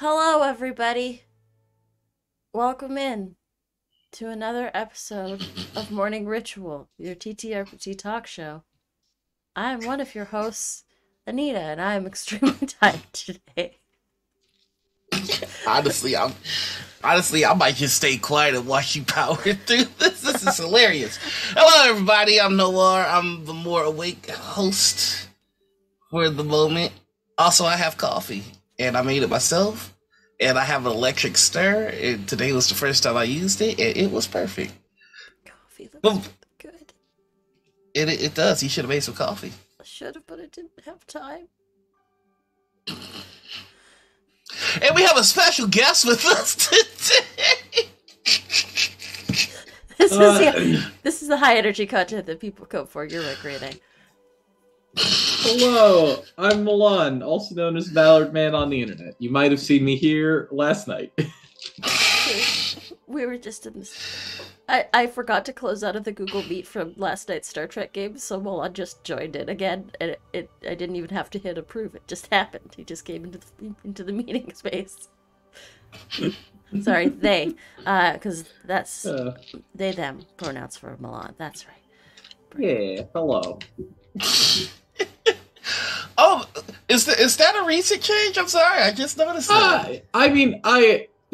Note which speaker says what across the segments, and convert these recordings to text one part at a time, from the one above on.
Speaker 1: Hello, everybody. Welcome in to another episode of Morning Ritual, your TTRPG talk show. I am one of your hosts, Anita, and I am extremely tired today.
Speaker 2: Honestly, I might just stay quiet and watch you power through this. This is hilarious. Hello, everybody. I'm Noir. I'm the more awake host for the moment. Also, I have coffee, and I made it myself. And I have an electric stir. And today was the first time I used it, and it was perfect.
Speaker 1: Coffee looks
Speaker 2: Well,
Speaker 1: good.
Speaker 2: it does. You should have made some coffee.
Speaker 1: I should have, but I didn't have time.
Speaker 2: And we have a special guest with us today.
Speaker 1: This is the high energy content that people come for. You're right, Granny.
Speaker 3: Hello, I'm Milan, also known as MallardMan on the internet. You might have seen me here last night.
Speaker 1: We were just in this. I forgot to close out of the Google Meet from last night's Star Trek game, so Milan just joined in again, and I didn't even have to hit approve. It just happened. He just came into the meeting space. Sorry, they, because that's they them pronouns for Milan. That's right.
Speaker 3: Yeah, hello.
Speaker 2: Oh, is that a recent change? I'm sorry, I just noticed that.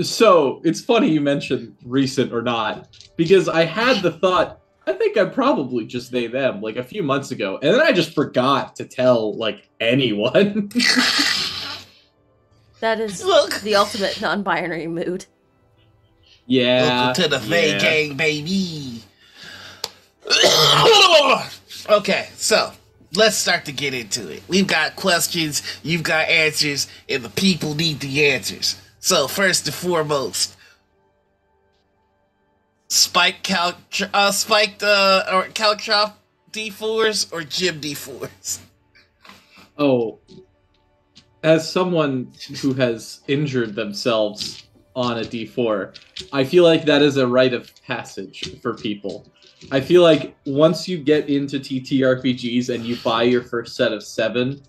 Speaker 3: So it's funny you mentioned recent or not, because I had the thought, I think I'm probably just they them like a few months ago, and then I just forgot to tell like anyone.
Speaker 1: That is the ultimate non-binary mood.
Speaker 3: Yeah.
Speaker 2: Welcome to the Fae Gang, baby. Okay, so let's start to get into it. We've got questions, you've got answers, and the people need the answers. So first and foremost, spiked or Caltrop D4s or Gym D4s?
Speaker 3: Oh, as someone who has injured themselves on a D4, I feel like that is a rite of passage for people. I feel like once you get into TTRPGs and you buy your first set of 7,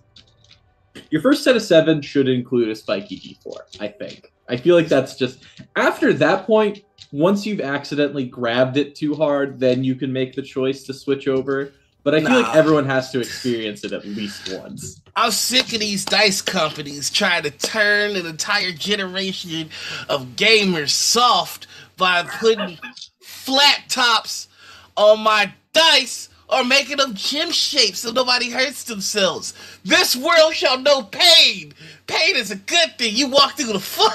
Speaker 3: your first set of 7 should include a spiky D4, I think. I feel like that's just... After that point, once you've accidentally grabbed it too hard, then you can make the choice to switch over. But I feel like everyone has to experience it at least once.
Speaker 2: I'm sick of these dice companies trying to turn an entire generation of gamers soft by putting flat tops on my dice or making them gym shapes so nobody hurts themselves. This world shall know pain. Pain is a good thing. You walk through the fire.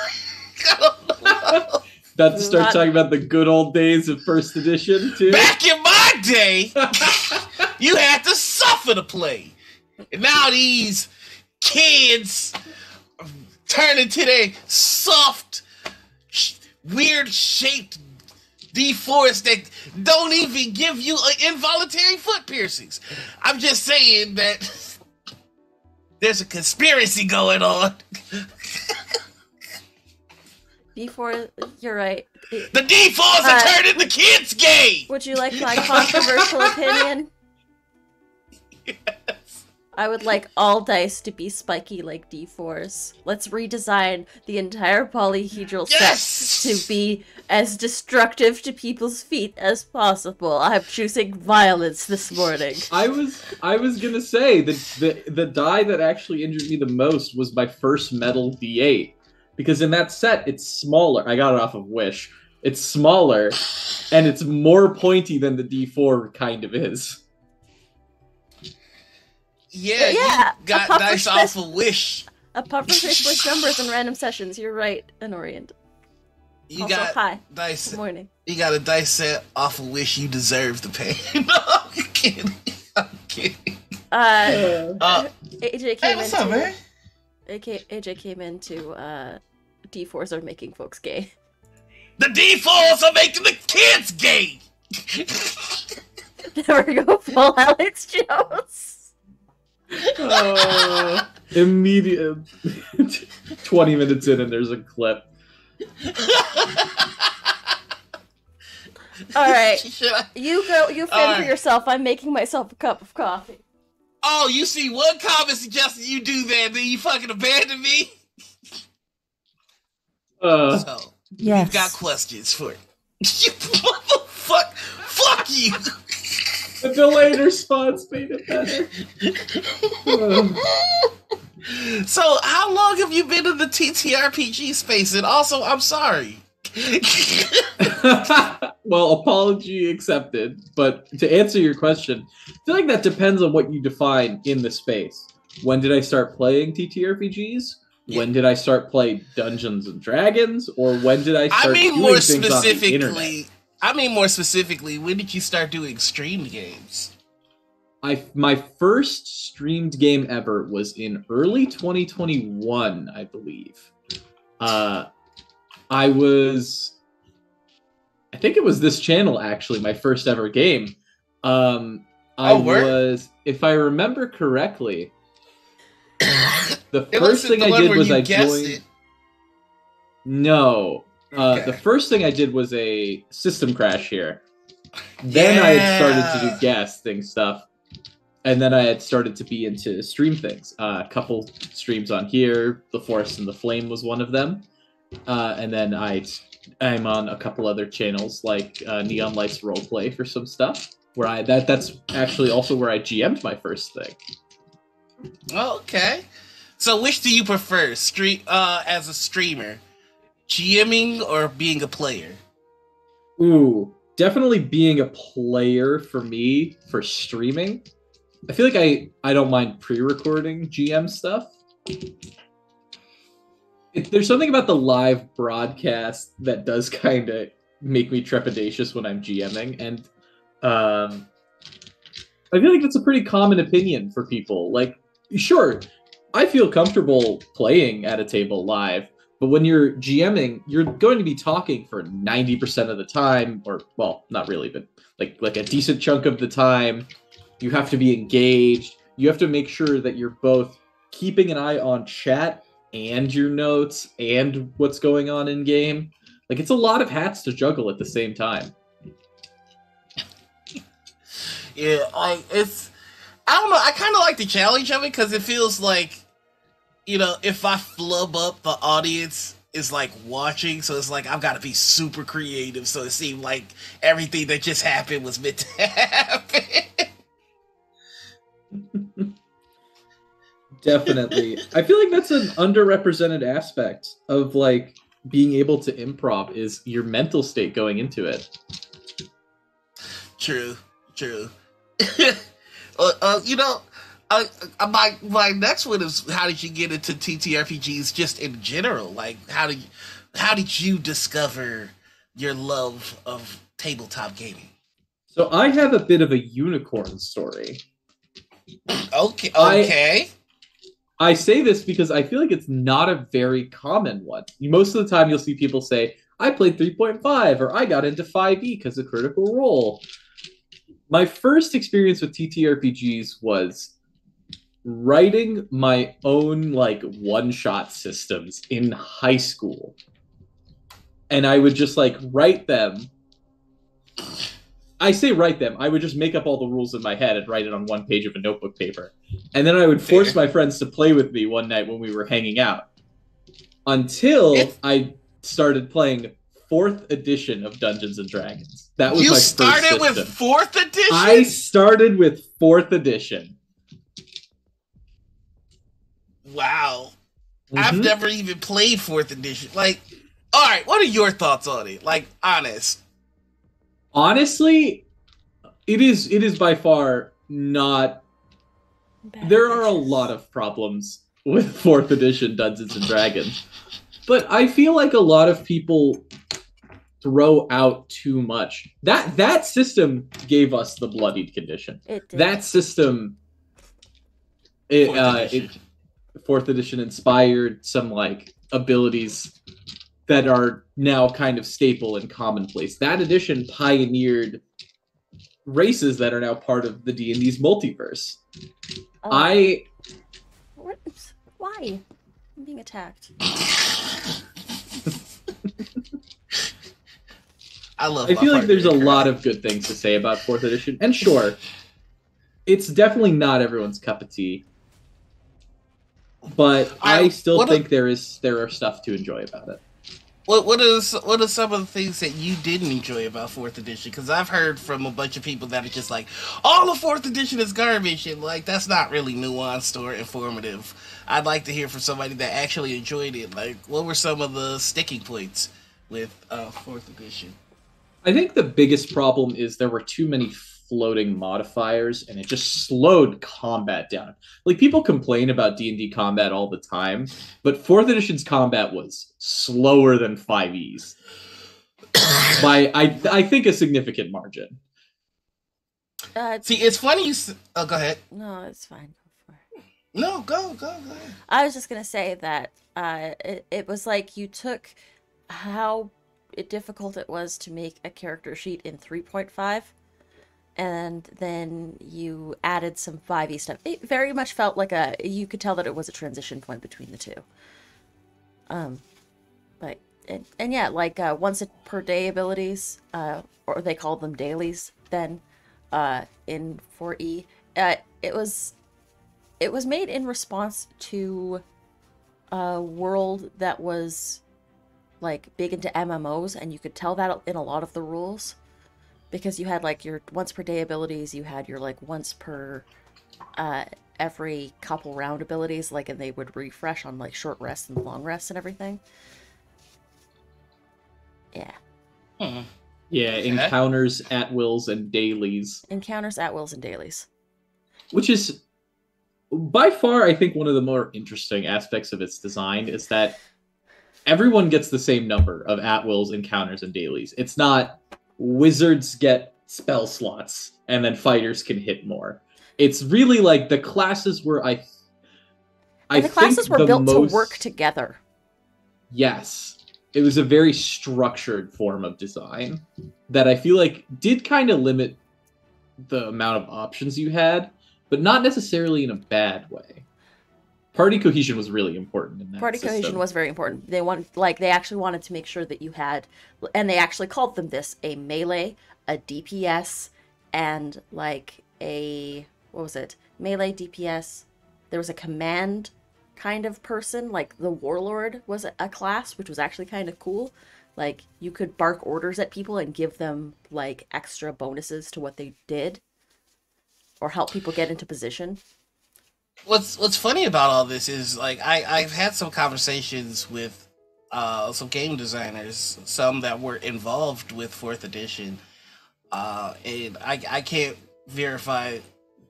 Speaker 2: I don't know.
Speaker 3: About to start talking about the good old days of first edition, too?
Speaker 2: Back in my day, you had to suffer to play. And now these kids turn into their soft, weird-shaped D4s that don't even give you involuntary foot piercings. I'm just saying that there's a conspiracy going on.
Speaker 1: D4, you're right.
Speaker 2: The D4s are turning the kids gay!
Speaker 1: Would you like my controversial opinion?
Speaker 2: Yes.
Speaker 1: I would like all dice to be spiky like D4s. Let's redesign the entire polyhedral set to be as destructive to people's feet as possible. I'm choosing violence this morning.
Speaker 3: I was gonna say the die that actually injured me the most was my first metal D8. Because in that set, it's smaller. I got it off of Wish. It's smaller, and it's more pointy than the D4 kind of is.
Speaker 2: Yeah, you got dice off of Wish.
Speaker 1: A pufferfish with numbers and random sessions. You're right, Anorient.
Speaker 2: You
Speaker 1: also,
Speaker 2: got
Speaker 1: hi.
Speaker 2: Dice.
Speaker 1: Good morning.
Speaker 2: You got a dice set off of Wish. You deserve the pain. No, I'm kidding. I'm kidding.
Speaker 1: AJ came
Speaker 2: what's up, man?
Speaker 1: AJ came into D4s are making folks gay.
Speaker 2: The D4s are making the kids gay.
Speaker 1: There we go, full Alex Jones.
Speaker 3: Immediate 20 minutes in and there's a clip.
Speaker 1: Alright. You fend for yourself. I'm making myself a cup of coffee.
Speaker 2: Oh, you see one comment suggesting you do that, then you fucking abandon me? So
Speaker 1: Yes.
Speaker 2: we've got questions for you. You motherfucker! Fuck you!
Speaker 3: The delayed response made it better.
Speaker 2: So, how long have you been in the TTRPG space? And also, I'm sorry.
Speaker 3: Well, apology accepted. But to answer your question, I feel like that depends on what you define in the space. When did I start playing TTRPGs? When did I start playing Dungeons and Dragons? Or when did I start doing things on the internet?
Speaker 2: I mean more specifically, when did you start doing streamed games?
Speaker 3: My first streamed game ever was in early 2021, I believe. I think it was this channel, actually, my first ever game. Was, if I remember correctly, the first thing I did was I joined. No. The first thing I did was a system crash here. Then I had started to do guesting stuff. And then I had started to be into stream things. A couple streams on here. The Forest and the Flame was one of them. And then I'm on a couple other channels like Neon Lights Roleplay for some stuff. Where that's actually also where I GM'd my first thing.
Speaker 2: Okay. So which do you prefer, as a streamer? GMing or being a player?
Speaker 3: Ooh, definitely being a player for me for streaming. I feel like I don't mind pre-recording GM stuff. There's something about the live broadcast that does kind of make me trepidatious when I'm GMing, and I feel like that's a pretty common opinion for people. Like, sure, I feel comfortable playing at a table live, but when you're GMing, you're going to be talking for 90% of the time, or, well, not really, but like a decent chunk of the time. You have to be engaged. You have to make sure that you're both keeping an eye on chat and your notes and what's going on in game. Like, it's a lot of hats to juggle at the same time.
Speaker 2: Yeah, I don't know. I kind of like the challenge of it because it feels like, if I flub up, the audience is like watching, so it's like I've got to be super creative, so it seemed like everything that just happened was meant to happen.
Speaker 3: Definitely. I feel like that's an underrepresented aspect of like being able to improv is your mental state going into it.
Speaker 2: True. My next one is, how did you get into TTRPGs just in general? Like, how did you discover your love of tabletop gaming?
Speaker 3: So I have a bit of a unicorn story.
Speaker 2: Okay.
Speaker 3: I say this because I feel like it's not a very common one. Most of the time you'll see people say, I played 3.5 or I got into 5e because of Critical Role. My first experience with TTRPGs was writing my own like one-shot systems in high school. And I would just like write them. I say write them. I would just make up all the rules in my head and write it on one page of a notebook paper. And then I would force my friends to play with me one night when we were hanging out. Until I started playing 4th edition of Dungeons and Dragons. That was my first system.
Speaker 2: You started with 4th edition?
Speaker 3: I started with 4th edition.
Speaker 2: Wow. I've never even played 4th edition. Like, alright, what are your thoughts on it? Like, honest.
Speaker 3: Honestly, it is by far not. There are a lot of problems with 4th edition Dungeons and Dragons, but I feel like a lot of people throw out too much. That system gave us the bloodied condition.
Speaker 1: It did.
Speaker 3: That system, 4th edition inspired some like abilities that are now kind of staple and commonplace. That edition pioneered races that are now part of the D&D's multiverse.
Speaker 1: Why? I'm being attacked.
Speaker 3: I feel like there's a lot of good things to say about 4th edition. And sure, it's definitely not everyone's cup of tea. But I still think there are stuff to enjoy about it.
Speaker 2: What are some of the things that you didn't enjoy about fourth edition? Because I've heard from a bunch of people that are just like, all of fourth edition is garbage, and like that's not really nuanced or informative. I'd like to hear from somebody that actually enjoyed it. Like, what were some of the sticking points with fourth edition?
Speaker 3: I think the biggest problem is there were too many floating modifiers and it just slowed combat down. Like people complain about D&D combat all the time, but 4th edition's combat was slower than 5e's by I think a significant margin.
Speaker 2: See, it's funny. Oh, go ahead.
Speaker 1: No, it's fine. Go for it.
Speaker 2: No, go ahead.
Speaker 1: I was just gonna say that it was like you took how difficult it was to make a character sheet in 3.5, and then you added some 5e stuff. It very much felt like you could tell that it was a transition point between the two. Like, and yeah, like once per day abilities, or they called them dailies then, in 4E. It was made in response to a world that was like big into MMOs, and you could tell that in a lot of the rules, because you had like your once per day abilities, you had your like once per every couple round abilities, like, and they would refresh on like short rests and long rests and everything. Yeah.
Speaker 2: Hmm.
Speaker 3: Yeah,
Speaker 2: Okay.
Speaker 3: encounters, at wills, and dailies,
Speaker 1: Encounters, at wills, and dailies.
Speaker 3: which is by far, I think, one of the more interesting aspects of its design is that everyone gets the same number of at wills, encounters, and dailies. It's not wizards get spell slots and then fighters can hit more. It's really like the classes were
Speaker 1: And the classes were built to work together.
Speaker 3: Yes. It was a very structured form of design that I feel like did kind of limit the amount of options you had, but not necessarily in a bad way. Party cohesion was really important in that
Speaker 1: Party
Speaker 3: system.
Speaker 1: cohesion was very important. They actually wanted to make sure that you had, and they actually called them this, a melee, a DPS, and like a, what was it? Melee, DPS. There was a command kind of person, like the warlord was a class, which was actually kind of cool. Like you could bark orders at people and give them like extra bonuses to what they did, or help people get into position.
Speaker 2: What's funny about all this is like I've had some conversations with some game designers, some that were involved with fourth edition, and I can't verify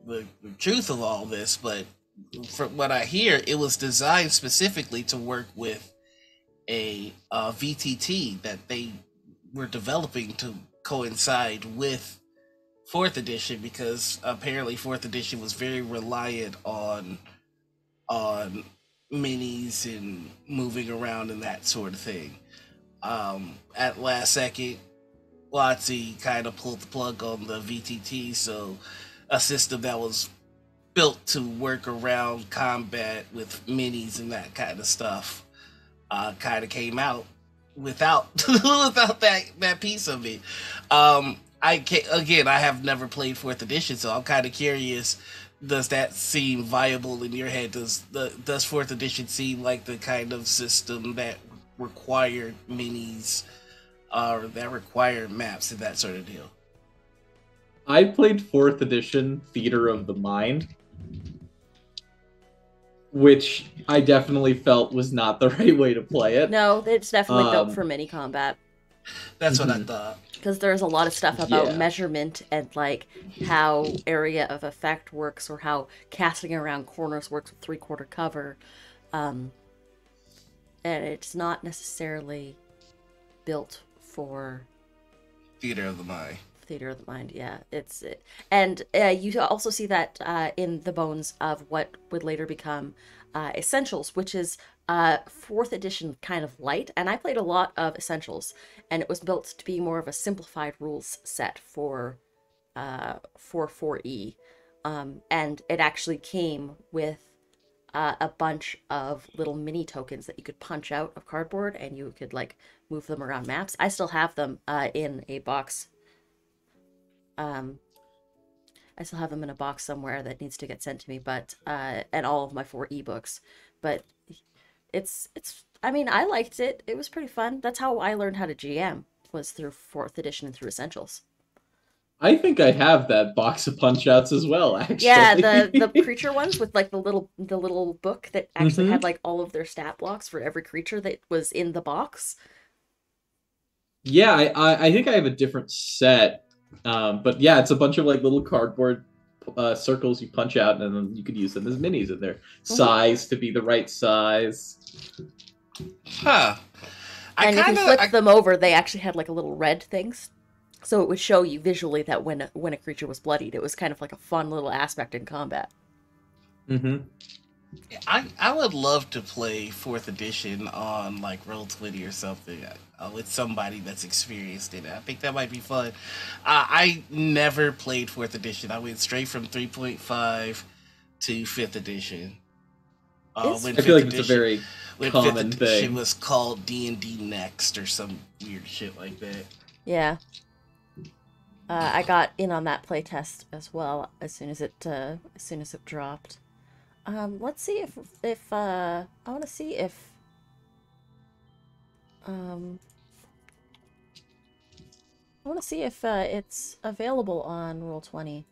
Speaker 2: the truth of all this, but from what I hear, it was designed specifically to work with a VTT that they were developing to coincide with fourth edition, because apparently fourth edition was very reliant on minis and moving around and that sort of thing. At last second, Watsy kind of pulled the plug on the VTT, so a system that was built to work around combat with minis and that kind of stuff kind of came out without without that piece of it. I can't, again, I have never played fourth edition, so I'm kind of curious. Does that seem viable in your head? Does fourth edition seem like the kind of system that required minis or that required maps and that sort of deal?
Speaker 3: I played 4th edition Theater of the Mind, which I definitely felt was not the right way to play it.
Speaker 1: No, it's definitely built for mini combat.
Speaker 2: That's what I thought.
Speaker 1: Because there's a lot of stuff about measurement and like how area of effect works, or how casting around corners works with three-quarter cover. And it's not necessarily built for
Speaker 2: Theater of the Mind.
Speaker 1: Theater of the Mind, yeah. And you also see that in the bones of what would later become Essentials, which is 4th edition kind of light. And I played a lot of Essentials, and it was built to be more of a simplified rules set for 4E. And it actually came with a bunch of little mini tokens that you could punch out of cardboard, and you could like move them around maps. I still have them in a box. I still have them in a box somewhere that needs to get sent to me, but and all of my 4 ebooks. But it's I mean, I liked it. It was pretty fun. That's how I learned how to GM, was through 4th edition and through Essentials.
Speaker 3: I think I have that box of punch outs as well,
Speaker 1: Yeah,
Speaker 3: actually.
Speaker 1: the creature ones with like the little book that actually had like all of their stat blocks for every creature that was in the box.
Speaker 3: Yeah, I think I have a different set. But yeah, it's a bunch of like little cardboard circles you punch out, and then you could use them as minis, and their
Speaker 1: Mhm.
Speaker 3: size to be the right size.
Speaker 2: Huh.
Speaker 1: And if you flipped them over, they actually had like a little red things. So it would show you visually that when a creature was bloodied, it was kind of like a fun little aspect in combat.
Speaker 3: Mm-hmm.
Speaker 2: I would love to play 4th edition on like Roll20 or something with somebody that's experienced in it. I think that might be fun. I never played 4th edition. I went straight from 3.5 to 5th edition. When
Speaker 3: I feel like
Speaker 2: fifth
Speaker 3: it's a very
Speaker 2: when
Speaker 3: common
Speaker 2: 5th edition
Speaker 3: thing.
Speaker 2: was called D&D Next or some weird shit like that.
Speaker 1: Yeah. I got in on that playtest as well as soon as it dropped. Let's see if I want to see if um I want to see if it's available on Roll20.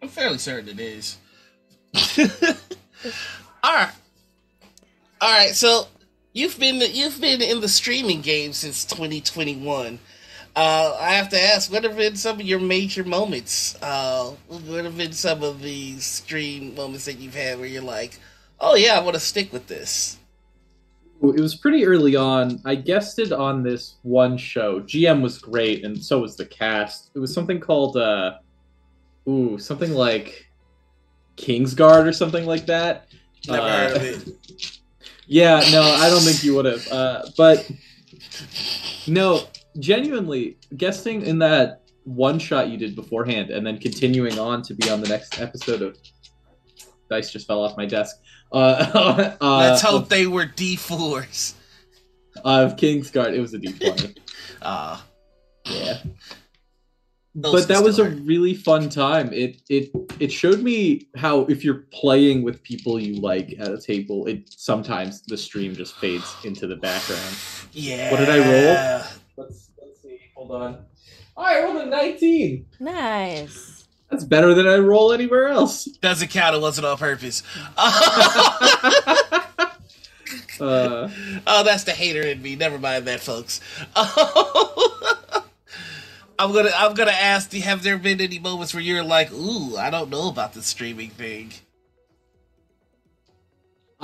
Speaker 2: I'm fairly certain it is. All right. All right, so you've been in the streaming game since 2021. I have to ask, what have been some of your major moments? What have been some of the stream moments that you've had where you're like, oh yeah, I want to stick with this?
Speaker 3: It was pretty early on. I guested on this one show. GM was great, and so was the cast. It was something called something like Kingsguard or something like that.
Speaker 2: Never heard of it.
Speaker 3: Yeah, no, I don't think you would have. But no, genuinely, guesting in that one shot you did beforehand, and then continuing on to be on the next episode of Dice just fell off my desk.
Speaker 2: Let's hope they were D4s.
Speaker 3: Of Kingsguard, it was a D20. Yeah. But that was a really fun time. It showed me how if you're playing with people you like at a table, it sometimes the stream just fades into the background.
Speaker 2: Yeah.
Speaker 3: What did I roll? Let's see. Hold on. Oh, I rolled a 19.
Speaker 1: Nice.
Speaker 3: That's better than I roll anywhere else.
Speaker 2: Doesn't count. It wasn't on purpose. Oh, that's the hater in me. Never mind that, folks. I'm gonna ask, have there been any moments where you're like, ooh, I don't know about the streaming thing?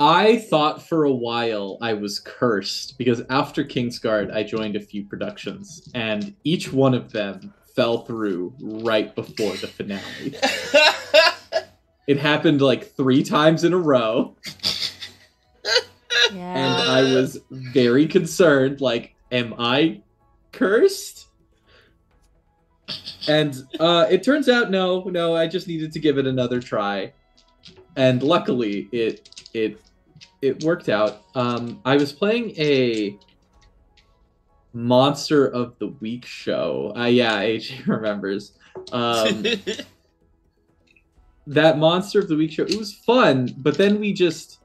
Speaker 3: I thought for a while I was cursed because after Kingsguard I joined a few productions and each one of them fell through right before the finale. It happened like 3 times in a row.
Speaker 1: Yeah.
Speaker 3: And I was very concerned, like, am I cursed? And it turns out no, I just needed to give it another try. And luckily it worked out. I was playing a Monster of the Week show. Yeah, AJ remembers. That Monster of the Week show, it was fun, but then we just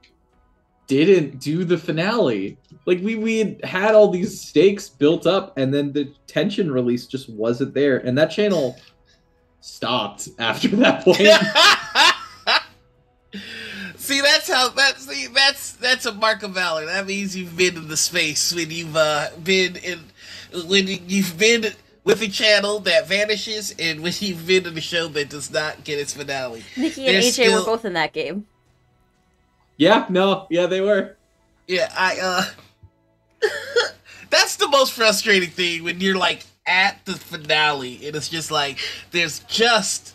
Speaker 3: didn't do the finale. Like we had all these stakes built up, and then the tension release just wasn't there, and that channel stopped after that point.
Speaker 2: See, that's a mark of valor. That means you've been in the space when you've been with a channel that vanishes, and when you've been in a show that does not get its finale.
Speaker 1: Nikki and AJ were both in that game.
Speaker 3: Yeah, they were.
Speaker 2: Yeah, that's the most frustrating thing when you're like at the finale and it's just like there's just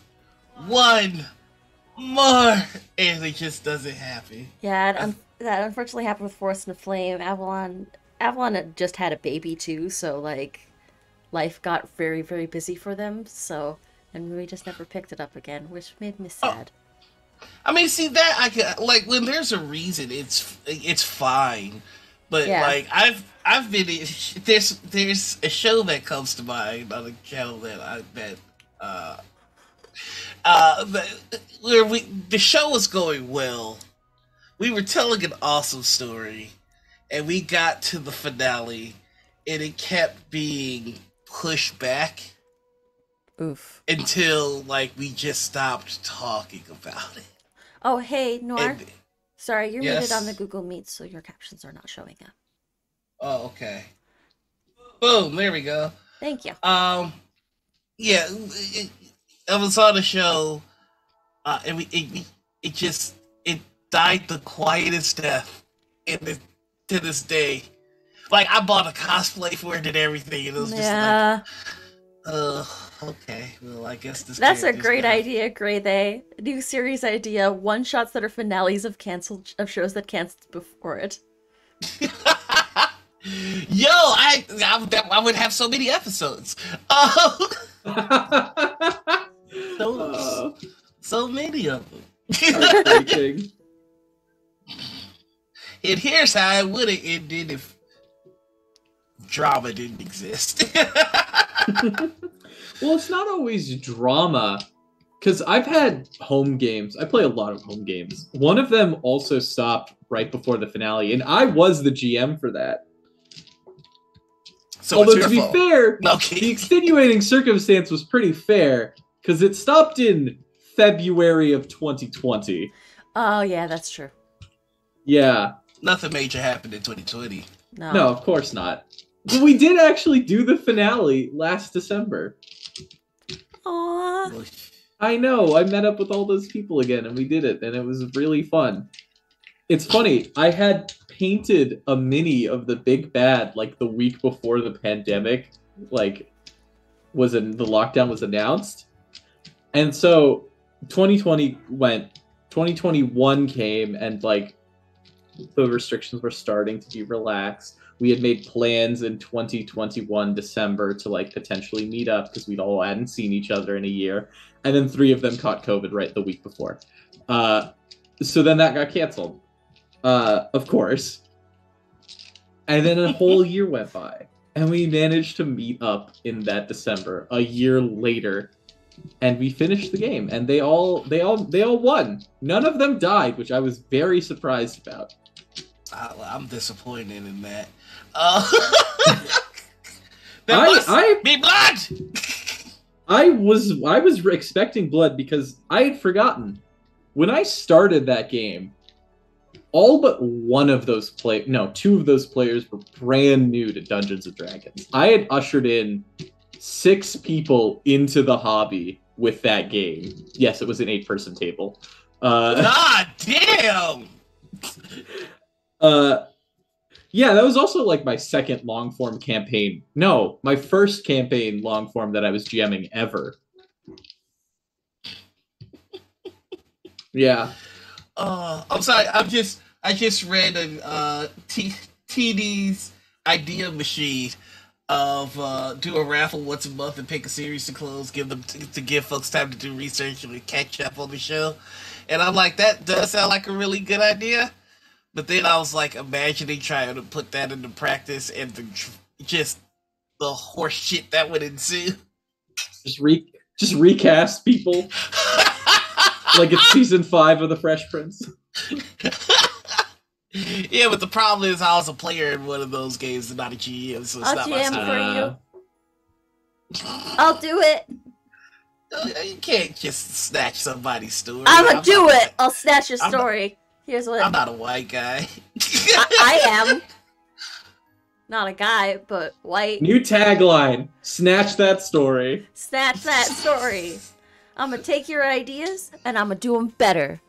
Speaker 2: one more and it just doesn't happen.
Speaker 1: Yeah, that unfortunately happened with Forest and Flame. Avalon had just had a baby too, so like life got very, very busy for them, so and we just never picked it up again, which made me sad.
Speaker 2: I mean, see that I can like when there's a reason, it's fine. But
Speaker 1: Yeah.
Speaker 2: like I've been there's a show that comes to mind on a channel where the show was going well. We were telling an awesome story, and we got to the finale, and it kept being pushed back
Speaker 1: Oof.
Speaker 2: until like we just stopped talking about it.
Speaker 1: Oh, hey, Noir.
Speaker 2: And,
Speaker 1: Sorry, you're muted on the
Speaker 2: yes.
Speaker 1: Google Meet, so your captions are not showing up.
Speaker 2: Oh, okay. Boom. There we go.
Speaker 1: Thank you.
Speaker 2: Yeah. I was on the show, and it just it died the quietest death to this day. Like I bought a cosplay for it and everything, and it was just
Speaker 1: Yeah.
Speaker 2: like, okay. Well, I guess this.
Speaker 1: That's a
Speaker 2: character's
Speaker 1: great
Speaker 2: gonna-
Speaker 1: idea, Grey They. New series idea: one shots that are finales of shows that canceled before it.
Speaker 2: Yo, I would have so many episodes. So many of them.
Speaker 3: Heartbreaking.
Speaker 2: And here's how it would have ended if drama didn't exist.
Speaker 3: Well, it's not always drama, because I've had home games. I play a lot of home games. One of them also stopped right before the finale, and I was the GM for that.
Speaker 2: So
Speaker 3: Although,
Speaker 2: it's
Speaker 3: to
Speaker 2: your
Speaker 3: be
Speaker 2: fault.
Speaker 3: fair,
Speaker 2: Okay.
Speaker 3: the extenuating circumstance was pretty fair, because it stopped in February of 2020.
Speaker 1: Oh yeah, that's true.
Speaker 3: Yeah.
Speaker 2: Nothing major happened in 2020.
Speaker 3: No, of course not. But we did actually do the finale last December.
Speaker 1: Aww.
Speaker 3: I know. I met up with all those people again, and we did it, and it was really fun. It's funny. I had painted a mini of the Big Bad like the week before the pandemic, like, the lockdown was announced, and so 2020 went. 2021 came, and like the restrictions were starting to be relaxed. We had made plans in 2021 December to like potentially meet up because we'd all hadn't seen each other in a year. And then 3 of them caught COVID right the week before. So then that got canceled, of course. And then a whole year went by, and we managed to meet up in that December, a year later, and we finished the game. And they all won. None of them died, which I was very surprised about.
Speaker 2: I'm disappointed in that. Be blood.
Speaker 3: I was expecting blood because I had forgotten when I started that game. All but one of those 2 of those players were brand new to Dungeons and Dragons. I had ushered in 6 people into the hobby with that game. Yes, it was an 8-person table.
Speaker 2: God damn.
Speaker 3: Yeah, that was also like my second long form campaign. No, my first campaign long form that I was GMing ever. Yeah.
Speaker 2: I'm sorry. I just read TD's idea machine of do a raffle once a month and pick a series to close, give them to give folks time to do research and catch up on the show. And I'm like, that does sound like a really good idea. But then I was like imagining trying to put that into practice and just the horse shit that would ensue.
Speaker 3: Just recast people like it's season 5 of The Fresh Prince.
Speaker 2: Yeah, but the problem is I was a player in one of those games and not a GM, so it's
Speaker 1: I'll
Speaker 2: not
Speaker 1: GM
Speaker 2: my
Speaker 1: for you. I'll do it.
Speaker 2: You can't just snatch somebody's story.
Speaker 1: I'ma do it. I'll snatch your story. Here's what
Speaker 2: I'm not a white guy.
Speaker 1: I am. Not a guy, but white.
Speaker 3: New tagline: snatch that story.
Speaker 1: Snatch that story. I'm gonna take your ideas and I'm gonna do them better.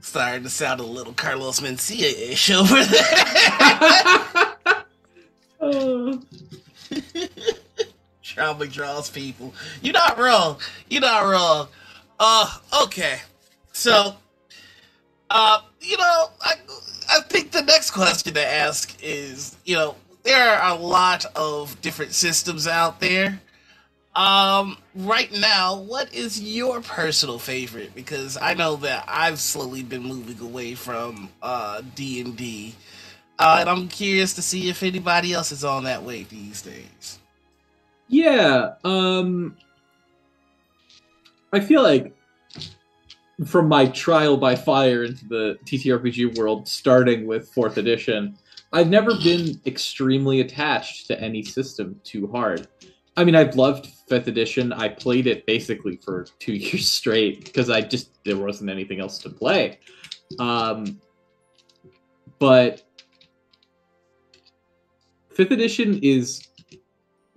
Speaker 2: Starting to sound a little Carlos Mencia-ish over there. Trauma draws people. You're not wrong. You're not wrong. Okay. So, I think the next question to ask is, there are a lot of different systems out there. Right now, what is your personal favorite? Because I know that I've slowly been moving away from D&D, and I'm curious to see if anybody else is on that way these days.
Speaker 3: Yeah, I feel like from my trial by fire into the TTRPG world, starting with 4th edition, I've never been extremely attached to any system too hard. I mean, I've loved 5th edition. I played it basically for 2 years straight because there wasn't anything else to play. But 5th edition is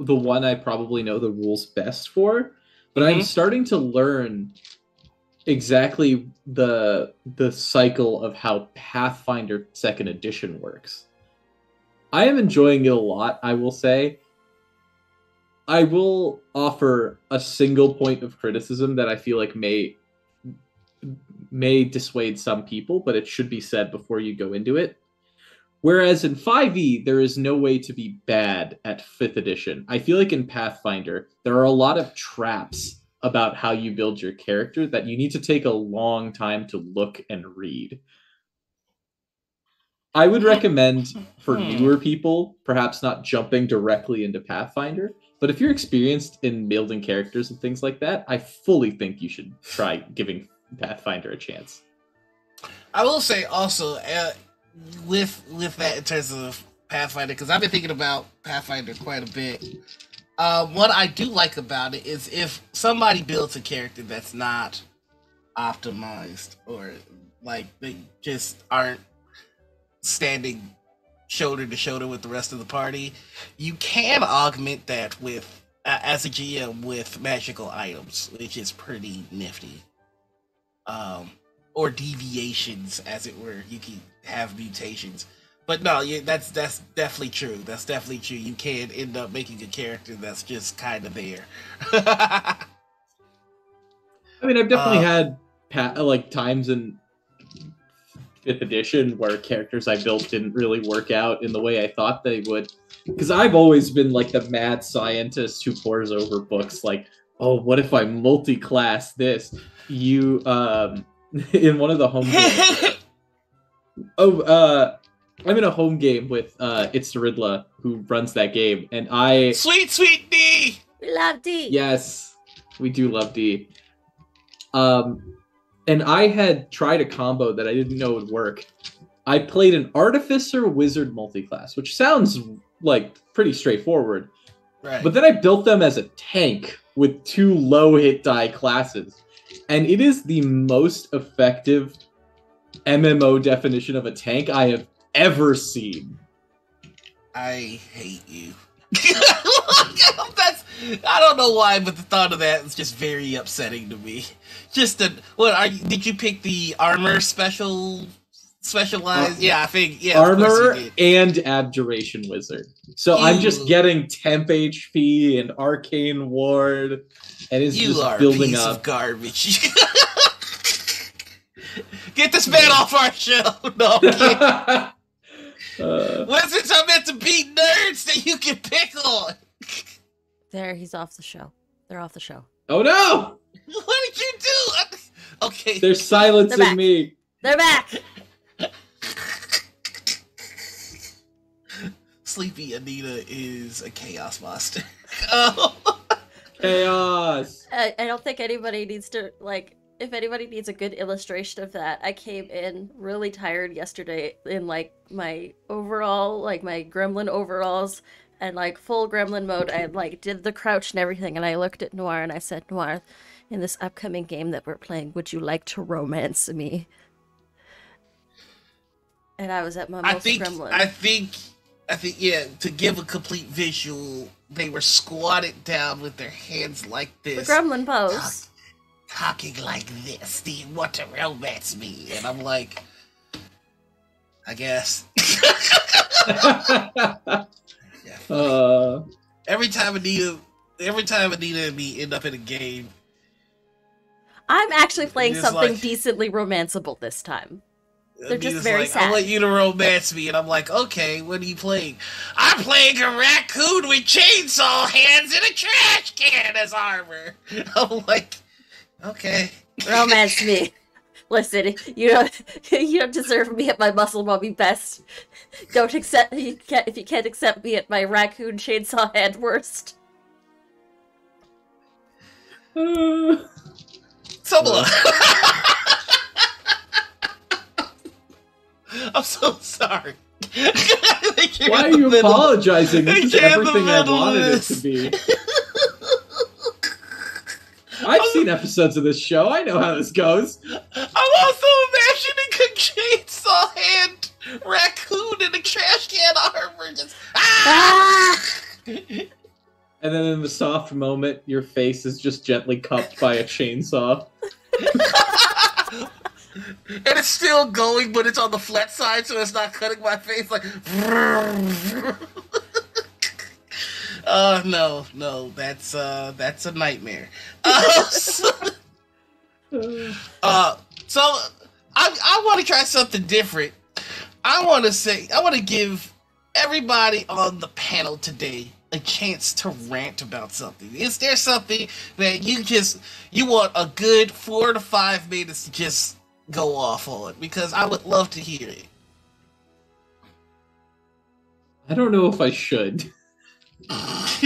Speaker 3: the one I probably know the rules best for, but I'm starting to learn exactly the cycle of how Pathfinder 2nd edition works. I am enjoying it a lot, I will say. I will offer a single point of criticism that I feel like may dissuade some people, but it should be said before you go into it. Whereas in 5e, there is no way to be bad at 5th edition. I feel like in Pathfinder, there are a lot of traps about how you build your character that you need to take a long time to look and read. I would recommend for newer people, perhaps not jumping directly into Pathfinder, but if you're experienced in building characters and things like that, I fully think you should try giving Pathfinder a chance.
Speaker 2: I will say also, with that in terms of Pathfinder, because I've been thinking about Pathfinder quite a bit. What I do like about it is if somebody builds a character that's not optimized, or like they just aren't standing shoulder to shoulder with the rest of the party, you can augment that with as a GM with magical items, which is pretty nifty. Or deviations, as it were. You can have mutations. But no, yeah, that's definitely true. That's definitely true. You can end up making a character that's just kind of there.
Speaker 3: I mean, I've definitely had times in 5th edition where characters I built didn't really work out in the way I thought they would. Because I've always been like the mad scientist who pores over books like, oh, what if I multi-class this? You, in one of the home games... I'm in a home game with It's Ridla, who runs that game, and I...
Speaker 2: Sweet D!
Speaker 1: We love D!
Speaker 3: Yes, we do love D. And I had tried a combo that I didn't know would work. I played an Artificer Wizard multiclass, which sounds like pretty straightforward.
Speaker 2: Right.
Speaker 3: But then I built them as a tank with 2 low hit die classes. And it is the most effective MMO definition of a tank I have ever seen.
Speaker 2: I hate you. I don't know why, but the thought of that is just very upsetting to me. Did you pick the armor specialized? Yeah, I think, yeah.
Speaker 3: Armor and Abjuration Wizard. So I'm just getting temp HP and Arcane Ward, and it's just building up. You are a piece of
Speaker 2: garbage. Get this man off our show. No, I'm kidding. Wizards are meant to beat nerds that you can pick on.
Speaker 1: There, he's off the show. They're off the show.
Speaker 3: Oh no!
Speaker 2: What did you do? Okay.
Speaker 3: They're silencing me.
Speaker 1: They're back.
Speaker 2: Sleepy Anita is a chaos monster.
Speaker 3: Chaos.
Speaker 1: I don't think anybody needs to, like, if anybody needs a good illustration of that, I came in really tired yesterday in, like, my overall, like, my gremlin overalls and, like, full gremlin mode. I, like, did the crouch and everything, and I looked at Noir and I said, Noir, in this upcoming game that we're playing, would you like to romance me? And I was at my most gremlin.
Speaker 2: I think, yeah, to give a complete visual, they were squatted down with their hands like this.
Speaker 1: The gremlin pose.
Speaker 2: Talking like this. Do you want to romance me? And I'm like, I guess. Every time Anita and me end up in a game,
Speaker 1: I'm actually playing something decently romanceable this time. They're just very sad.
Speaker 2: I want you to romance me, and I'm like, okay, what are you playing? I'm playing a raccoon with chainsaw hands and a trash can as armor. I'm like, okay.
Speaker 1: Romance me. Listen, you don't deserve me at my muscle mommy best. If you can't accept me at my raccoon chainsaw hand worst.
Speaker 2: So I'm so sorry.
Speaker 3: Why are you apologizing? This is everything I wanted it to be. I've seen episodes of this show. I know how this goes.
Speaker 2: I'm also imagining a chainsaw hand raccoon in a trash can armor. Just
Speaker 3: And then in the soft moment, your face is just gently cupped by a chainsaw.
Speaker 2: And it's still going, but it's on the flat side, so it's not cutting my face. Like, no, that's a nightmare. So I want to try something different. I want to give everybody on the panel today a chance to rant about something. Is there something that you want a good 4 to 5 minutes to just go off on? Because I would love to hear it.
Speaker 3: I don't know if I should.
Speaker 2: That's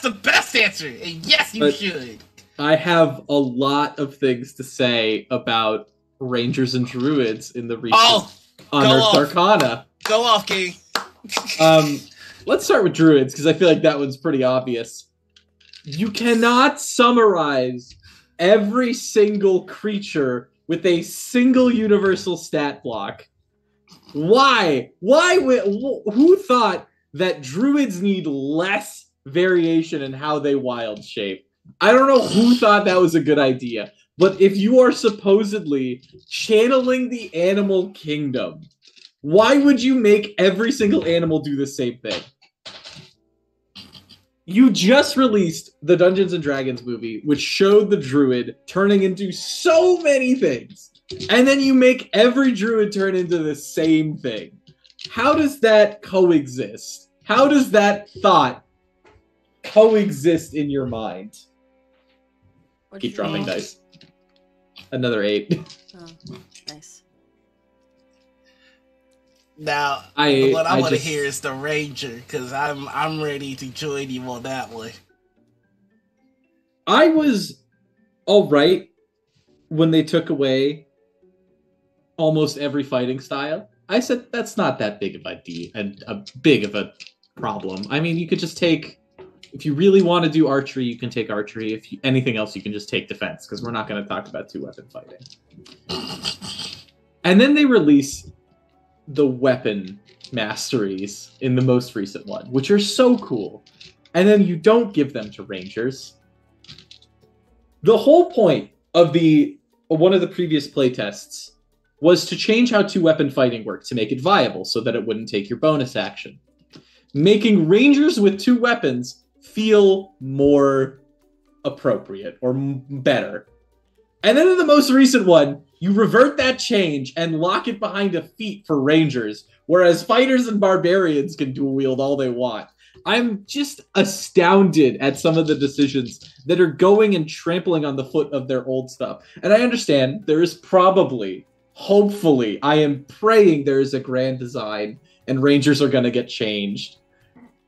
Speaker 2: the best answer. And yes, you should.
Speaker 3: I have a lot of things to say about Rangers and Druids in the recent Unearthed Arcana.
Speaker 2: Go off, King.
Speaker 3: Let's start with Druids, because I feel like that one's pretty obvious. You cannot summarize every single creature with a single universal stat block. Why? Who thought that Druids need less variation in how they wild shape? I don't know who thought that was a good idea, but if you are supposedly channeling the animal kingdom, why would you make every single animal do the same thing? You just released the Dungeons & Dragons movie, which showed the druid turning into so many things. And then you make every druid turn into the same thing. How does that coexist? How does that thought coexist in your mind? Keep dropping dice. Another 8.
Speaker 1: Oh, nice.
Speaker 2: Now, what I want to hear is the Ranger, because I'm ready to join you on that one.
Speaker 3: I was alright when they took away almost every fighting style. I said that's not that big of a big of a problem. I mean, you could just take, if you really want to do archery, you can take archery. If anything else, you can just take defense, because we're not going to talk about 2-weapon fighting. And then they release the weapon masteries in the most recent one, which are so cool. And then you don't give them to Rangers. The whole point of one of the previous playtests was to change how 2-weapon fighting worked to make it viable so that it wouldn't take your bonus action. Making Rangers with 2 weapons feel more appropriate or better. And then in the most recent one, you revert that change and lock it behind a feat for Rangers, whereas fighters and barbarians can dual wield all they want. I'm just astounded at some of the decisions that are going and trampling on the foot of their old stuff. And I understand there is probably, hopefully, I am praying there is a grand design and Rangers are going to get changed.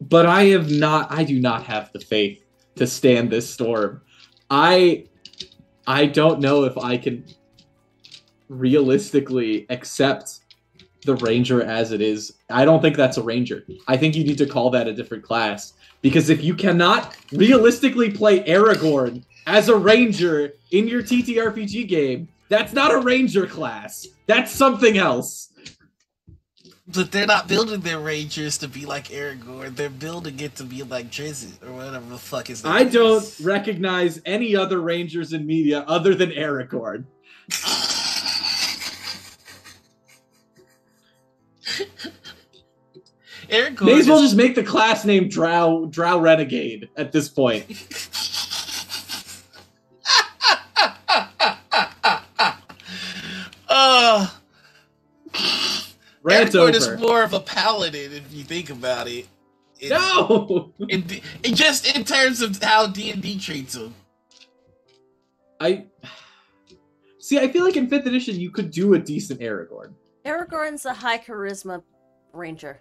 Speaker 3: But I do not have the faith to stand this storm. I don't know if I can realistically accept the Ranger as it is. I don't think that's a Ranger. I think you need to call that a different class. Because if you cannot realistically play Aragorn as a Ranger in your TTRPG game, that's not a Ranger class. That's something else.
Speaker 2: But they're not building their Rangers to be like Aragorn. They're building it to be like Drizzt or whatever the fuck is that.
Speaker 3: I don't recognize any other Rangers in media other than Aragorn.
Speaker 2: Aragorn
Speaker 3: may as well just make the class name Drow Renegade at this point.
Speaker 2: Aragorn is more of a paladin if you think about it.
Speaker 3: No!
Speaker 2: Just in terms of how D&D treats him.
Speaker 3: I feel like in 5th edition you could do a decent Aragorn.
Speaker 1: Aragorn's a high charisma ranger.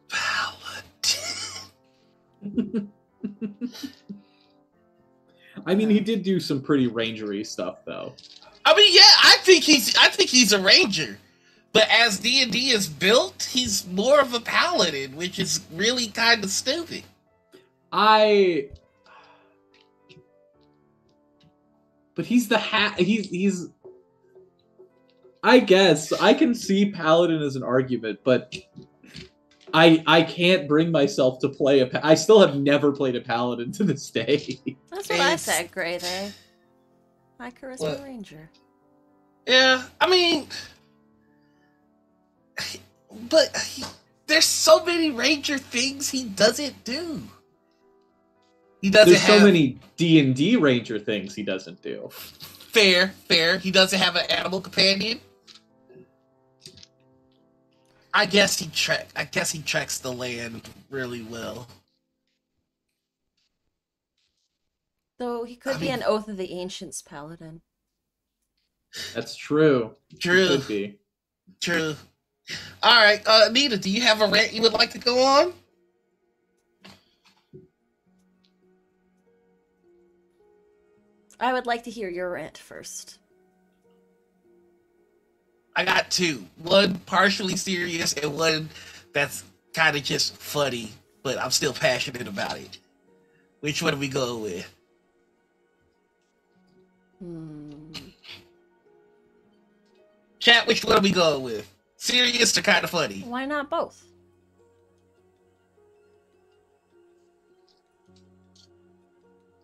Speaker 2: Paladin.
Speaker 3: I mean, he did do some pretty rangery stuff, though.
Speaker 2: I mean, yeah, I think he's a ranger. But as D&D is built, he's more of a paladin, which is really kind of stupid.
Speaker 3: But he's the he's I guess I can see paladin as an argument, but I can't bring myself to play I still have never played a paladin to this day.
Speaker 1: That's what I said, Gray. There, my charisma ranger.
Speaker 2: Yeah, I mean, but there's so many ranger things he doesn't do.
Speaker 3: There's so many D&D ranger things he doesn't do.
Speaker 2: Fair. He doesn't have an animal companion. I guess he tracks the land really well.
Speaker 1: Though he could be an Oath of the Ancients paladin.
Speaker 3: That's true.
Speaker 2: True.
Speaker 3: He could be.
Speaker 2: True. All right, Anita, do you have a rant you would like to go on?
Speaker 1: I would like to hear your rant first.
Speaker 2: I got two. One partially serious and one that's kind of just funny, but I'm still passionate about it. Which one do we go with? Chat, which one are we going with? Serious or kind of funny?
Speaker 1: Why not both?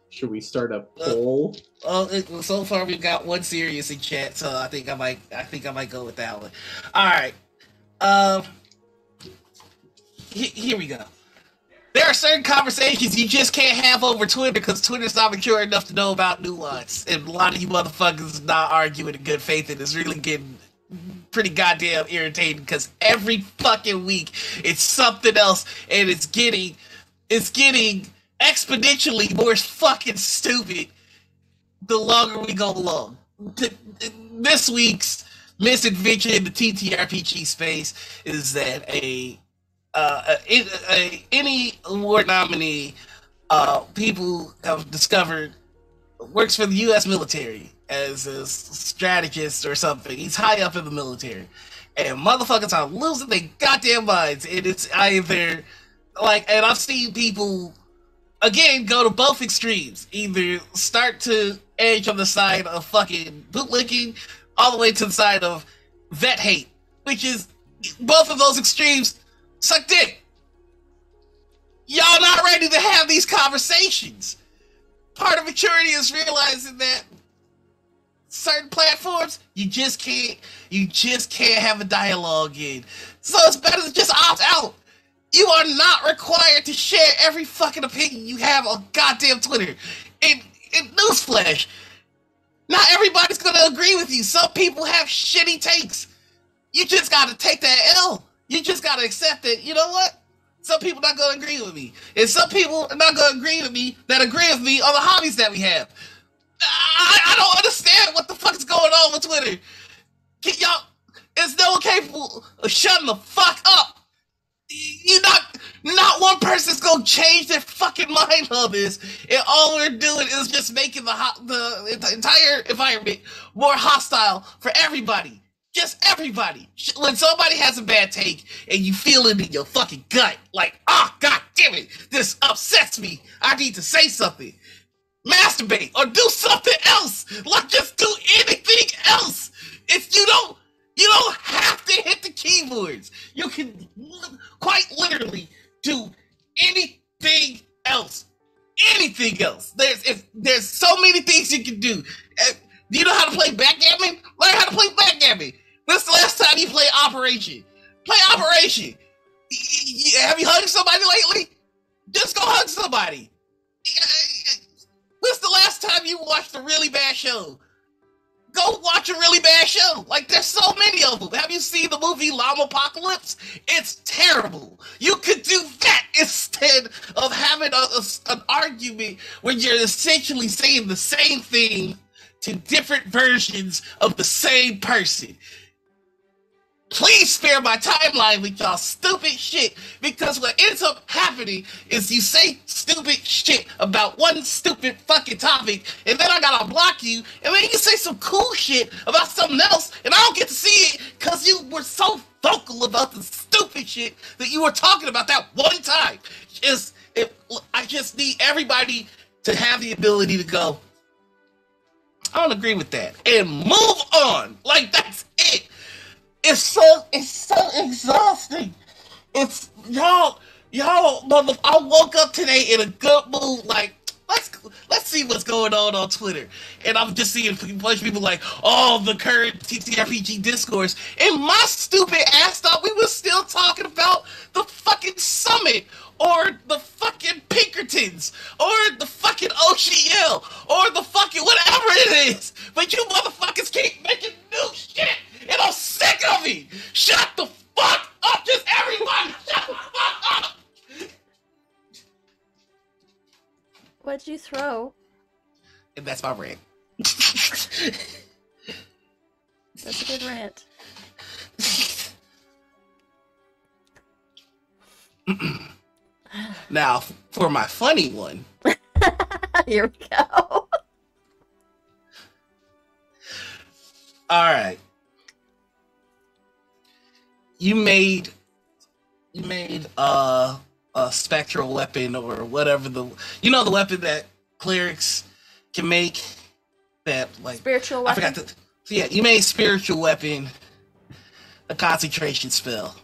Speaker 3: Should we start a poll?
Speaker 2: So far we've got one serious in chat, so I think I might go with that one. All right. Here we go. There are certain conversations you just can't have over Twitter because Twitter's not mature enough to know about nuance, and a lot of you motherfuckers not arguing in good faith, and it's really getting pretty goddamn irritating because every fucking week it's something else, and it's getting exponentially more fucking stupid the longer we go along. This week's misadventure in the TTRPG space is that any award nominee people have discovered works for the U.S. military as a strategist or something. He's high up in the military, and motherfuckers are losing their goddamn minds. And it's either like, and I've seen people again go to both extremes, either start to edge on the side of fucking bootlicking all the way to the side of vet hate, which is both of those extremes suck dick. Y'all not ready to have these conversations. Part of maturity is realizing that certain platforms you just can't have a dialogue in. So it's better to just opt out. You are not required to share every fucking opinion you have on goddamn Twitter. And newsflash, not everybody's gonna agree with you. Some people have shitty takes. You just gotta take that L. You just gotta accept it. You know what? Some people not gonna agree with me. And some people are not gonna agree with me that agree with me on the hobbies that we have. I don't understand what the fuck is going on with Twitter. Is no one capable of shutting the fuck up? You not one person's gonna change their fucking mind on this, and all we're doing is just making the entire environment more hostile for everybody. Just everybody. When somebody has a bad take and you feel it in your fucking gut, like, god damn it, this upsets me, I need to say something. Masturbate or do something else. Like, just do anything else. If you don't have to hit the keyboards. You can quite literally do anything else. Anything else. There's so many things you can do. Do you know how to play backgammon? Learn how to play backgammon. When's the last time you played Operation? Play Operation. Have you hugged somebody lately? Just go hug somebody. When's the last time you watched a really bad show? Go watch a really bad show. Like, there's so many of them. Have you seen the movie Apocalypse? It's terrible. You could do that instead of having an argument where you're essentially saying the same thing to different versions of the same person. please spare my timeline with y'all stupid shit, because what ends up happening is you say stupid shit about one stupid fucking topic, and then I gotta block you, and then you say some cool shit about something else, and I don't get to see it because you were so vocal about the stupid shit that you were talking about that one time. I just need everybody to have the ability to go, I don't agree with that, and move on. Like, that's it. It's so exhausting. It's y'all. I woke up today in a good mood. Like, let's see what's going on Twitter, and I'm just seeing a bunch of people like, oh, the current TTRPG discourse, and my stupid ass thought we were still talking about the fucking summit, or the fucking Pinkertons, or the fucking OGL, or the fucking whatever it is. But you motherfuckers keep making new shit, and I'm sick of it. Shut the fuck up, just everybody. Shut the fuck up.
Speaker 1: What'd you throw?
Speaker 2: And that's my rant.
Speaker 1: That's a good rant.
Speaker 2: Now, for my funny one.
Speaker 1: Here we go.
Speaker 2: Alright. You made a spectral weapon, or whatever the weapon that clerics can make, that, like,
Speaker 1: Spiritual weapon.
Speaker 2: I forgot you made spiritual weapon a concentration spell.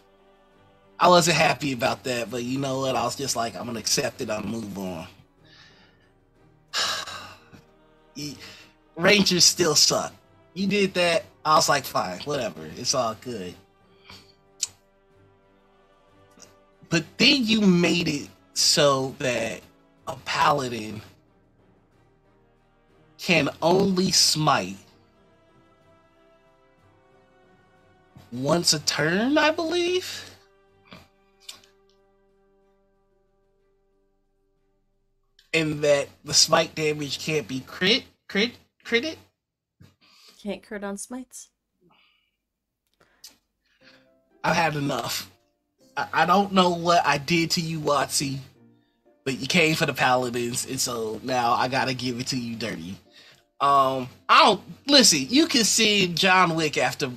Speaker 2: I wasn't happy about that, but you know what? I was just like, I'm gonna accept it. I'll move on. Rangers still suck. You did that. I was like, fine, whatever. It's all good. But then you made it so that a paladin can only smite once a turn, I believe. And that the smite damage can't be critted.
Speaker 1: Can't crit on smites.
Speaker 2: I've had enough. I don't know what I did to you, Watsy, but you came for the paladins, and so now I gotta give it to you dirty. I don't listen. You can send John Wick after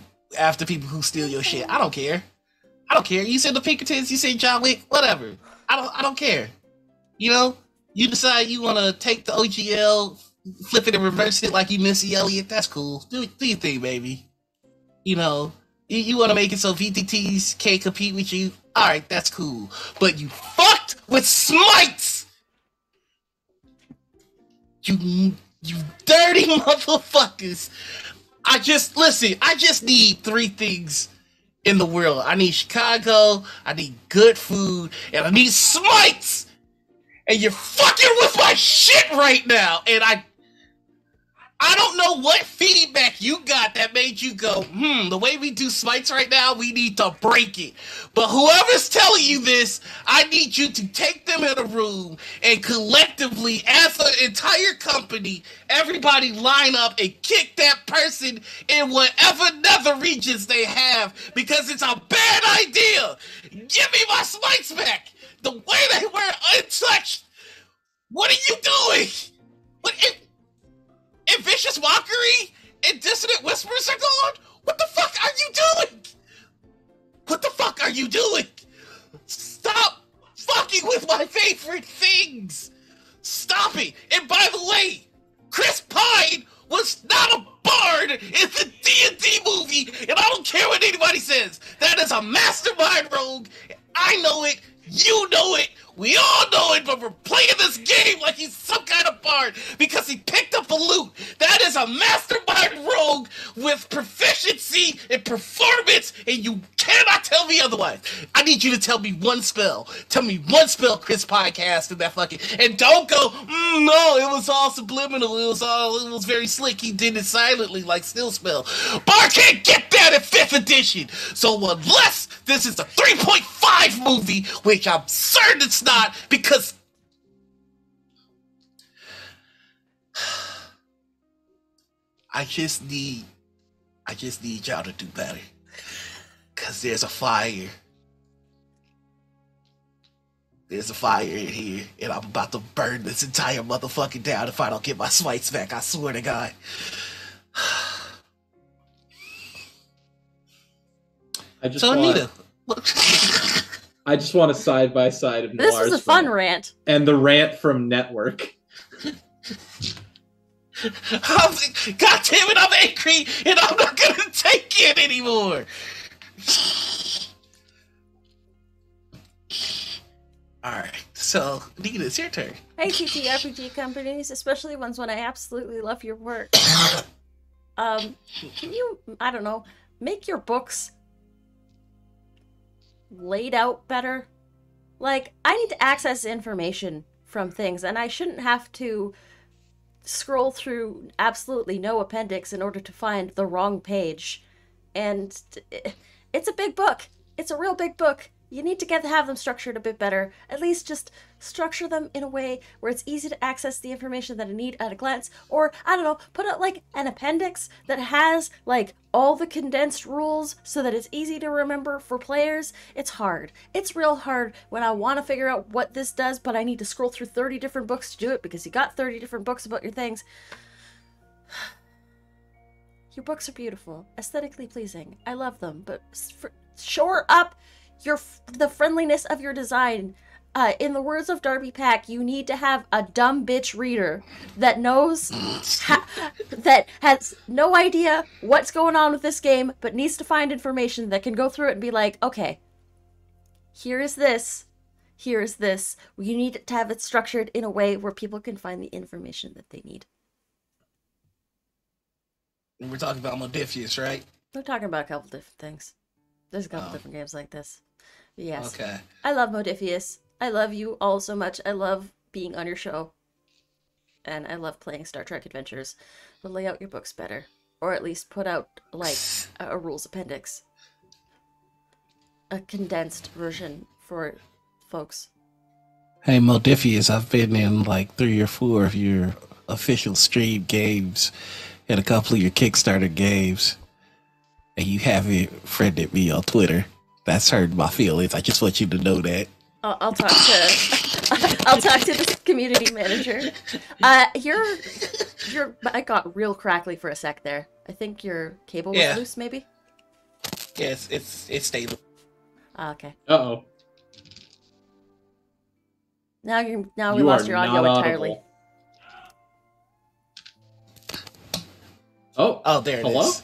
Speaker 2: people who steal your shit. I don't care. You said the Pinkertons. You said John Wick. Whatever. I don't care. You know. You decide you want to take the OGL, flip it and reverse it like you Missy Elliott. That's cool. Do your thing, baby. You know, you want to make it so VTTs can't compete with you. All right, that's cool. But you fucked with smites. You dirty motherfuckers. I just need three things in the world. I need Chicago. I need good food, and I need smites. And you're fucking with my shit right now. And I don't know what feedback you got that made you go, the way we do smites right now, we need to break it. But whoever's telling you this, I need you to take them in a room and collectively, as an entire company, everybody line up and kick that person in whatever nether regions they have, because it's a bad idea. Give me my smites back. The way they were untouched. What are you doing? What and Vicious Mockery and Dissonant Whispers are gone? What the fuck are you doing? Stop fucking with my favorite things. Stop it. And by the way, Chris Pine was not a bard in the D&D movie, and I don't care what anybody says. That is a mastermind rogue. I know it. You know it. We all know it, but we're playing this game like he's some kind of bard because he picked up a loot. That is a mastermind rogue with proficiency and performance, and you cannot tell me otherwise. I need you to tell me one spell. Tell me one spell Chris Podcast in that fucking... And don't go, no, it was all subliminal. It was very slick. He did it silently like Still Spell. Bard can't get that in 5th edition. So unless this is a 3.5 movie, which I'm certain it's not, because I just need y'all to do better. Because there's a fire. There's a fire in here, and I'm about to burn this entire motherfucking down if I don't get my swipes back. I swear to God. Anita, look.
Speaker 3: I just want a side by side of Noir's.
Speaker 1: This is a fun rant.
Speaker 3: And the rant from Network.
Speaker 2: God damn it, I'm angry, and I'm not gonna take it anymore. Alright, so Anita, it's your turn.
Speaker 1: Hey, TTRPG companies, especially ones when I absolutely love your work. Can you, I don't know, make your books laid out better? Like, I need to access information from things, and I shouldn't have to scroll through absolutely no appendix in order to find the wrong page. And it's a big book. It's a real big book. You need to have them structured a bit better. At least just structure them in a way where it's easy to access the information that I need at a glance. Or, I don't know, put out like an appendix that has like all the condensed rules so that it's easy to remember for players. It's hard. It's real hard when I want to figure out what this does, but I need to scroll through 30 different books to do it because you got 30 different books about your things. Your books are beautiful, aesthetically pleasing. I love them, but shore up the friendliness of your design. In the words of Darby Pack, you need to have a dumb bitch reader that knows that has no idea what's going on with this game, but needs to find information that can go through it and be like, okay, here is this. Here is this. You need to have it structured in a way where people can find the information that they need.
Speaker 2: And we're talking about Modiphius, right?
Speaker 1: We're talking about a couple different things. There's a couple different games like this. But yes.
Speaker 2: Okay.
Speaker 1: I love Modiphius. I love you all so much. I love being on your show. And I love playing Star Trek Adventures. But lay out your books better. Or at least put out, like, a rules appendix. A condensed version for folks.
Speaker 2: Hey, Modiphius, I've been in like 3 or 4 of your official stream games and a couple of your Kickstarter games. And you haven't friended me on Twitter. That's hurt my feelings. I just want you to know that.
Speaker 1: I'll talk to the community manager. Your I got real crackly for a sec there. I think your cable was loose, maybe.
Speaker 2: Yeah, it's stable.
Speaker 1: Okay.
Speaker 3: Uh-oh.
Speaker 1: Now we lost your audio entirely.
Speaker 3: Oh,
Speaker 2: there it
Speaker 3: hello?
Speaker 2: is.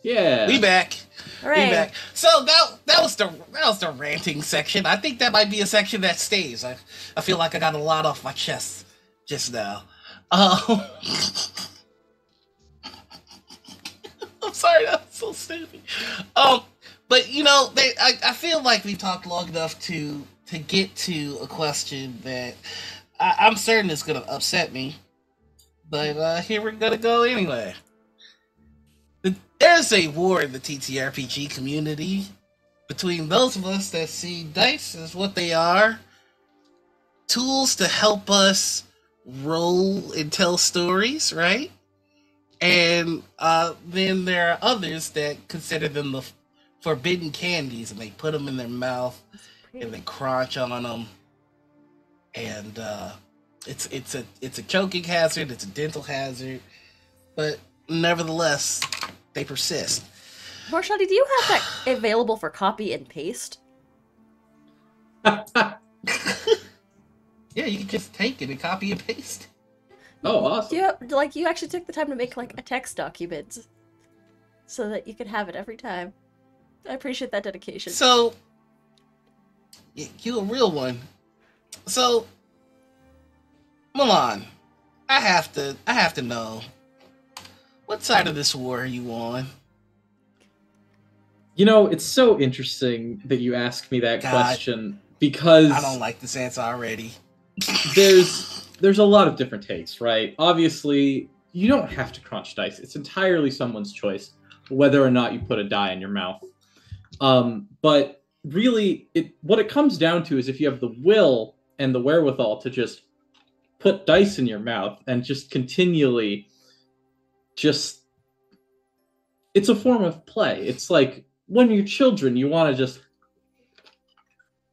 Speaker 3: Yeah.
Speaker 2: We back.
Speaker 1: Hooray.
Speaker 2: We back. So that was the ranting section. I think that might be a section that stays. I feel like I got a lot off my chest just now. I'm sorry, that's so stupid. But you know, I feel like we talked long enough to get to a question that I'm certain is gonna upset me. But here we're gonna go anyway. There's a war in the TTRPG community between those of us that see dice as what they are, tools to help us roll and tell stories, right? And then there are others that consider them the forbidden candies, and they put them in their mouth and they crunch on them, and it's a choking hazard, it's a dental hazard, but nevertheless, they persist.
Speaker 1: Marshaldi, do you have that available for copy and paste?
Speaker 2: Yeah, you can just take it and copy and paste.
Speaker 3: Oh, awesome.
Speaker 1: Yeah, like you actually took the time to make like a text document so that you could have it every time. I appreciate that dedication.
Speaker 2: So, you a real one. So, Milan, I have to know, what side of this war are you on?
Speaker 3: You know, it's so interesting that you ask me that question, because
Speaker 2: I don't like this answer already.
Speaker 3: there's a lot of different takes, right? Obviously, you don't have to crunch dice. It's entirely someone's choice whether or not you put a die in your mouth. But really, what it comes down to is if you have the will and the wherewithal to just put dice in your mouth and just continually it's a form of play. It's like when you're children, you want to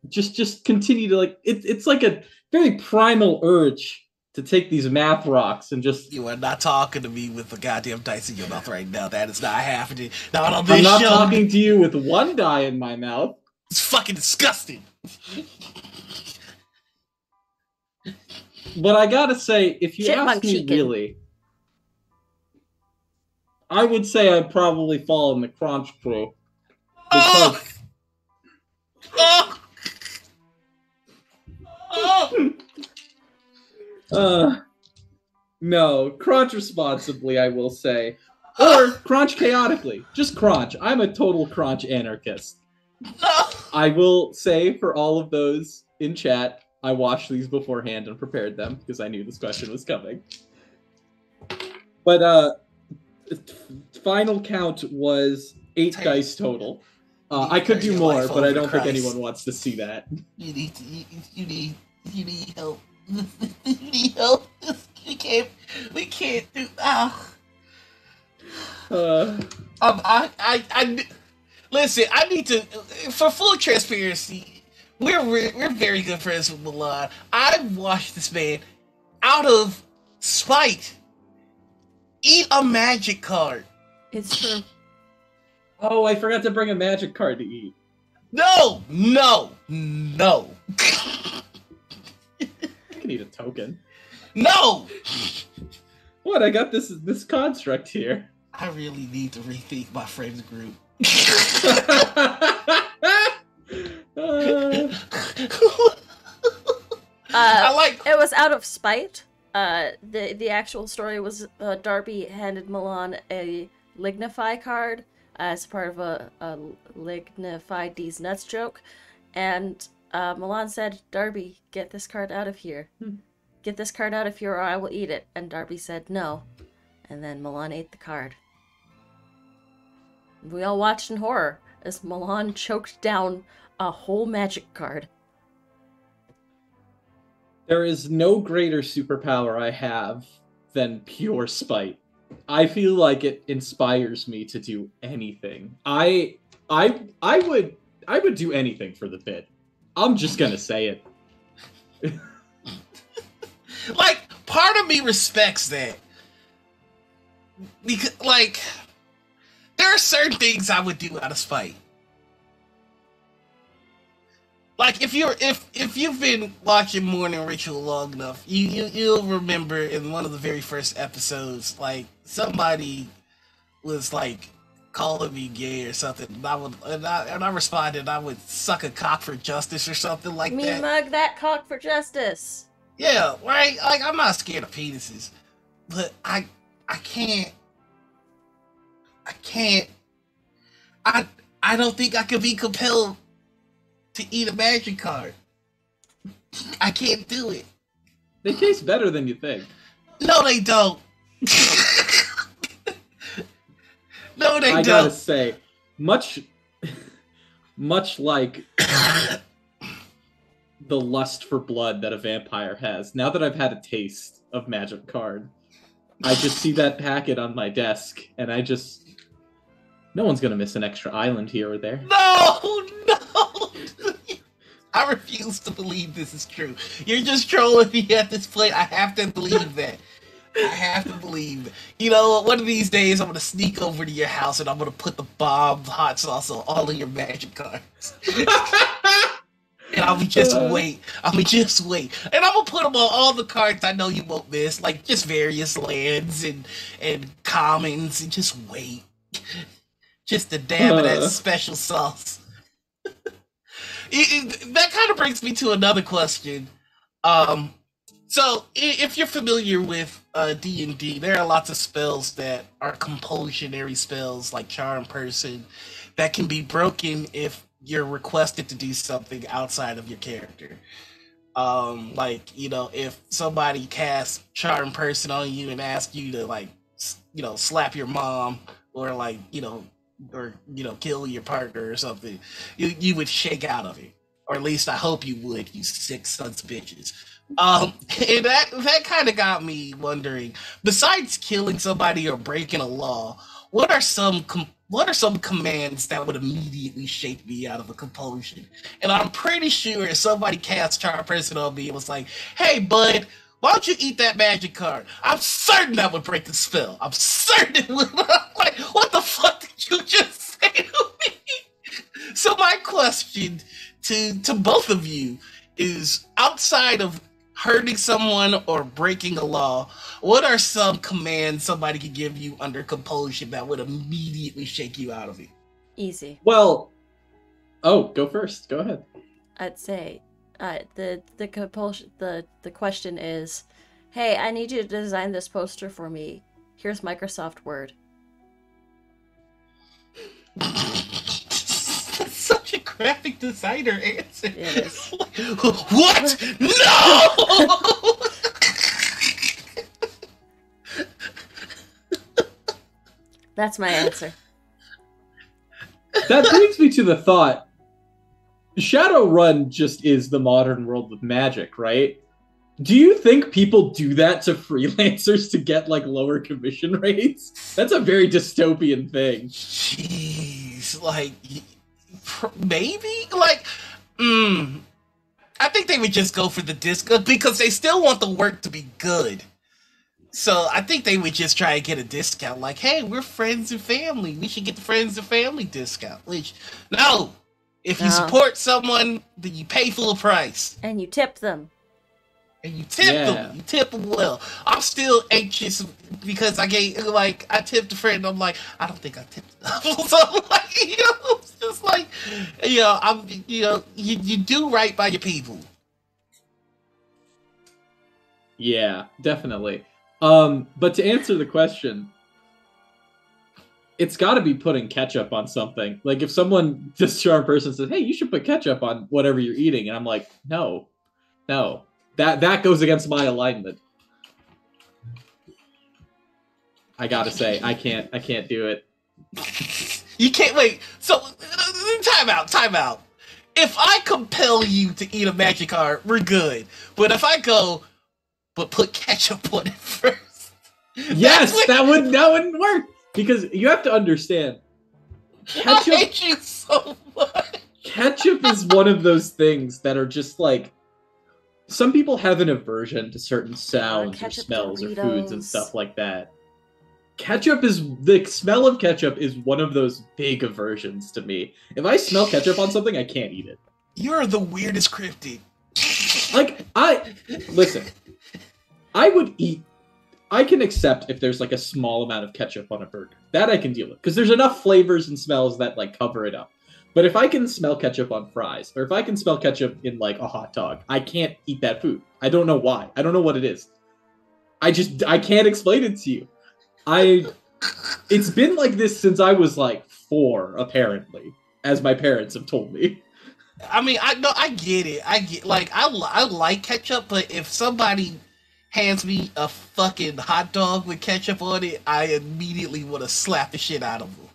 Speaker 3: just continue to like it's like a very primal urge to take these math rocks and just.
Speaker 2: You are not talking to me with the goddamn dice in your mouth right now. That is not happening. Not on this
Speaker 3: I'm not
Speaker 2: show.
Speaker 3: talking to you with one die in my mouth.
Speaker 2: It's fucking disgusting.
Speaker 3: But I gotta say, if you
Speaker 1: Chipmunk
Speaker 3: ask me
Speaker 1: chicken.
Speaker 3: really, I would say I'd probably fall in the crunch crew. Because
Speaker 2: Oh! Oh!
Speaker 3: no, crunch responsibly, I will say. Or crunch chaotically. Just crunch. I'm a total crunch anarchist. I will say for all of those in chat, I watched these beforehand and prepared them because I knew this question was coming. But final count was 8 dice total. I could do more, but I don't think anyone wants to see that.
Speaker 2: You need help. You need help. We can't do. Listen. I need to. For full transparency, we're very good friends with Mallard. I watched this man out of spite eat a magic card.
Speaker 1: It's true.
Speaker 3: Oh, I forgot to bring a magic card to eat.
Speaker 2: No.
Speaker 3: I can eat a token.
Speaker 2: No.
Speaker 3: What? I got this construct here.
Speaker 2: I really need to rethink my friends group.
Speaker 1: It was out of spite. The actual story was Darby handed Milan a Lignify card as part of a Lignify D's nuts joke, and Milan said, "Darby, get this card out of here. Get this card out of here, or I will eat it." And Darby said no, and then Milan ate the card. We all watched in horror as Milan choked down a whole magic card.
Speaker 3: There is no greater superpower I have than pure spite. I feel like it inspires me to do anything. I would do anything for the bit. I'm just gonna say it.
Speaker 2: Like, part of me respects that. Because, like, there are certain things I would do out of spite. Like, if you've been watching Morning Ritual long enough, you'll remember in one of the very first episodes, like, somebody was like calling me gay or something, and I responded, I would suck a cock for justice or something like that.
Speaker 1: Me mug that cock for justice.
Speaker 2: Yeah, right. Like, I'm not scared of penises, but I don't think I could be compelled to eat a magic card. I can't do it.
Speaker 3: They taste better than you think.
Speaker 2: No, they don't. No, they don't.
Speaker 3: I gotta say, much like the lust for blood that a vampire has, now that I've had a taste of magic card, I just see that packet on my desk, and no one's gonna miss an extra island here or there.
Speaker 2: No! I refuse to believe this is true. You're just trolling me at this point. I have to believe that. I have to believe that. You know, one of these days I'm gonna sneak over to your house and I'm gonna put the bomb hot sauce on all of your magic cards. And I'll be just wait. And I'm gonna put them on all the cards I know you won't miss, like just various lands and commons, and just wait. Just a dab of that special sauce. That kind of brings me to another question. So, if you're familiar with D&D, there are lots of spells that are compulsionary spells, like Charm Person, that can be broken if you're requested to do something outside of your character. Like, you know, if somebody casts Charm Person on you and asks you to, like, you know, slap your mom, or, like, kill your partner or something, you would shake out of it. Or at least I hope you would, you sick sons of bitches. And that kind of got me wondering, besides killing somebody or breaking a law, what are some what are some commands that would immediately shake me out of a compulsion? And I'm pretty sure if somebody cast Charm Person on me and was like, hey, bud, why don't you eat that magic card? I'm certain that would break the spell. I'm certain it would. Like, what the fuck did you just say to me? So my question to both of you is, outside of hurting someone or breaking a law, what are some commands somebody could give you under compulsion that would immediately shake you out of it?
Speaker 1: Easy.
Speaker 3: Well, oh, go first. Go ahead.
Speaker 1: I'd say the compulsion the question is, hey, I need you to design this poster for me. Here's Microsoft Word.
Speaker 2: That's such a graphic designer answer.
Speaker 1: It is.
Speaker 2: What? No!
Speaker 1: That's my answer.
Speaker 3: That brings me to the thought, Shadowrun just is the modern world of magic, right? Do you think people do that to freelancers to get, like, lower commission rates? That's a very dystopian thing.
Speaker 2: Jeez, like, maybe? Like, I think they would just go for the discount because they still want the work to be good. So I think they would just try and get a discount. Like, hey, we're friends and family. We should get the friends and family discount. Which, no. If you support someone, then you pay full price.
Speaker 1: And you tip them.
Speaker 2: And you tip them. You tip them well. I'm still anxious because I tipped a friend and I'm like, I don't think I tipped them. So I'm like, it's just like, you do right by your people.
Speaker 3: Yeah, definitely. But to answer the question, it's got to be putting ketchup on something. Like, if someone, this Charm Person says, hey, you should put ketchup on whatever you're eating, and I'm like, no. That goes against my alignment. I gotta say, I can't do it.
Speaker 2: You can't, wait, so, time out. If I compel you to eat a magic card, we're good. But if I go, but put ketchup on it first.
Speaker 3: Yes, that wouldn't work. Because you have to understand, ketchup,
Speaker 2: I hate you so much.
Speaker 3: Ketchup is one of those things that are just like, some people have an aversion to certain sounds or smells or foods and stuff like that. The smell of ketchup is one of those big aversions to me. If I smell ketchup on something, I can't eat it.
Speaker 2: You're the weirdest cryptid.
Speaker 3: Like, listen, I can accept if there's like a small amount of ketchup on a burger. That I can deal with, because there's enough flavors and smells that like cover it up. But if I can smell ketchup on fries, or if I can smell ketchup in like a hot dog, I can't eat that food. I don't know why. I don't know what it is. I can't explain it to you. It's been like this since I was like 4, apparently, as my parents have told me.
Speaker 2: I mean, I get it. I like ketchup, but if somebody hands me a fucking hot dog with ketchup on it, I immediately want to slap the shit out of them.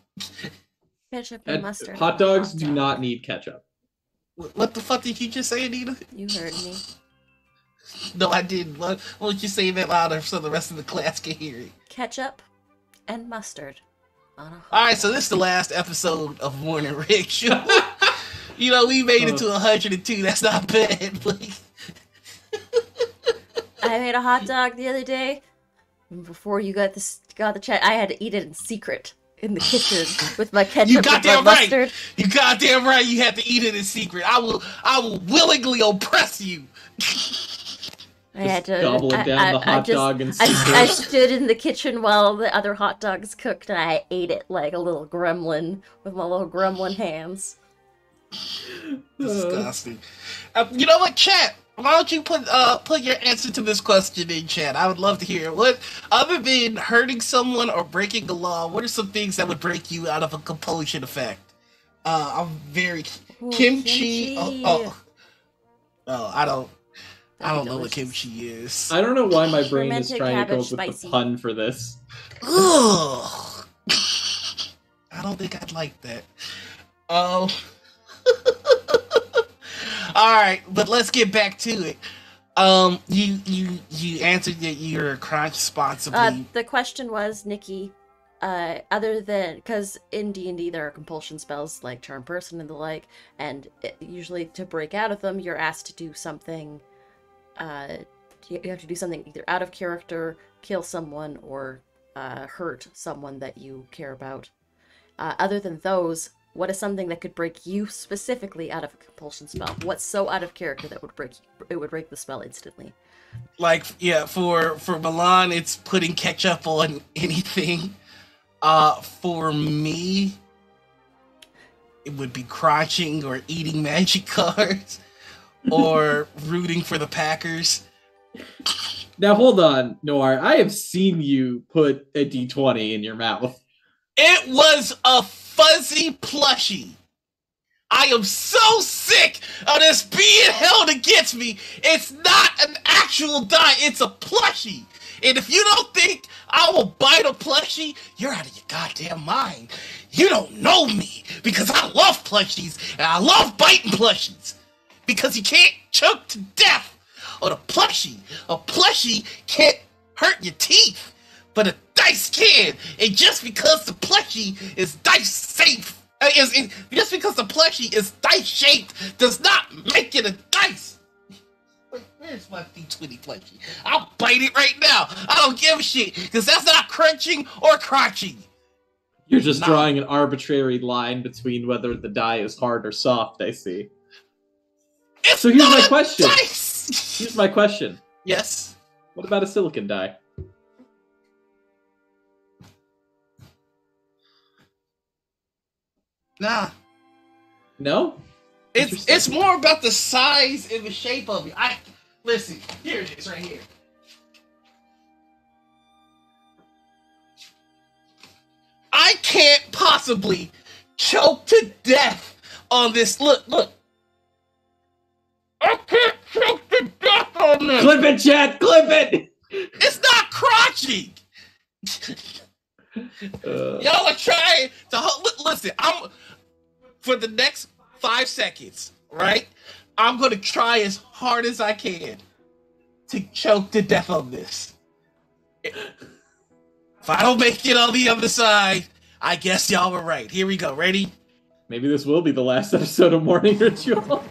Speaker 1: Ketchup and mustard.
Speaker 3: Hot dogs do not need ketchup.
Speaker 2: What the fuck did you just say, Anita?
Speaker 1: You heard me.
Speaker 2: No, I didn't. Why don't you say that louder so the rest of the class can hear it?
Speaker 1: Ketchup and mustard on a hot
Speaker 2: Alright, so this is the last episode of Morning Rick Show. We made it to 102. That's not bad.
Speaker 1: I made a hot dog the other day. And before you got the chat, I had to eat it in secret in the kitchen with my ketchup and my mustard.
Speaker 2: You goddamn right. You had to eat it in secret. I will willingly oppress you.
Speaker 1: I had to
Speaker 3: gobbling down the hot dog in secret.
Speaker 1: I stood in the kitchen while the other hot dogs cooked, and I ate it like a little gremlin with my little gremlin hands.
Speaker 2: Disgusting. You know what, chat? Why don't you put your answer to this question in chat? I would love to hear. What, other than hurting someone or breaking the law, what are some things that would break you out of a compulsion effect? I'm very kimchi. Oh, I don't know what kimchi is.
Speaker 3: I don't know why my brain is
Speaker 1: Fermented
Speaker 3: trying to come up
Speaker 1: cabbage
Speaker 3: with
Speaker 1: spicy.
Speaker 3: the pun for this.
Speaker 2: Ugh. I don't think I'd like that. All right, but let's get back to it. You answered that you're crime responsibly.
Speaker 1: The question was, Nikki, other than, because in D&D there are compulsion spells like Charm Person and the like, and usually to break out of them, you're asked to do something, you have to do something either out of character, kill someone, or hurt someone that you care about. Other than those, what is something that could break you specifically out of a compulsion spell? What's so out of character that would break the spell instantly?
Speaker 2: Like, yeah, for Milan, it's putting ketchup on anything. For me, it would be crotching or eating magic cards or rooting for the Packers.
Speaker 3: Now hold on, Noir. I have seen you put a D20 in your mouth.
Speaker 2: It was a fuzzy plushie. I am so sick of this being held against me. It's not an actual die, it's a plushie. And if you don't think I will bite a plushie, you're out of your goddamn mind. You don't know me, because I love plushies, and I love biting plushies. Because you can't choke to death on a plushie. A plushie can't hurt your teeth, but a dice can. And just because the plushie is dice safe, just because the plushie is dice shaped, does not make it a dice. Where's my D20 plushie? I'll bite it right now. I don't give a shit, because that's not crunching or crotching.
Speaker 3: You're just drawing an arbitrary line between whether the die is hard or soft, I see.
Speaker 2: It's
Speaker 3: So here's
Speaker 2: not
Speaker 3: my question.
Speaker 2: Dice.
Speaker 3: Here's my question.
Speaker 2: Yes.
Speaker 3: What about a silicon die?
Speaker 2: Nah.
Speaker 3: No?
Speaker 2: It's more about the size and the shape of it. Listen, here it is right here. I can't possibly choke to death on this. Look. I can't choke to death on this.
Speaker 3: Clip it, chat! Clip it!
Speaker 2: It's not crotching. Y'all are trying to listen. For the next 5 seconds, right? I'm gonna try as hard as I can to choke to death on this. If I don't make it on the other side, I guess y'all were right. Here we go. Ready?
Speaker 3: Maybe this will be the last episode of Morning Ritual.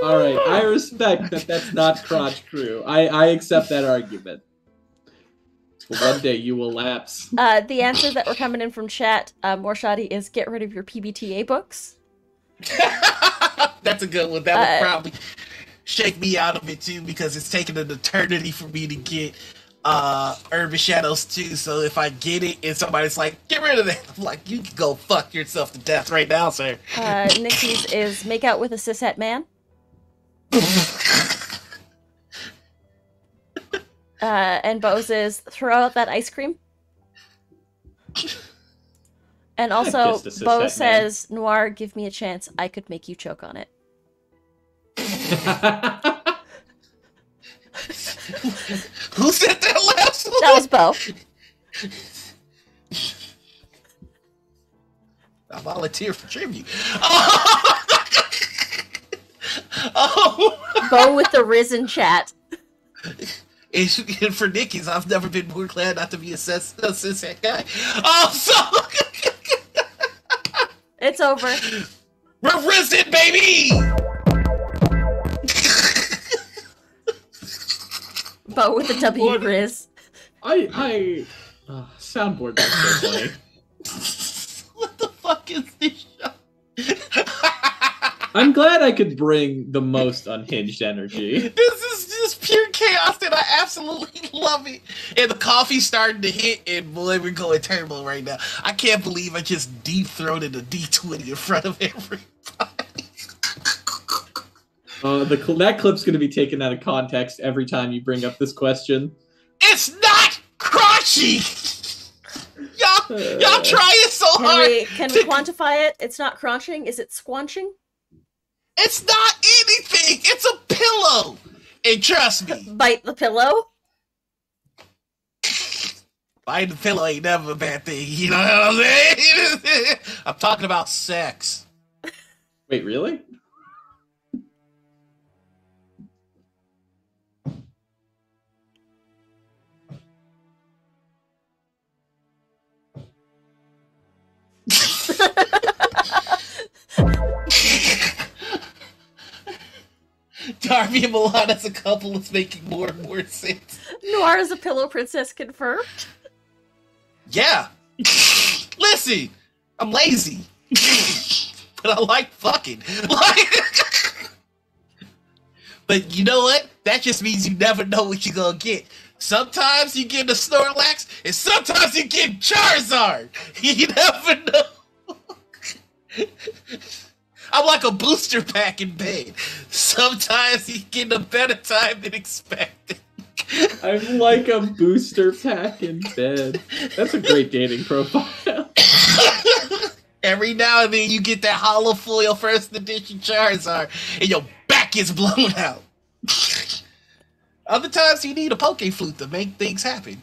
Speaker 3: Alright, I respect that that's not crotch crew. I accept that argument. But one day you will lapse.
Speaker 1: The answer that we're coming in from chat, more shoddy, is get rid of your PBTA books.
Speaker 2: That's a good one. That would probably shake me out of it too, because it's taken an eternity for me to get Urban Shadows 2. So if I get it and somebody's like, get rid of that, I'm like, you can go fuck yourself to death right now, sir.
Speaker 1: Nikki's is make out with a cishet man. And Bo's is throw out that ice cream. And also, Bo says, Noir, give me a chance. I could make you choke on it.
Speaker 2: Who said that last one?
Speaker 1: That was Bo.
Speaker 2: I volunteer for tribute.
Speaker 1: Bo with the risen chat.
Speaker 2: And for Nikki's, I've never been more glad not to be a cishet guy.
Speaker 1: It's over.
Speaker 2: We're risen, baby!
Speaker 1: Bo with the W Riz.
Speaker 3: Soundboard that's so funny.
Speaker 2: What the fuck is this show?
Speaker 3: I'm glad I could bring the most unhinged energy.
Speaker 2: This is just pure chaos, and I absolutely love it. And the coffee's starting to hit, and boy, we're going turbo right now. I can't believe I just deep-throated a D20 in front of everybody.
Speaker 3: That clip's going to be taken out of context every time you bring up this question.
Speaker 2: It's not crotchy! Y'all trying so hard.
Speaker 1: Can we quantify it? It's not crunching. Is it squanching?
Speaker 2: It's not anything. It's a pillow. And trust me.
Speaker 1: Bite the pillow?
Speaker 2: Biting the pillow ain't never a bad thing. You know what I'm saying? I'm talking about sex.
Speaker 3: Wait, really?
Speaker 2: Darby and Milan as a couple is making more and more sense.
Speaker 1: Noir is a pillow princess confirmed.
Speaker 2: Yeah. Listen, I'm lazy. But I like fucking. But you know what? That just means you never know what you're gonna get. Sometimes you get a Snorlax, and sometimes you get Charizard. You never know. I'm like a booster pack in bed. Sometimes you get a better time than expected.
Speaker 3: I'm like a booster pack in bed. That's a great dating profile.
Speaker 2: Every now and then you get that hollow foil first edition Charizard, and your back is blown out. Other times you need a Poke Flute to make things happen.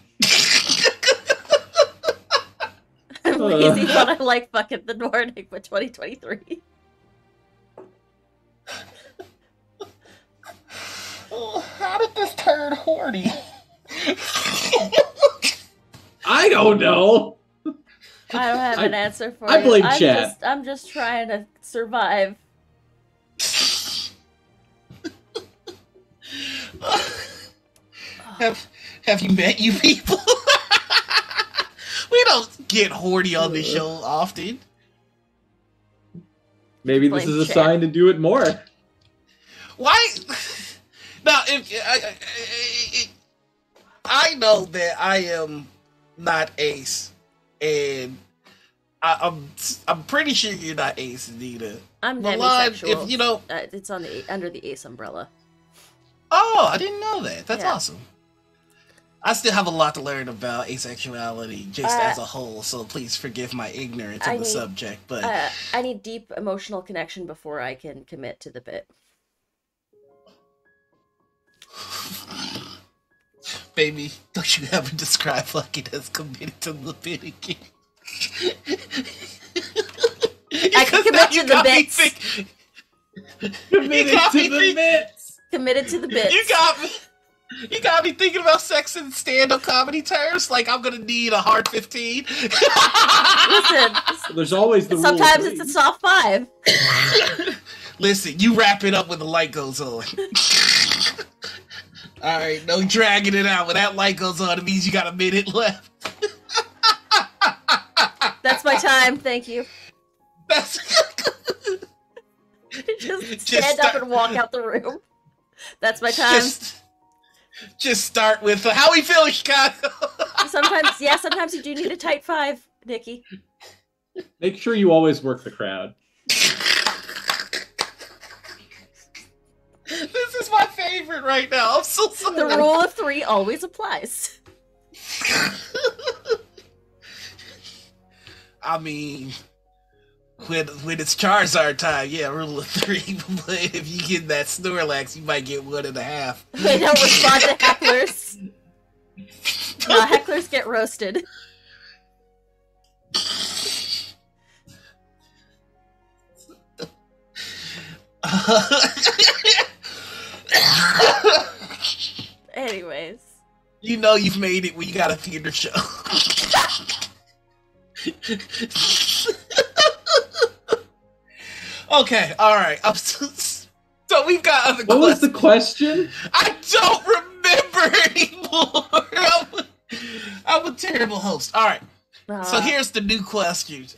Speaker 1: I'm lazy, but I like fucking the TTRPG 2023.
Speaker 2: Oh, how did this turn horny?
Speaker 3: I don't know.
Speaker 1: I don't have an answer for
Speaker 3: I
Speaker 1: you.
Speaker 3: blame chat.
Speaker 1: I'm just trying to survive.
Speaker 2: Have you met you people? We don't get horny on this show often.
Speaker 3: Maybe this is a sign to do it more.
Speaker 2: Why? Now, I know that I am not Ace, and I'm pretty sure you're not Ace, Anita.
Speaker 1: I'm
Speaker 2: Milan,
Speaker 1: demisexual.
Speaker 2: if you know,
Speaker 1: it's on the under the Ace umbrella.
Speaker 2: Oh, I didn't know that. That's
Speaker 1: Yeah.
Speaker 2: awesome. I still have a lot to learn about asexuality just as a whole, so please forgive my ignorance of the subject. But
Speaker 1: I need deep emotional connection before I can commit to the bit.
Speaker 2: Baby, don't you ever describe fucking as committed to the bit again.
Speaker 1: I can commit to the bits.
Speaker 3: Committed to the bits.
Speaker 1: Committed to the bits.
Speaker 2: You got me thinking about sex in stand-up comedy terms. Like I'm gonna need a hard 15.
Speaker 1: Listen,
Speaker 3: there's always the
Speaker 1: sometimes it's a soft 5.
Speaker 2: Listen, you wrap it up when the light goes on. All right, no dragging it out. When that light goes on, it means you got a minute left.
Speaker 1: That's my time. Thank you.
Speaker 2: That's
Speaker 1: just stand up and walk out the room. That's my time.
Speaker 2: Just start with how we feel, Chicago.
Speaker 1: Sometimes you do need a tight 5, Nikki.
Speaker 3: Make sure you always work the crowd.
Speaker 2: This is my favorite right now. I'm so sorry.
Speaker 1: The rule of 3 always applies.
Speaker 2: I mean, when it's Charizard time, yeah, rule of 3. But if you get that Snorlax, you might get 1.5.
Speaker 1: They don't respond to hecklers. No, hecklers get roasted. Anyways.
Speaker 2: You know you've made it when you got a theater show. Okay, alright. So we've got other questions.
Speaker 3: What was the question?
Speaker 2: I don't remember anymore. I'm a terrible host. Alright. So here's the new questions.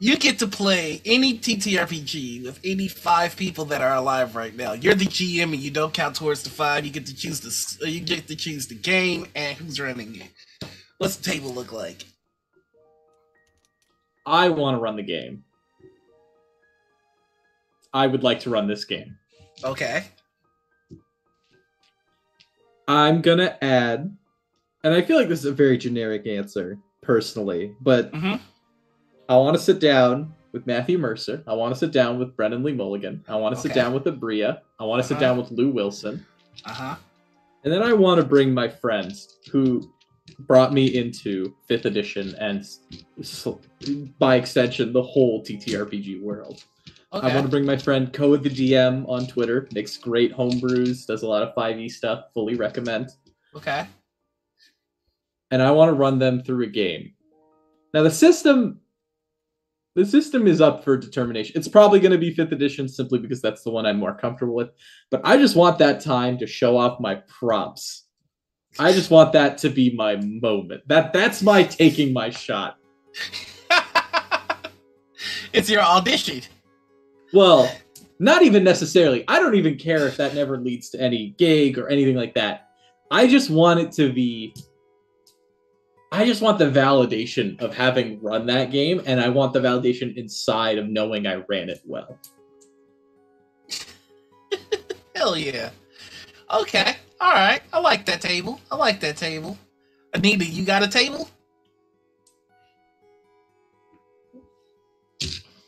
Speaker 2: You get to play any TTRPG with any 5 people that are alive right now. You're the GM and you don't count towards the 5. You get to choose the game and who's running it. What's the table look like?
Speaker 3: I want to run the game. I would like to run this game.
Speaker 2: Okay.
Speaker 3: I'm gonna add, and I feel like this is a very generic answer, personally, but I want to sit down with Matthew Mercer. I want to sit down with Brennan Lee Mulligan. I want to sit down with Abria. I want to sit down with Lou Wilson. And then I want to bring my friends who brought me into 5th edition and, by extension, the whole TTRPG world.
Speaker 2: Okay.
Speaker 3: I want to bring my friend Koa the DM on Twitter. Makes great homebrews, does a lot of 5e stuff. Fully recommend.
Speaker 2: Okay.
Speaker 3: And I want to run them through a game. Now the system is up for determination. It's probably going to be 5th edition simply because that's the one I'm more comfortable with. But I just want that time to show off my props. I just want that to be my moment. That's my taking my shot.
Speaker 2: It's your audition.
Speaker 3: Well, not even necessarily. I don't even care if that never leads to any gig or anything like that. I just want it to be... I just want the validation of having run that game, and I want the validation inside of knowing I ran it well.
Speaker 2: Hell yeah. Okay. All right. I like that table. Anita, you got a table?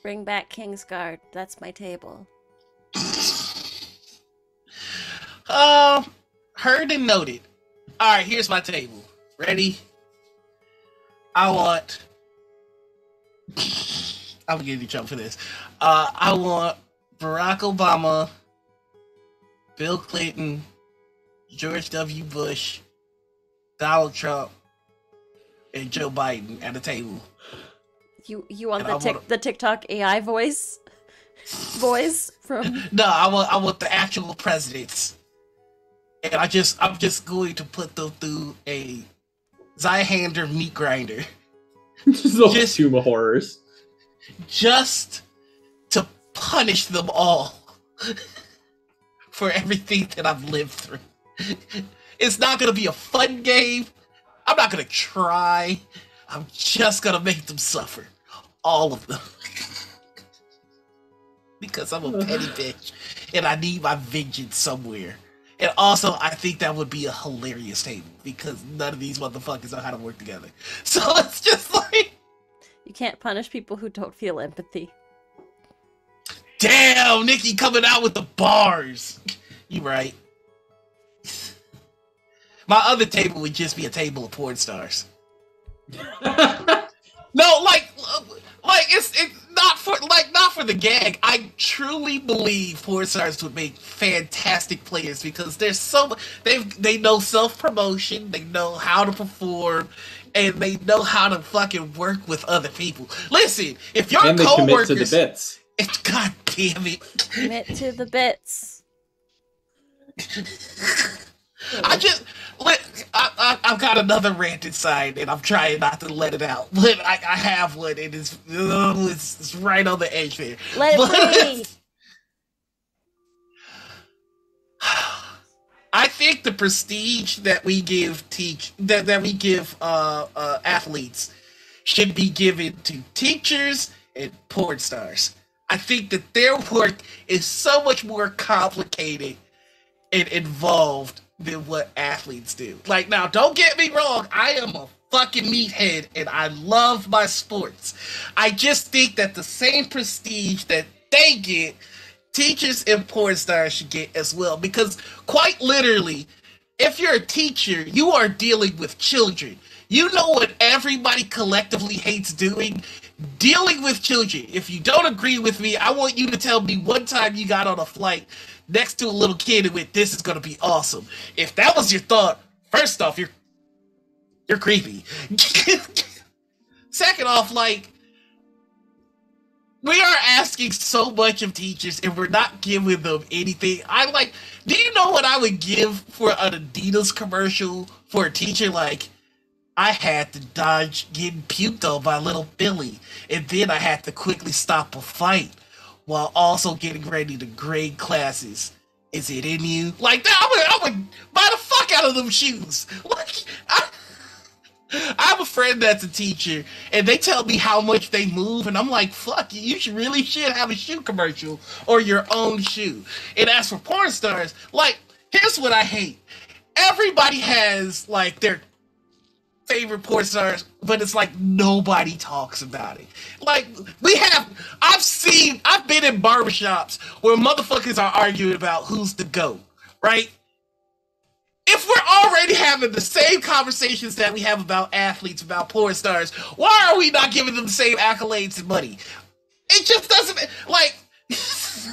Speaker 1: Bring back Kingsguard. That's my table.
Speaker 2: Heard and noted. All right, here's my table. Ready? I'm gonna give you trouble for this. I want Barack Obama, Bill Clinton, George W. Bush, Donald Trump, and Joe Biden at the table.
Speaker 1: You want the TikTok AI voice from?
Speaker 2: No, I want the actual presidents, and I'm just going to put them through a Zyhander meat grinder.
Speaker 3: Just Tomb of Horrors.
Speaker 2: Just to punish them all for everything that I've lived through. It's not going to be a fun game. I'm not going to try. I'm just going to make them suffer. All of them. Because I'm a petty bitch. And I need my vengeance somewhere. And also, I think that would be a hilarious table because none of these motherfuckers know how to work together. So it's just like...
Speaker 1: You can't punish people who don't feel empathy.
Speaker 2: Damn, Nikki coming out with the bars. You right. My other table would just be a table of porn stars. No, like it's not for the gag. I truly believe porn stars would make fantastic players because there's they know self-promotion, they know how to perform, and they know how to fucking work with other people. Listen, if your
Speaker 3: and they
Speaker 2: coworkers
Speaker 3: commit to the bits.
Speaker 2: God damn it.
Speaker 1: Commit to the bits.
Speaker 2: I've got another rant inside, and I'm trying not to let it out. But I have one, and it's right on the edge there.
Speaker 1: Let it breathe.
Speaker 2: I think the prestige that we give athletes should be given to teachers and porn stars. I think that their work is so much more complicated and involved than what athletes do. Like, now, don't get me wrong, I am a fucking meathead and I love my sports. I just think that the same prestige that they get, teachers and porn stars should get as well. Because quite literally, if you're a teacher, you are dealing with children. You know what everybody collectively hates doing? Dealing with children. If you don't agree with me, I want you to tell me one time you got on a flight next to a little kid and went, "This is gonna be awesome." If that was your thought, first off, you're creepy. Second off, like, we are asking so much of teachers and we're not giving them anything. Do you know what I would give for an Adidas commercial for a teacher? Like, I had to dodge getting puked on by little Billy, and then I had to quickly stop a fight while also getting ready to grade classes. Is it in you? Like, I would buy the fuck out of them shoes. Like, I have a friend that's a teacher, and they tell me how much they move, and I'm like, fuck, you really should have a shoe commercial or your own shoe. And as for porn stars, like, here's what I hate. Everybody has, like, their favorite porn stars, but it's like nobody talks about it. Like, I've been in barbershops where motherfuckers are arguing about who's the GOAT, right? if we're already having the same conversations that we have about athletes, about porn stars, why are we not giving them the same accolades and money? It just doesn't, like, this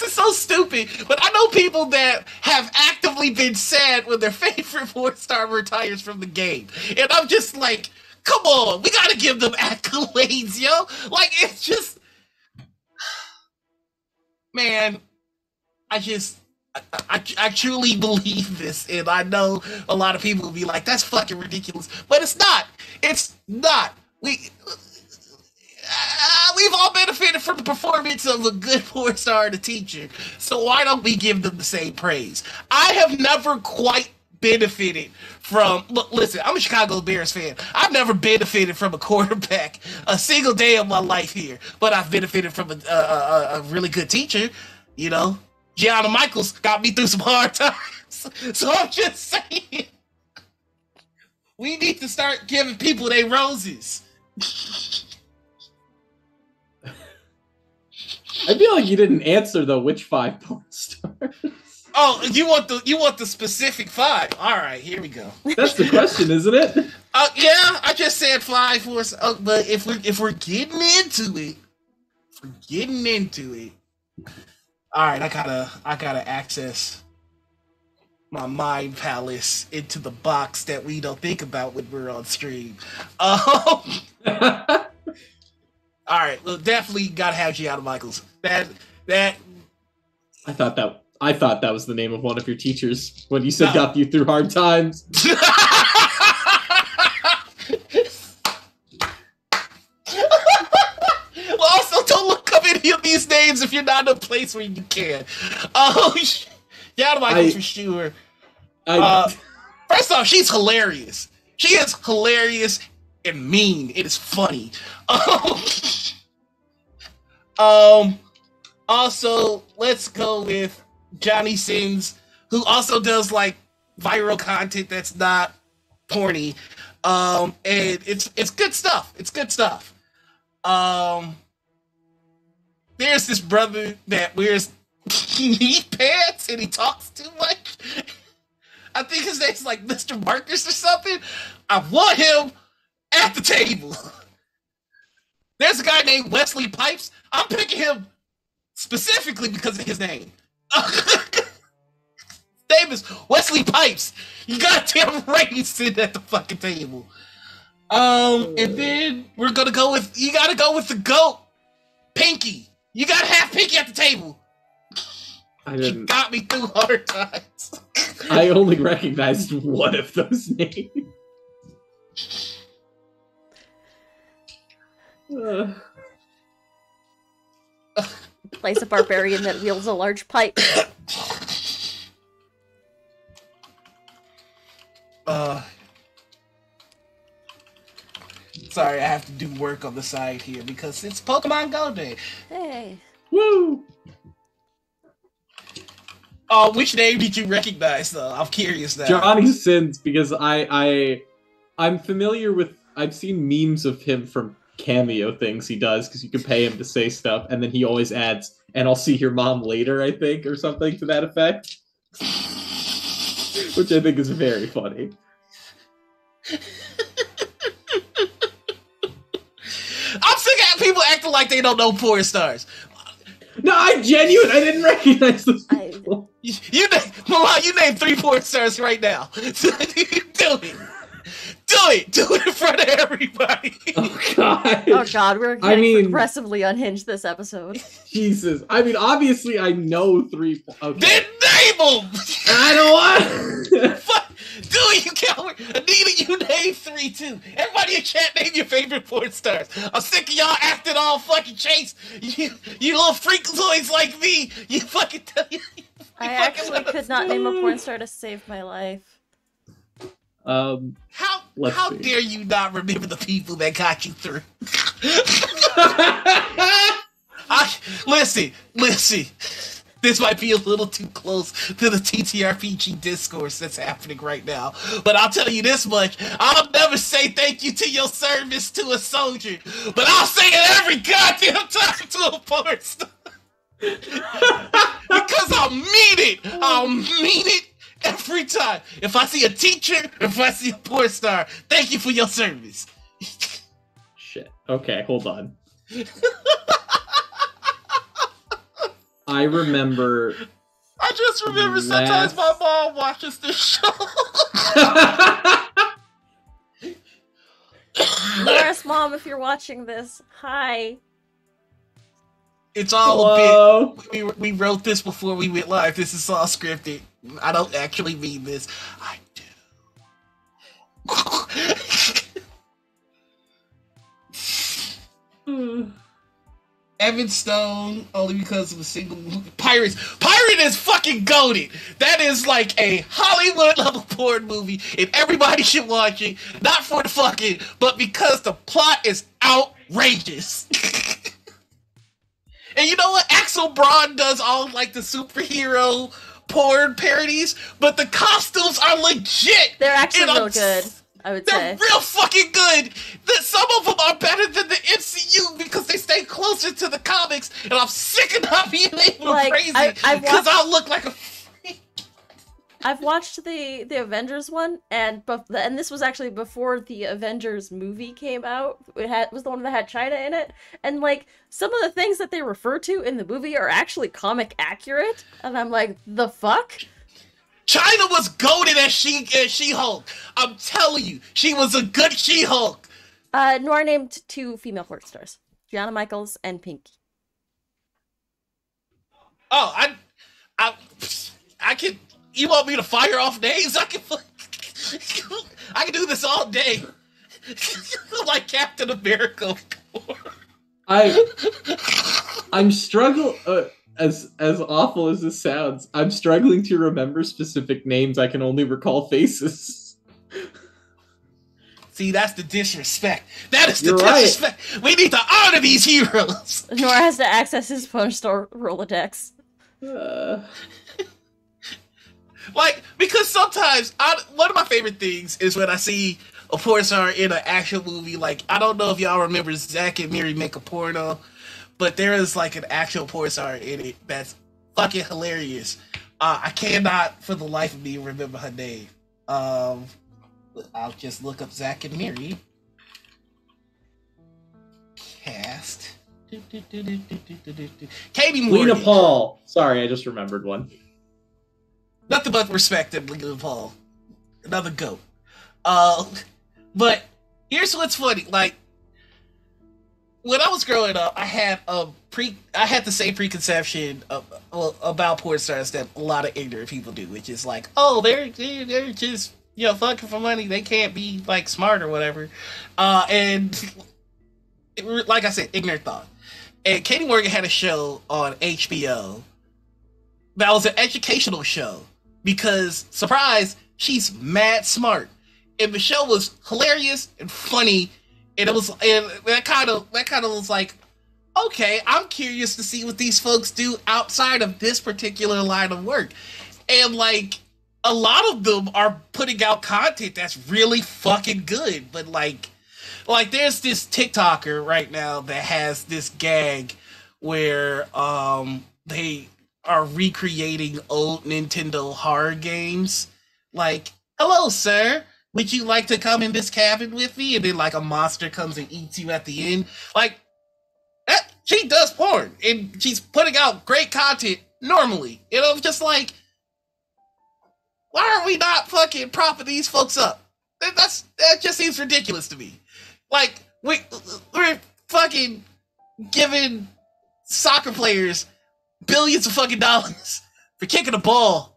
Speaker 2: is so stupid. But I know people that have actively been sad when their favorite porn star retires from the game. And I'm just like, come on, we gotta give them accolades, yo. Like, it's just, man, I truly believe this, and I know a lot of people will be like, that's fucking ridiculous. But it's not. It's not. We've all benefited from the performance of a good porn star and a teacher, so why don't we give them the same praise? I have never quite benefited from, look, listen, I'm a Chicago Bears fan. I've never benefited from a quarterback a single day of my life here, but I've benefited from a really good teacher, you know? Gianna Michaels got me through some hard times. So I'm just saying, we need to start giving people their roses.
Speaker 3: I feel like you didn't answer though. Which 5 porn stars?
Speaker 2: Oh, you want the specific 5? All right, here we go.
Speaker 3: That's the question, isn't it?
Speaker 2: Yeah, I just said 5 for. But if we're getting into it, all right, I gotta access my mind palace into the box that we don't think about when we're on stream. All right, well, definitely gotta have Gianna Michaels. That
Speaker 3: I thought that was the name of one of your teachers when you said got you through hard times.
Speaker 2: Well, also don't look up any of these names if you're not in a place where you can. Gianna Michaels for sure. First off, she's hilarious. She is hilarious and mean. It is funny. Also, let's go with Johnny Sins, who also does like viral content that's not porny. And it's good stuff. It's good stuff. There's this brother that wears knee pads and he talks too much. I think his name's like Mr. Marcus or something. I want him at the table. There's a guy named Wesley Pipes. I'm picking him specifically because of his name. His name is Wesley Pipes. You goddamn right he's sitting at the fucking table. And then you gotta go with the GOAT, Pinky. You gotta have Pinky at the table. She got me through hard times.
Speaker 3: I only recognized one of those names.
Speaker 1: Plays a barbarian that wields a large pipe.
Speaker 2: Sorry, I have to do work on the side here because it's Pokemon Go Day.
Speaker 1: Hey.
Speaker 3: Woo!
Speaker 2: Oh, which name did you recognize though? I'm curious now.
Speaker 3: Johnny Sins, because I'm familiar with, I've seen memes of him from cameo things he does, because you can pay him to say stuff, and then he always adds, and I'll see your mom later, I think, or something to that effect. Which I think is very funny.
Speaker 2: I'm sick of people acting like they don't know porn stars.
Speaker 3: No, I'm genuine. I didn't recognize those people.
Speaker 2: You name 3 porn stars right now. Do it. Do it in front of everybody.
Speaker 3: Oh god.
Speaker 1: Oh god, we're getting progressively unhinged this episode.
Speaker 3: Jesus. I mean, obviously I know 3. Okay.
Speaker 2: Then name them.
Speaker 3: I don't want.
Speaker 2: Do it, you coward. Anita, you name 3 too. Everybody in chat, name your favorite porn stars. I'm sick of y'all acting all fucking chase. You little freakazoids like me. You fucking tell you.
Speaker 1: I actually could not name a porn star to save my life.
Speaker 2: How dare you not remember the people that got you through? Listen. This might be a little too close to the TTRPG discourse that's happening right now. But I'll tell you this much. I'll never say thank you to your service to a soldier. But I'll say it every goddamn time to a porn star. Because I'll mean it. I'll mean it. Every time. If I see a teacher, if I see a porn star, thank you for your service.
Speaker 3: Shit. Okay, hold on. I remember.
Speaker 2: I just remember sometimes my mom watches this show.
Speaker 1: Laura's mom, if you're watching this, hi.
Speaker 2: It's all
Speaker 3: Hello.
Speaker 2: a bit. We wrote this before we went live. This is all scripted. I don't actually mean this. I do. Evan Stone, only because of a single movie. Pirates. Pirate is fucking goated. That is like a Hollywood level porn movie, and everybody should watch it. Not for the fucking, but because the plot is outrageous. And you know what? Axel Braun does all like the superhero porn parodies, but the costumes are legit.
Speaker 1: They're actually real good, I would say.
Speaker 2: They're real fucking good. Some of them are better than the MCU because they stay closer to the comics, and I'm sick of not being able to praise it because I'll look like a freak.
Speaker 1: I've watched the Avengers one, and this was actually before the Avengers movie came out. It was the one that had China in it, and like some of the things that they refer to in the movie are actually comic accurate, and I'm like, the fuck?
Speaker 2: China was goated as She-Hulk. I'm telling you, she was a good She-Hulk.
Speaker 1: Noir named 2 female porn stars, Gianna Michaels and Pinky.
Speaker 2: Oh, I can. You want me to fire off names? I can do this all day. Like Captain America.
Speaker 3: I'm struggling. As awful as this sounds, I'm struggling to remember specific names. I can only recall faces.
Speaker 2: See, that's the disrespect. That is the disrespect. Right. We need to honor these heroes.
Speaker 1: Nora has to access his porn star Rolodex.
Speaker 2: Like, because sometimes, one of my favorite things is when I see a porn star in an action movie. Like, I don't know if y'all remember Zack and Miri Make a Porno, but there is like an actual porn star in it that's fucking hilarious. I cannot, for the life of me, remember her name. I'll just look up Zack and Miri. Cast. Katie Morgan.
Speaker 3: Lena Paul. Sorry, I just remembered one.
Speaker 2: Nothing but respect to Lena Paul. Another goat. But here's what's funny. Like, when I was growing up, I had the same preconception about porn stars that a lot of ignorant people do, which is like, oh, they're just, you know, fucking for money. They can't be like smart or whatever. And like I said, ignorant thought. And Katie Morgan had a show on HBO that was an educational show because, surprise, she's mad smart. And the show was hilarious and funny. And that kind of was like, okay, I'm curious to see what these folks do outside of this particular line of work. And like, a lot of them are putting out content that's really fucking good. But like there's this TikToker right now that has this gag where they are recreating old Nintendo horror games. Like, hello, sir. Would you like to come in this cabin with me? And then, like, a monster comes and eats you at the end. Like, she does porn. And she's putting out great content normally. You know, just like, why are we not fucking propping these folks up? That just seems ridiculous to me. Like, we're fucking giving soccer players billions of fucking dollars for kicking a ball.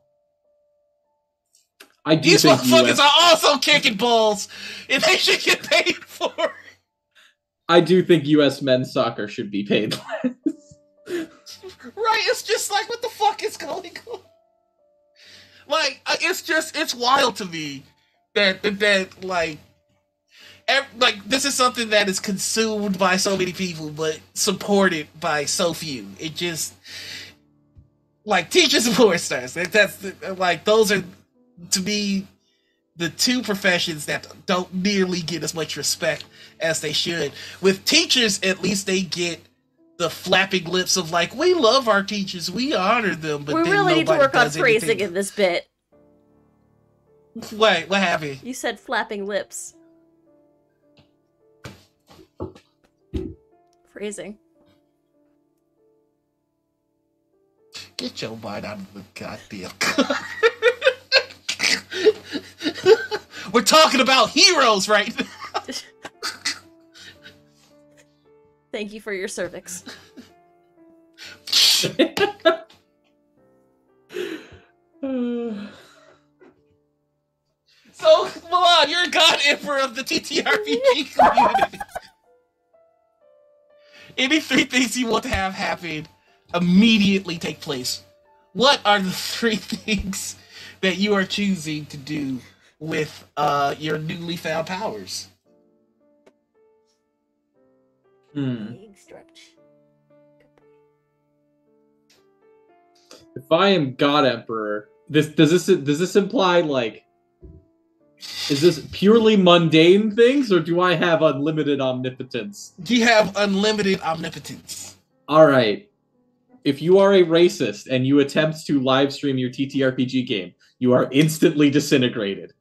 Speaker 2: These motherfuckers are also kicking balls, and they should get paid for it.
Speaker 3: I do think U.S. men's soccer should be paid less.
Speaker 2: Right, it's just like, what the fuck is going on? Like, it's wild to me that like, this is something that is consumed by so many people, but supported by so few. It just, like, teachers and porn stars. That's like, those are, to me, the two professions that don't nearly get as much respect as they should. With teachers, at least they get the flapping lips of like, we love our teachers, we honor them, but
Speaker 1: we really need to work on phrasing in this bit.
Speaker 2: Wait, what happened?
Speaker 1: You said flapping lips. Phrasing.
Speaker 2: Get your mind out of the goddamn car. We're talking about heroes right now.
Speaker 1: Thank you for your cervix.
Speaker 2: So, Milan, you're God Emperor of the TTRPG community. Any 3 things you want to have happen immediately take place. What are the 3 things that you are choosing to do with your newly found powers?
Speaker 1: Big stretch.
Speaker 3: If I am God Emperor, does this imply like, is this purely mundane things, or do I have unlimited omnipotence?
Speaker 2: You have unlimited omnipotence.
Speaker 3: All right. If you are a racist and you attempt to live stream your TTRPG game, you are instantly disintegrated.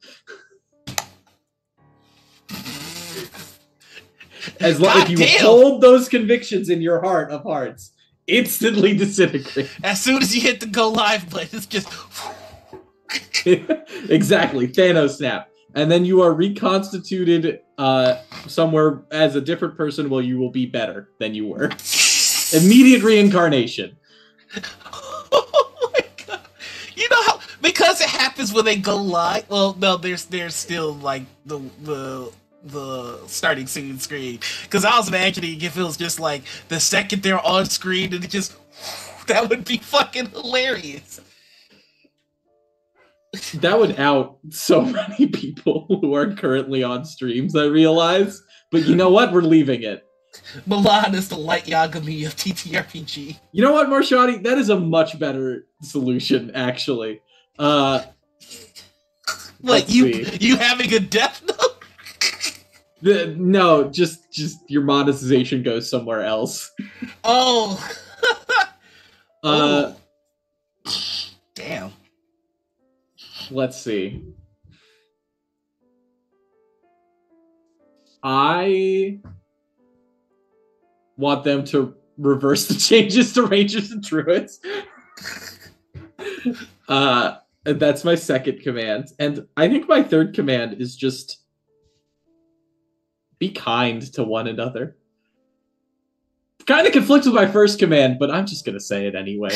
Speaker 3: As long as you hold those convictions in your heart of hearts, instantly disintegrate.
Speaker 2: As soon as you hit the go live button, it's just
Speaker 3: exactly, Thanos snap. And then you are reconstituted somewhere as a different person. Well, you will be better than you were. Immediate reincarnation.
Speaker 2: Oh my god! You know how, because it happens when they go live. Well, no, there's still like the starting screen. Because I was imagining if it was just like the second they're on screen and it just that would be fucking hilarious.
Speaker 3: That would out so many people who are currently on streams, I realize. But you know what? We're leaving it.
Speaker 2: Milan is the light Yagami of TTRPG.
Speaker 3: You know what, Marshadi? That is a much better solution, actually.
Speaker 2: What, you having a death note?
Speaker 3: No, just your monetization goes somewhere else.
Speaker 2: Oh. Oh. Damn.
Speaker 3: Let's see. I want them to reverse the changes to Rangers and Druids. That's my second command. And I think my third command is just be kind to one another. Kind of conflicts with my first command, but I'm just going to say it anyway.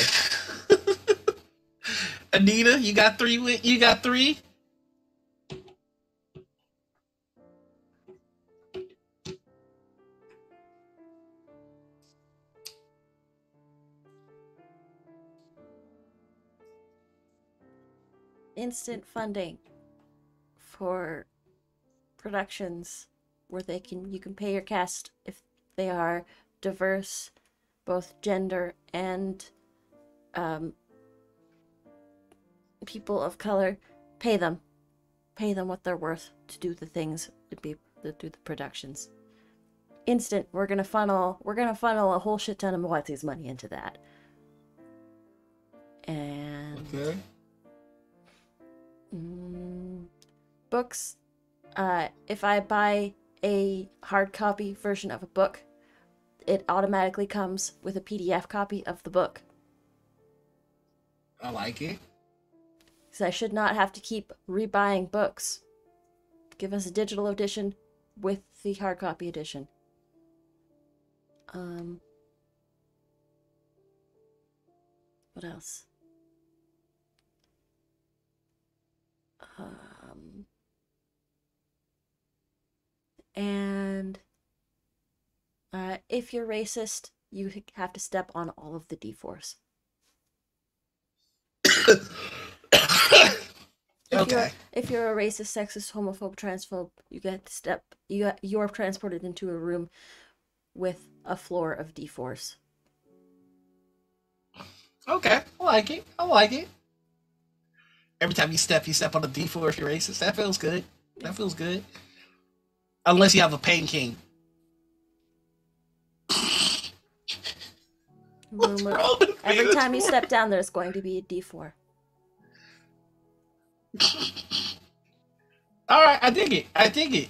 Speaker 2: Anita, you got 3? You got 3?
Speaker 1: Instant funding for productions where you can pay your cast if they are diverse, both gender and people of color. Pay them what they're worth to do the things, to do the productions. Instant. We're gonna funnel a whole shit ton of Moati's money into that. And
Speaker 2: okay.
Speaker 1: Books. If I buy a hard copy version of a book, it automatically comes with a PDF copy of the book.
Speaker 2: I like it.
Speaker 1: So I should not have to keep rebuying books. Give us a digital edition with the hard copy edition. What else? And if you're racist, you have to step on all of the D4s. If you're a racist, sexist, homophobe, transphobe, you're transported into a room with a floor of D4s.
Speaker 2: Okay, I like it. I like it. Every time you step on a D4 if you're racist. That feels good. That feels good. Unless you have a pain king.
Speaker 1: Every time you step down, there's going to be a D4.
Speaker 2: All right, I dig it. I dig it.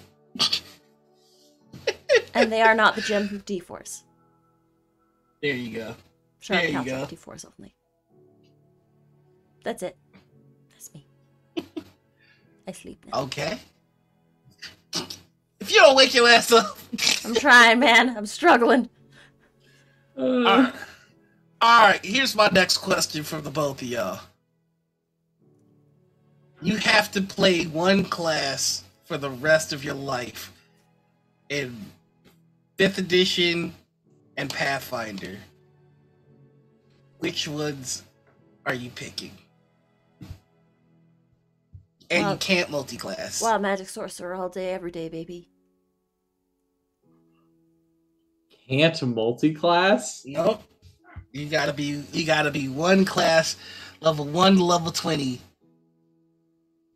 Speaker 1: And they are not the gem of D4s.
Speaker 2: There you go.
Speaker 1: Sharp
Speaker 2: There you
Speaker 1: counts
Speaker 2: go.
Speaker 1: have D4s only. That's it. That's me. I sleep now.
Speaker 2: Okay. If you don't wake your ass up.
Speaker 1: I'm trying, man. I'm struggling.
Speaker 2: All right, here's my next question from the both of y'all. You have to play one class for the rest of your life in 5th edition and Pathfinder. Which ones are you picking? And you can't multi-class.
Speaker 1: Wild magic sorcerer all day, every day, baby.
Speaker 3: Can't multi-class?
Speaker 2: Nope. You gotta be one class, level 1 to level 20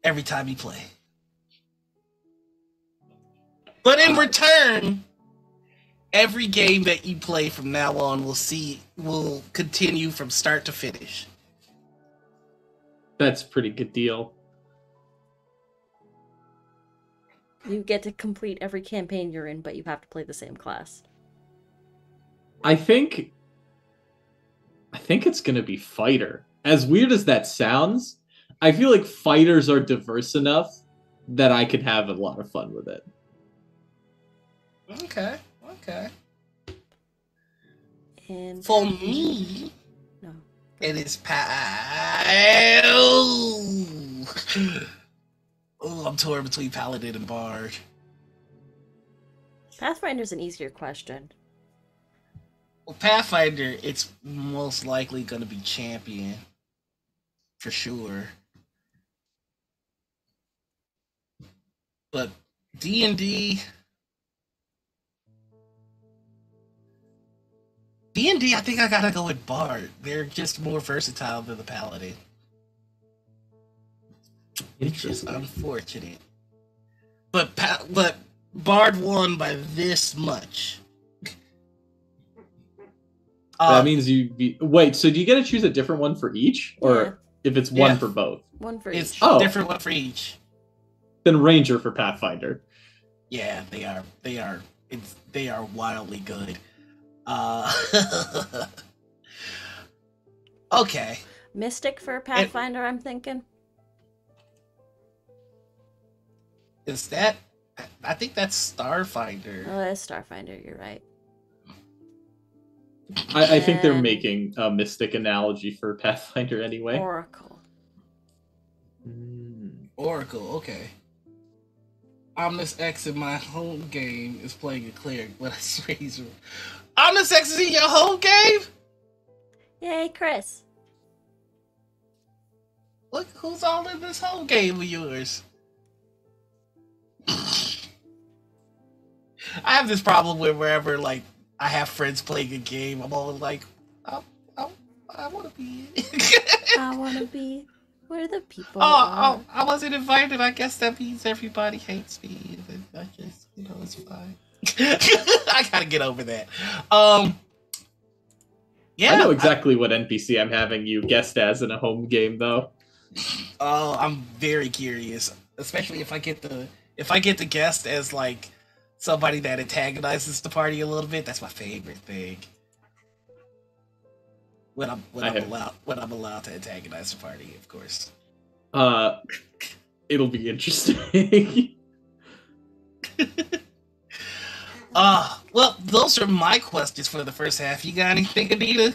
Speaker 2: every time you play. But in return, every game that you play from now on will continue from start to finish.
Speaker 3: That's a pretty good deal.
Speaker 1: You get to complete every campaign you're in, but you have to play the same class.
Speaker 3: I think it's gonna be fighter. As weird as that sounds, I feel like fighters are diverse enough that I could have a lot of fun with it.
Speaker 2: Okay.
Speaker 1: And
Speaker 2: For me,
Speaker 1: no.
Speaker 2: it is Oh, I'm torn between Paladin and Bard.
Speaker 1: Pathfinder's an easier question.
Speaker 2: Well, Pathfinder, it's most likely going to be Champion. For sure. But D&D, I think I gotta go with Bard. They're just more versatile than the Paladin. Which is unfortunate. But Bard won by this much.
Speaker 3: That means wait, so do you get to choose a different one for each? Or
Speaker 1: Yeah.
Speaker 3: if it's one for both?
Speaker 1: One for
Speaker 2: It's
Speaker 1: each.
Speaker 3: Oh.
Speaker 2: different one for each.
Speaker 3: Then Ranger for Pathfinder.
Speaker 2: Yeah, they are. They are wildly good. Okay.
Speaker 1: Mystic for Pathfinder, I'm thinking.
Speaker 2: Is that? I think that's Starfinder.
Speaker 1: Oh, that's Starfinder, you're right.
Speaker 3: I think they're making a Mystic analogy for Pathfinder anyway.
Speaker 1: Oracle.
Speaker 2: Oracle, okay. Omnis X in my home game is playing a cleric, but I swear he's... Omnis X is in your home game?
Speaker 1: Yay, Chris.
Speaker 2: Look who's all in this home game of yours. I have this problem where wherever, like, I have friends playing a game, I'm always like, I want to be it. I
Speaker 1: want to be where the people are.
Speaker 2: Oh, I wasn't invited. I guess that means everybody hates me. I just, it's fine. I gotta get over that. Yeah.
Speaker 3: I know exactly what NPC I'm having you guest as in a home game, though.
Speaker 2: Oh, I'm very curious, especially if I get the guest as like somebody that antagonizes the party a little bit. That's my favorite thing. When I'm allowed to antagonize the party, of course.
Speaker 3: It'll be interesting.
Speaker 2: Well, those are my questions for the first half. You got anything, Anita?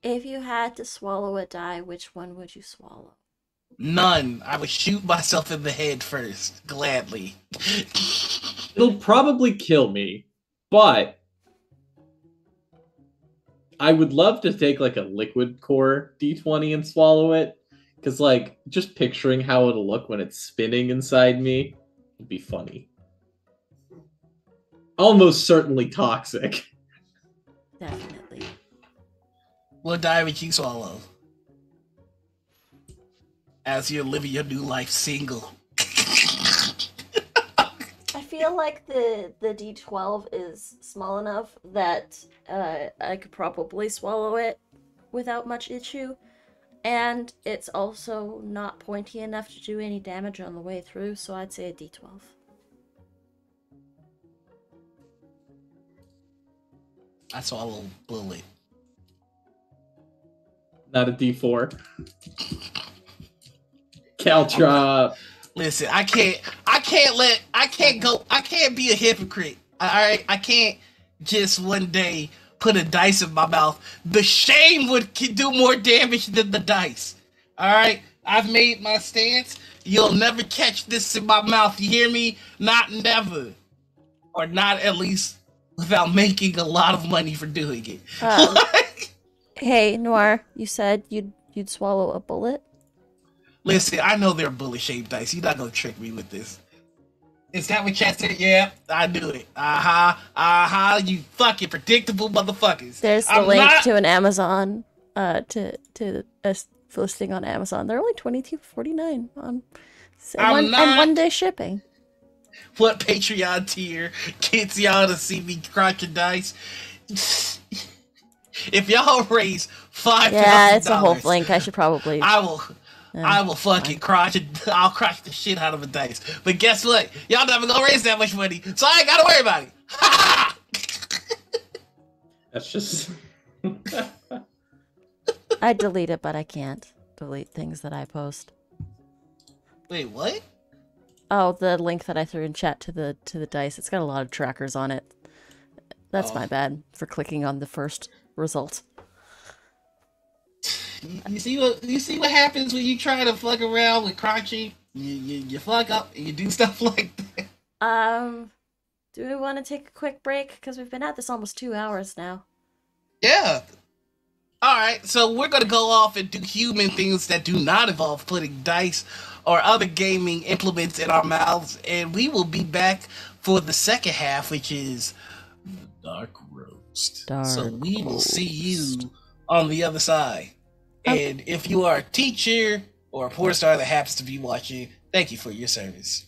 Speaker 1: If you had to swallow a die, which one would you swallow?
Speaker 2: None. I would shoot myself in the head first, gladly.
Speaker 3: It'll probably kill me, but I would love to take like a liquid core D20 and swallow it, because like just picturing how it'll look when it's spinning inside me would be funny. Almost certainly toxic.
Speaker 1: Definitely.
Speaker 2: What die would you swallow? As you're living your new life single.
Speaker 1: I feel like the D12 is small enough that I could probably swallow it without much issue. And it's also not pointy enough to do any damage on the way through, so I'd say a D12.
Speaker 2: I saw a little bullet.
Speaker 3: Not a D4. Caltrop.
Speaker 2: Listen, I can't be a hypocrite. Alright? I can't just one day put a dice in my mouth. The shame would do more damage than the dice. Alright? I've made my stance. You'll never catch this in my mouth. You hear me? Not never. Or not at least without making a lot of money for doing it.
Speaker 1: Hey, Noir, you said you'd swallow a bullet?
Speaker 2: Listen, I know they're bullet-shaped dice. You're not gonna trick me with this. Is that what you said? Yeah, I knew it. You fucking predictable motherfuckers.
Speaker 1: There's the link to an Amazon, to a listing on Amazon. They're only $22.49 on and 1 day shipping.
Speaker 2: What Patreon tier gets y'all to see me crunching dice? If y'all raise $5,
Speaker 1: yeah, it's a whole link. I should probably.
Speaker 2: I will fucking crush it. I'll crush the shit out of a dice. But guess what? Y'all never gonna raise that much money, so I ain't gotta worry about it.
Speaker 3: That's just.
Speaker 1: I delete it, but I can't delete things that I post.
Speaker 2: Wait, what?
Speaker 1: Oh, the link that I threw in chat to the dice. It's got a lot of trackers on it. That's my bad for clicking on the first result.
Speaker 2: You see what happens when you try to fuck around with Crunchy? You fuck up and you do stuff like that.
Speaker 1: Do we want to take a quick break? Because we've been at this almost 2 hours now.
Speaker 2: Yeah. Alright, so we're gonna go off and do human things that do not involve putting dice or other gaming implements in our mouths, and we will be back for the second half, which is the Dark Roast. So we will see you on the other side. And if you are a teacher or a porn star that happens to be watching, thank you for your service.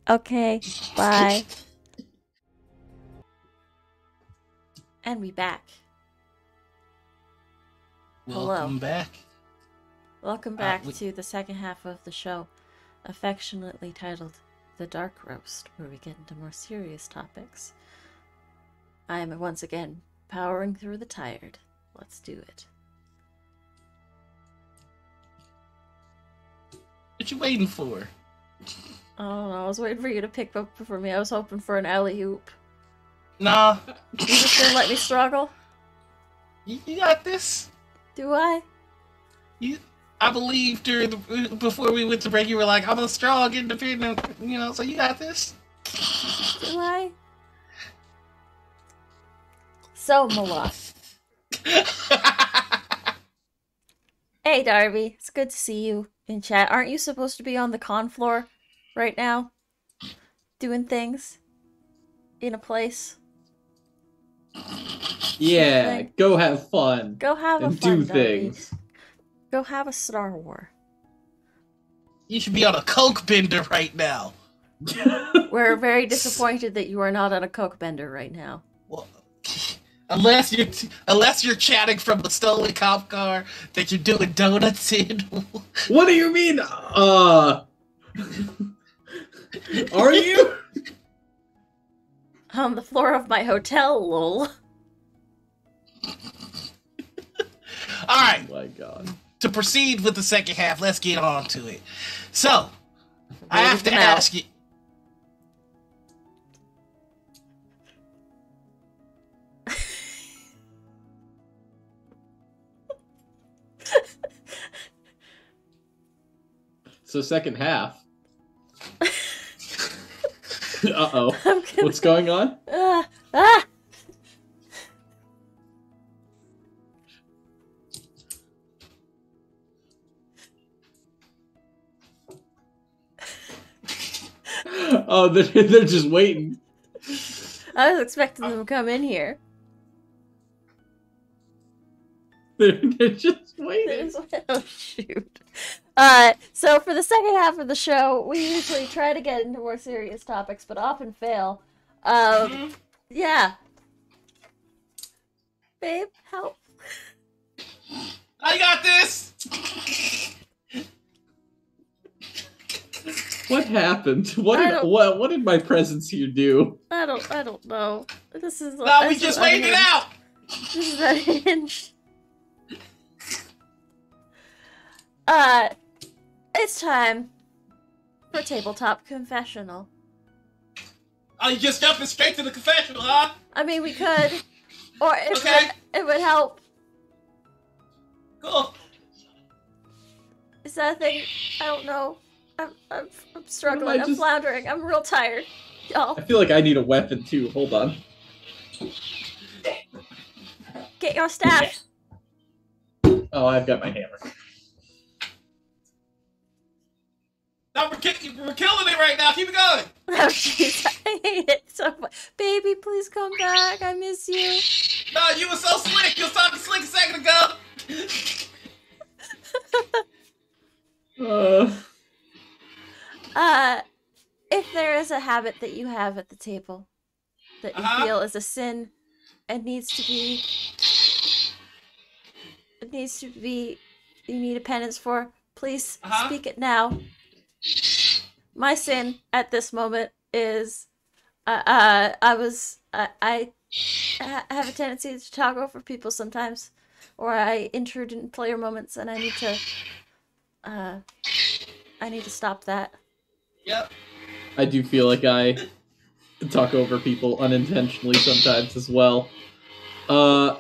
Speaker 1: Okay, bye. And we back.
Speaker 2: Welcome back.
Speaker 1: Welcome back to the second half of the show, affectionately titled The Dark Roast, where we get into more serious topics. I am once again powering through the tired. Let's do it.
Speaker 2: What you waiting for?
Speaker 1: I don't know. I was waiting for you to pick up for me. I was hoping for an alley-oop.
Speaker 2: Nah.
Speaker 1: You just gonna let me struggle?
Speaker 2: You got this.
Speaker 1: Do I?
Speaker 2: I believe before we went to break, you were like, I'm a strong, independent, so you got this.
Speaker 1: Do I? So, Malak. Hey, Darby. It's good to see you in chat. Aren't you supposed to be on the con floor right now? Doing things? In a place?
Speaker 3: Yeah, go have fun.
Speaker 1: Go have
Speaker 3: and
Speaker 1: a fun,
Speaker 3: do
Speaker 1: Darby.
Speaker 3: things.
Speaker 1: Go have a Star War.
Speaker 2: You should be on a coke bender right now.
Speaker 1: We're very disappointed that you are not on a coke bender right now.
Speaker 2: Well, unless you're chatting from the stolen cop car that you're doing donuts in.
Speaker 3: What do you mean? Are you?
Speaker 1: On the floor of my hotel, lol.
Speaker 2: Alright.
Speaker 3: Oh my god.
Speaker 2: To proceed with the second half, let's get on to it. So, I have to ask you.
Speaker 3: So second half. Uh-oh. What's going on? Oh, they're just waiting.
Speaker 1: I was expecting them to come in here.
Speaker 3: They're just waiting.
Speaker 1: Oh, shoot. So for the second half of the show, we usually try to get into more serious topics, but often fail. Yeah. Babe, help.
Speaker 2: I got this.
Speaker 3: What happened? What did my presence here do?
Speaker 1: I don't know. This is.
Speaker 2: No, we just waited it out.
Speaker 1: This is unhinged. It's time for tabletop confessional.
Speaker 2: Oh, you just jumping straight to the confessional, huh?
Speaker 1: I mean, we could, or it would help.
Speaker 2: Cool.
Speaker 1: Is that a thing? I don't know. I'm struggling. I'm floundering. I'm real tired, y'all.
Speaker 3: I feel like I need a weapon too. Hold on.
Speaker 1: Get your staff.
Speaker 3: Oh, I've got my hammer.
Speaker 2: No, we're killing it right now. Keep it going.
Speaker 1: Oh, jeez. I hate it so much. Baby, please come back. I miss you.
Speaker 2: No, you were so slick. You was talking slick a second ago.
Speaker 1: If there is a habit that you have at the table that you feel is a sin and needs to be, you need a penance for, please speak it now. My sin at this moment is, I have a tendency to talk over people sometimes, or I intrude in player moments, and I need to stop that.
Speaker 2: Yep.
Speaker 3: I do feel like I talk over people unintentionally sometimes as well. I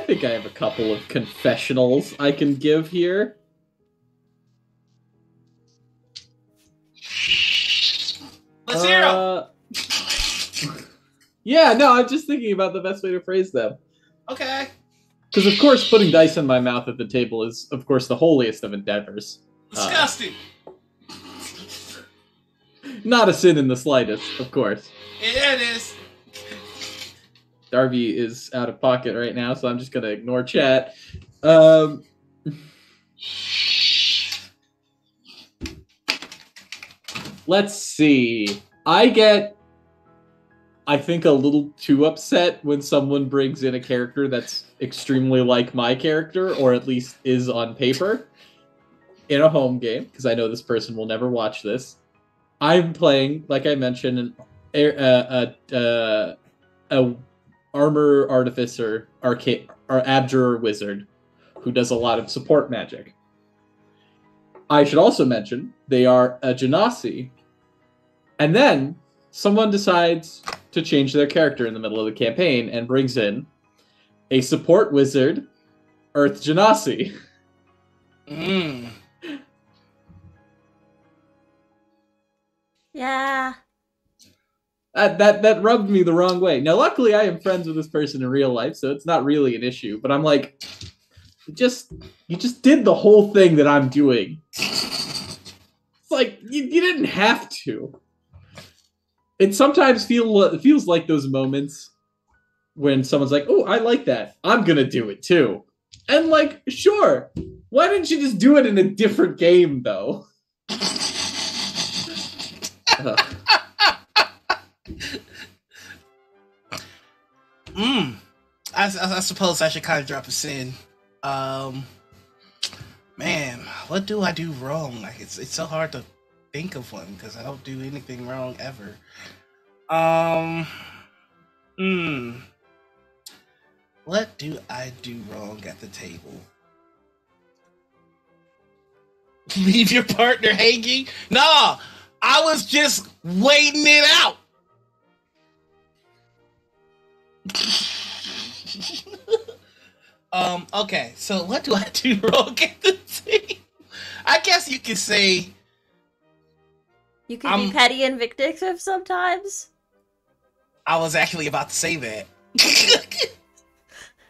Speaker 3: think I have a couple of confessionals I can give here.
Speaker 2: Let's hear 'em.
Speaker 3: Yeah, no, I'm just thinking about the best way to phrase them.
Speaker 2: Okay.
Speaker 3: Because, of course, putting dice in my mouth at the table is, of course, the holiest of endeavors.
Speaker 2: Disgusting.
Speaker 3: Not a sin in the slightest, of course.
Speaker 2: Yeah, it is.
Speaker 3: Darby is out of pocket right now, so I'm just going to ignore chat. Let's see. I get, I think, a little too upset when someone brings in a character that's extremely like my character, or at least is on paper, in a home game, because I know this person will never watch this. I'm playing, like I mentioned, a armor artificer, or abjurer wizard, who does a lot of support magic. I should also mention they are a genasi, and then someone decides to change their character in the middle of the campaign and brings in a support wizard, Earth Genasi.
Speaker 1: Yeah.
Speaker 3: That rubbed me the wrong way. Now, luckily, I am friends with this person in real life, so it's not really an issue. But I'm like, you just did the whole thing that I'm doing. It's like you didn't have to. It sometimes feels like those moments when someone's like, "Oh, I like that. I'm gonna do it too." And like, sure, why didn't you just do it in a different game though?
Speaker 2: I suppose I should kind of drop a sin. Man, what do I do wrong? Like it's so hard to think of one because I don't do anything wrong ever. What do I do wrong at the table? Leave your partner hanging? Nah, I was just waiting it out. Okay, so what do I do wrong at the table? I guess you could say
Speaker 1: you can be petty and vindictive sometimes.
Speaker 2: I was actually about to say that.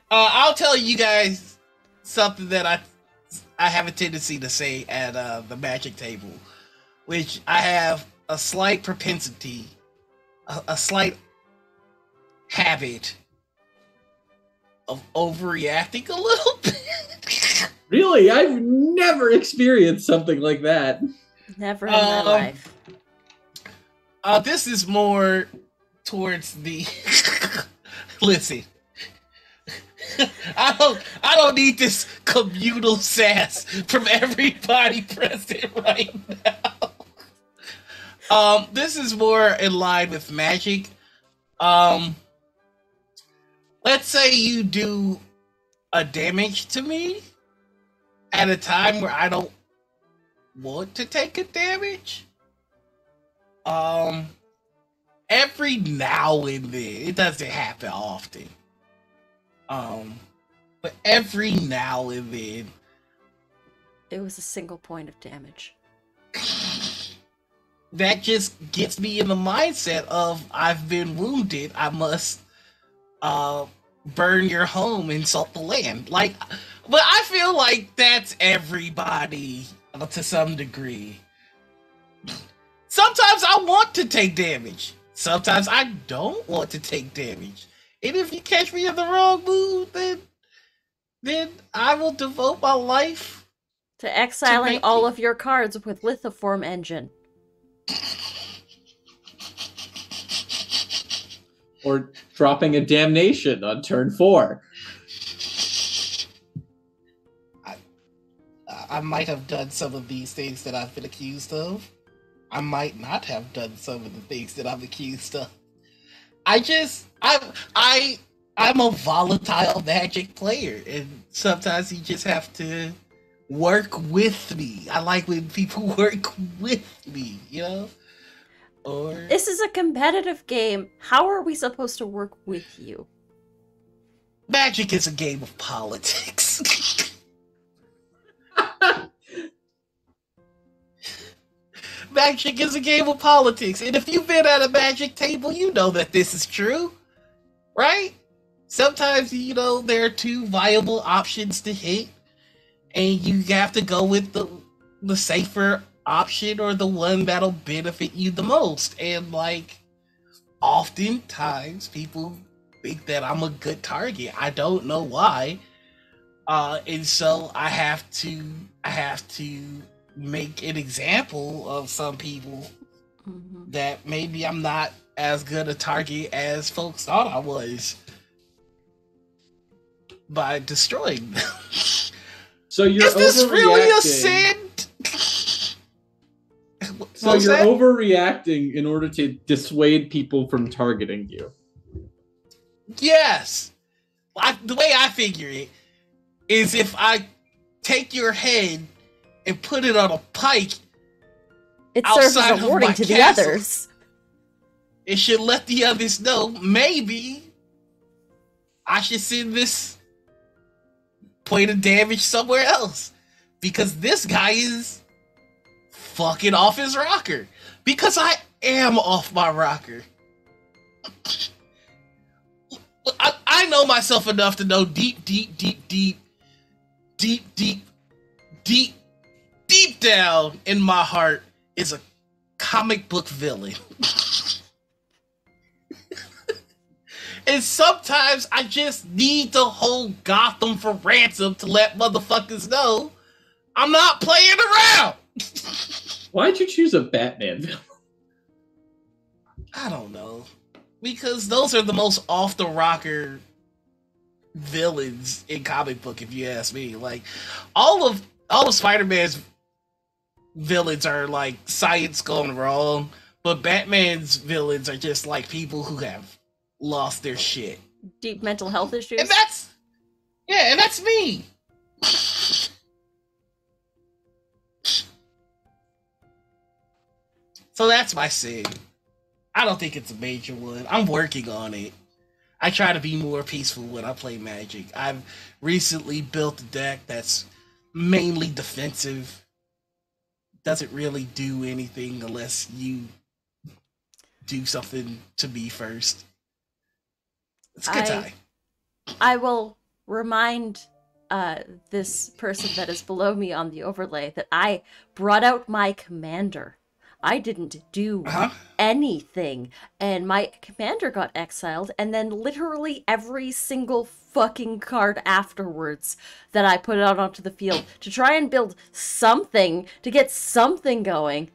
Speaker 2: I'll tell you guys something that I have a tendency to say at the magic table, which I have a slight propensity, a slight habit of overreacting a little bit.
Speaker 3: Really? I've never experienced something like that.
Speaker 1: Never in my life.
Speaker 2: This is more towards the... Listen. I don't need this communal sass from everybody present right now. This is more in line with Magic. Let's say you do a damage to me at a time where I don't want to take a damage. Every now and then, it doesn't happen often. But every now and then,
Speaker 1: it was a single point of damage.
Speaker 2: That just gets me in the mindset of I've been wounded. I must burn your home, insult the land. Like, but I feel like that's everybody to some degree. Sometimes I want to take damage. Sometimes I don't want to take damage. And if you catch me in the wrong mood, then I will devote my life
Speaker 1: to exiling all of your cards with Lithoform Engine.
Speaker 3: Or dropping a damnation on turn 4.
Speaker 2: I might have done some of these things that I've been accused of. I might not have done some of the things that I'm accused of. I'm a volatile Magic player, and sometimes you just have to work with me. I like when people work with me, you know? Or
Speaker 1: this is a competitive game. How are we supposed to work with you?
Speaker 2: Magic is a game of politics. Magic is a game of politics, and if you've been at a Magic table, you know that this is true, right? Sometimes, you know, there are two viable options to hit, and you have to go with the safer option or the one that'll benefit you the most. And like, oftentimes people think that I'm a good target. I don't know why. And so I have to make an example of some people that maybe I'm not as good a target as folks thought I was by destroying them.
Speaker 3: So you're
Speaker 2: Is this really a sin?
Speaker 3: So you're overreacting in order to dissuade people from targeting you.
Speaker 2: Yes. The way I figure it is if I take your head and put it on a pike,
Speaker 1: it serves as a warning to the others.
Speaker 2: It should let the others know maybe I should send this point of damage somewhere else, because this guy is fucking off his rocker. Because I am off my rocker. I know myself enough to know deep down in my heart is a comic book villain. And sometimes I just need to hold Gotham for ransom to let motherfuckers know I'm not playing around.
Speaker 3: Why'd you choose a Batman villain?
Speaker 2: I don't know. Because those are the most off the rocker villains in comic book, if you ask me. Like, all of Spider-Man's villains are like science gone wrong, but Batman's villains are just like people who have lost their shit.
Speaker 1: Deep mental health issues.
Speaker 2: And that's me. So that's my sin. I don't think it's a major one. I'm working on it. I try to be more peaceful when I play Magic. I've recently built a deck that's mainly defensive. Doesn't really do anything unless you do something to me first. It's a good time.
Speaker 1: I will remind this person that is below me on the overlay that I brought out my commander. I didn't do anything, and my commander got exiled, and then literally every single fucking card afterwards that I put out onto the field to try and build something, to get something going,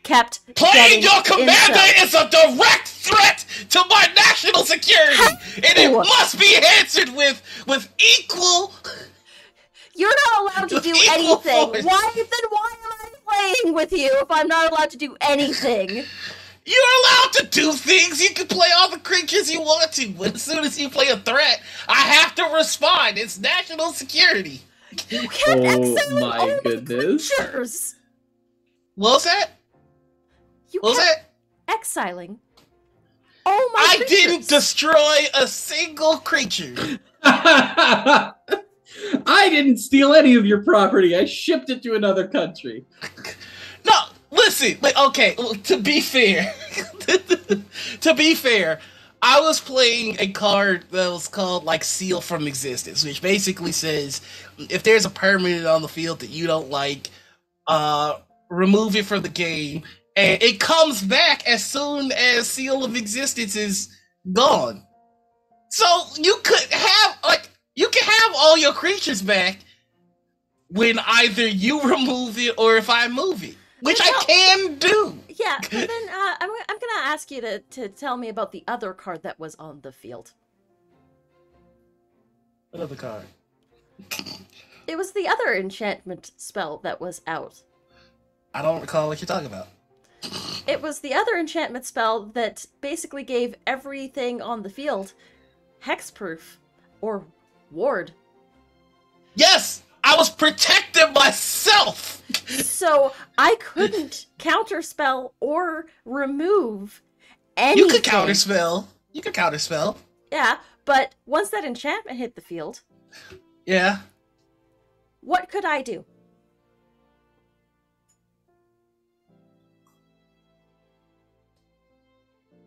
Speaker 1: kept
Speaker 2: playing your commander is a direct threat to my national security, and it must be answered with with equal.
Speaker 1: You're not allowed to
Speaker 2: With
Speaker 1: do
Speaker 2: equal
Speaker 1: anything.
Speaker 2: force.
Speaker 1: Why am I playing with you if I'm not allowed to do anything?
Speaker 2: You're allowed to do things. You can play all the creatures you want to, but as soon as you play a threat, I have to respond. It's national security.
Speaker 1: You can't exile
Speaker 3: my
Speaker 1: all
Speaker 3: goodness.
Speaker 1: the creatures.
Speaker 2: What was that?
Speaker 1: You
Speaker 2: What was
Speaker 1: kept
Speaker 2: that?
Speaker 1: exiling all my
Speaker 2: I
Speaker 1: creatures.
Speaker 2: didn't destroy a single creature.
Speaker 3: I didn't steal any of your property. I shipped it to another country.
Speaker 2: No, listen. Like, okay, to be fair, I was playing a card that was called like Seal from Existence, which basically says if there's a permanent on the field that you don't like, remove it from the game, and it comes back as soon as Seal of Existence is gone. So you could have you can have all your creatures back when either you remove it or if I move it, which I can do.
Speaker 1: Yeah, but then I'm gonna ask you to tell me about the other card that was on the field.
Speaker 2: What other card?
Speaker 1: It was the other enchantment spell that was out.
Speaker 2: I don't recall what you're talking about.
Speaker 1: It was the other enchantment spell that basically gave everything on the field hexproof or ward.
Speaker 2: Yes! I was protecting myself!
Speaker 1: So I couldn't counterspell or remove anything.
Speaker 2: You could counterspell. You could counterspell.
Speaker 1: Yeah, but once that enchantment hit the field,
Speaker 2: Yeah.
Speaker 1: what could I do?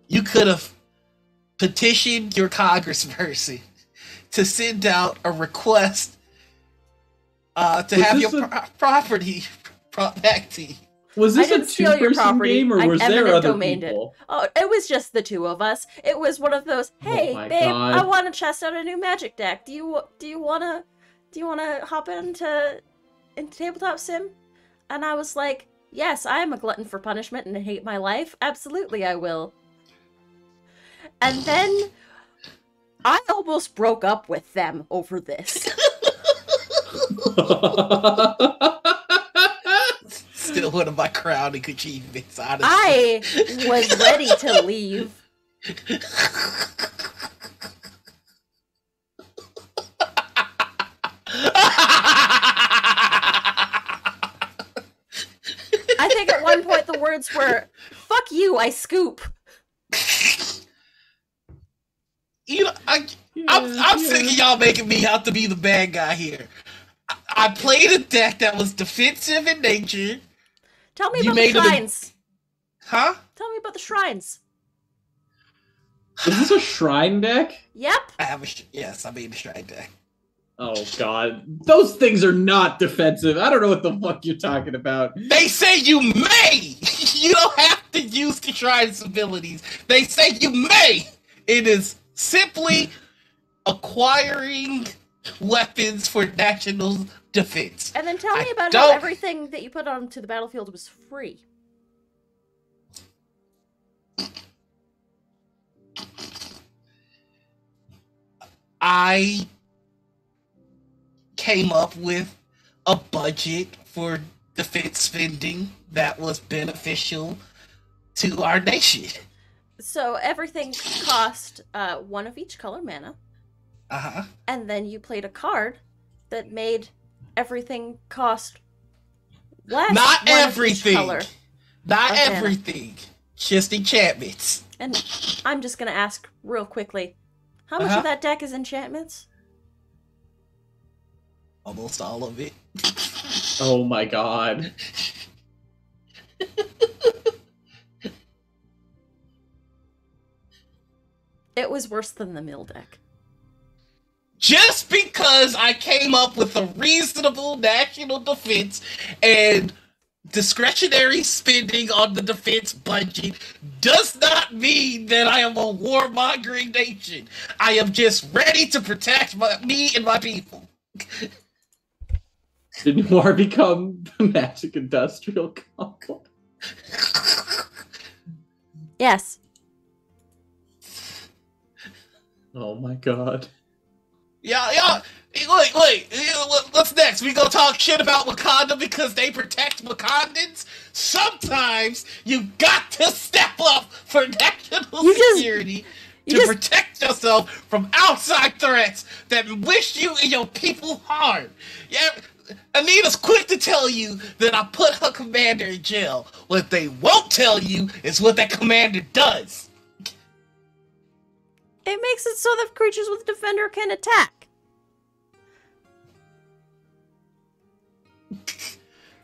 Speaker 2: You could have petitioned your congressperson to send out a request to have your property brought back to you.
Speaker 3: Was this
Speaker 1: I
Speaker 3: a
Speaker 1: didn't steal your
Speaker 3: two-person
Speaker 1: property.
Speaker 3: game, or
Speaker 1: I
Speaker 3: was there
Speaker 1: eminent
Speaker 3: other
Speaker 1: domained it.
Speaker 3: people?
Speaker 1: Oh, it was just the two of us. It was one of those. Hey,
Speaker 3: my
Speaker 1: babe,
Speaker 3: God.
Speaker 1: I want to test out a new magic deck. Do you wanna hop into tabletop sim? And I was like, yes, I am a glutton for punishment and hate my life. Absolutely, I will. And then I almost broke up with them over this.
Speaker 2: Still one of my crowning achievements, honestly.
Speaker 1: I was ready to leave. I think at one point the words were, "Fuck you, I scoop."
Speaker 2: You know, I'm sick of y'all making me out to be the bad guy here. I played a deck that was defensive in nature.
Speaker 1: Tell me about the shrines.
Speaker 2: Huh?
Speaker 1: Tell me about the shrines.
Speaker 3: Is this a shrine deck?
Speaker 1: Yep.
Speaker 2: Yes, I made a shrine deck.
Speaker 3: Oh god. Those things are not defensive. I don't know what the fuck you're talking about.
Speaker 2: They say you may! You don't have to use the shrine's abilities. They say you may! It is simply acquiring weapons for national defense.
Speaker 1: And then tell me about how everything that you put onto the battlefield was free.
Speaker 2: I came up with a budget for defense spending that was beneficial to our nation.
Speaker 1: So everything cost one of each color mana.
Speaker 2: Uh-huh.
Speaker 1: And then you played a card that made everything cost less.
Speaker 2: Not
Speaker 1: one
Speaker 2: everything.
Speaker 1: Of each color
Speaker 2: Not
Speaker 1: of
Speaker 2: everything.
Speaker 1: Mana.
Speaker 2: Just enchantments.
Speaker 1: And I'm just gonna ask real quickly, how much of that deck is enchantments?
Speaker 2: Almost all of it.
Speaker 3: Oh my god.
Speaker 1: It was worse than the mill deck.
Speaker 2: Just because I came up with a reasonable national defense and discretionary spending on the defense budget does not mean that I am a warmongering nation. I am just ready to protect me and my people.
Speaker 3: Did Noir become the magic industrial complex?
Speaker 1: Yes.
Speaker 3: Oh my god.
Speaker 2: Y'all, wait. What's next? We gonna talk shit about Wakanda because they protect Wakandans? Sometimes you got to step up for national security to protect yourself from outside threats that wish you and your people harm. Yeah, Anita's quick to tell you that I put her commander in jail. What they won't tell you is what that commander does.
Speaker 1: It makes it so that creatures with defender can attack.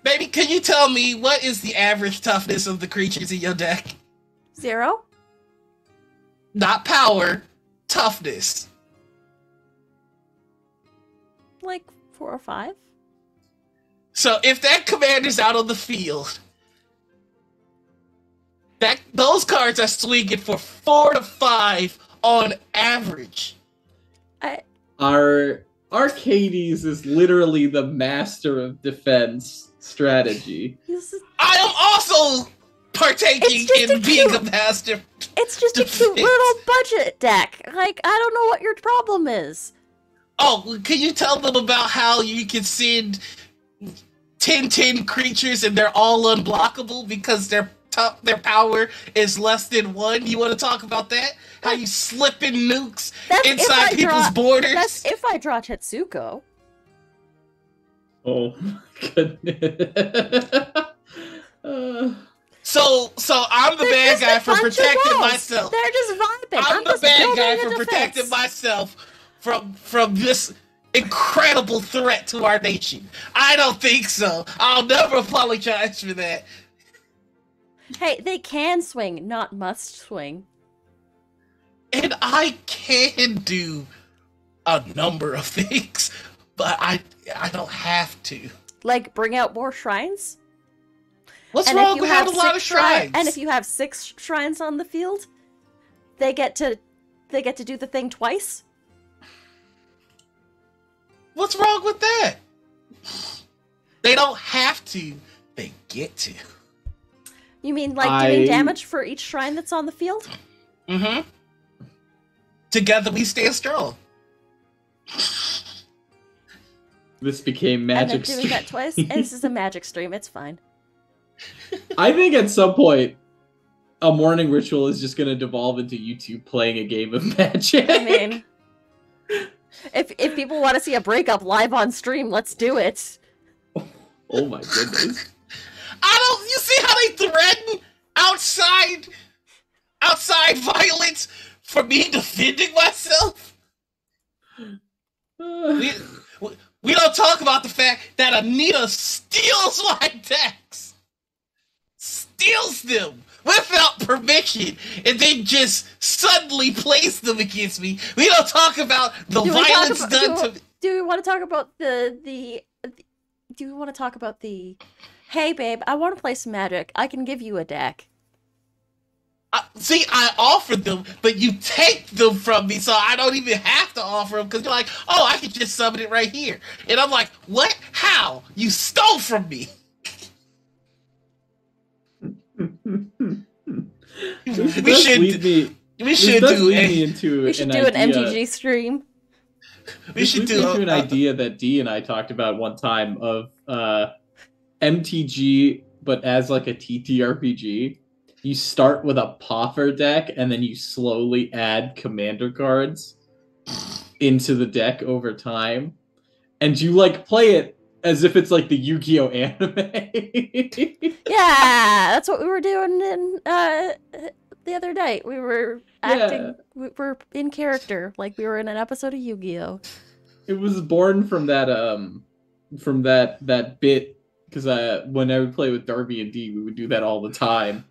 Speaker 2: Baby, can you tell me what is the average toughness of the creatures in your deck?
Speaker 1: 0.
Speaker 2: Not power, toughness.
Speaker 1: Like 4 or 5.
Speaker 2: So if that commander's out on the field, those cards are swinging for 4 to 5 on average.
Speaker 3: Our Arcades is literally the master of defense strategy.
Speaker 2: I am also partaking in being a master.
Speaker 1: It's just a cute little budget deck. Like, I don't know what your problem is.
Speaker 2: Oh, can you tell them about how you can send 10/10 creatures and they're all unblockable because their power is less than 1? You want to talk about that? How you slip in nukes inside people's borders?
Speaker 1: That's if I draw Tetsuko.
Speaker 3: Oh my goodness.
Speaker 2: So I'm the bad guy for protecting myself.
Speaker 1: They're just vibing.
Speaker 2: I'm the bad guy for protecting myself from this incredible threat to our nation. I don't think so. I'll never apologize for that.
Speaker 1: Hey, they can swing, not must swing.
Speaker 2: And I can do a number of things, but I don't have to.
Speaker 1: Like bring out more shrines?
Speaker 2: What's wrong with having a lot of shrines?
Speaker 1: And if you have 6 shrines on the field, they get to do the thing twice?
Speaker 2: What's wrong with that? They don't have to. They get to.
Speaker 1: You mean like doing damage for each shrine that's on the field?
Speaker 2: Mm-hmm. Together we stand strong.
Speaker 3: This became magic.
Speaker 1: And then doing that twice? This is a magic stream, it's fine.
Speaker 3: I think at some point, a morning ritual is just going to devolve into YouTube playing a game of Magic.
Speaker 1: I mean, if people want to see a breakup live on stream, let's do it.
Speaker 3: Oh my goodness.
Speaker 2: You see how they threaten outside violence for me defending myself? We don't talk about the fact that Anita steals my decks. Steals them without permission and then just suddenly plays them against me. We don't talk about the violence done to me.
Speaker 1: Do we want to talk about do we want to talk about hey babe, I want to play some Magic. I can give you a deck.
Speaker 2: See, I offered them, but you take them from me, so I don't even have to offer them, because you're like, oh, I can just summon it right here. And I'm like, what? How? You stole from me. We should do
Speaker 1: an MTG stream.
Speaker 3: We should do an idea that Dee and I talked about one time of MTG, but as like a TTRPG. You start with a Poffer deck, and then you slowly add commander cards into the deck over time. And you, like, play it as if it's, like, the Yu-Gi-Oh! Anime.
Speaker 1: Yeah, that's what we were doing the other night. We were acting, we were in character, like we were in an episode of Yu-Gi-Oh!
Speaker 3: It was born from that bit, because when I would play with Darby and Dee, we would do that all the time.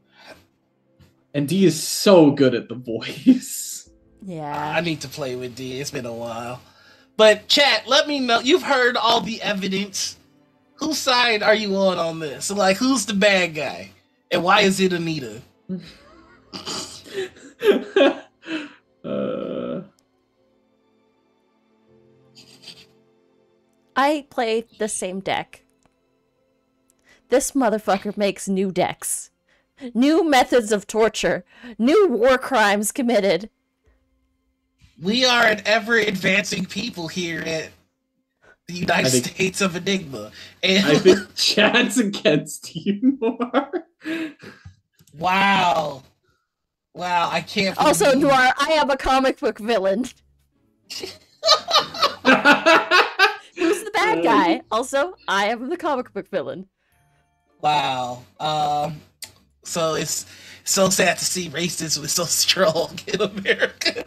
Speaker 3: And Dee is so good at the voice.
Speaker 1: Yeah.
Speaker 2: I need to play with Dee. It's been a while. But chat, let me know. You've heard all the evidence. Whose side are you on this? Like, who's the bad guy? And why is it Anita?
Speaker 1: I play the same deck. This motherfucker makes new decks. New methods of torture. New war crimes committed.
Speaker 2: We are an ever-advancing people here at the United States of Enigma. And
Speaker 3: I think Chad's against you more.
Speaker 2: Wow. Wow, I can't believe...
Speaker 1: Also, Noir, I am a comic book villain. Who's the bad guy? Also, I am the comic book villain.
Speaker 2: Wow. So it's so sad to see racism is so strong in America.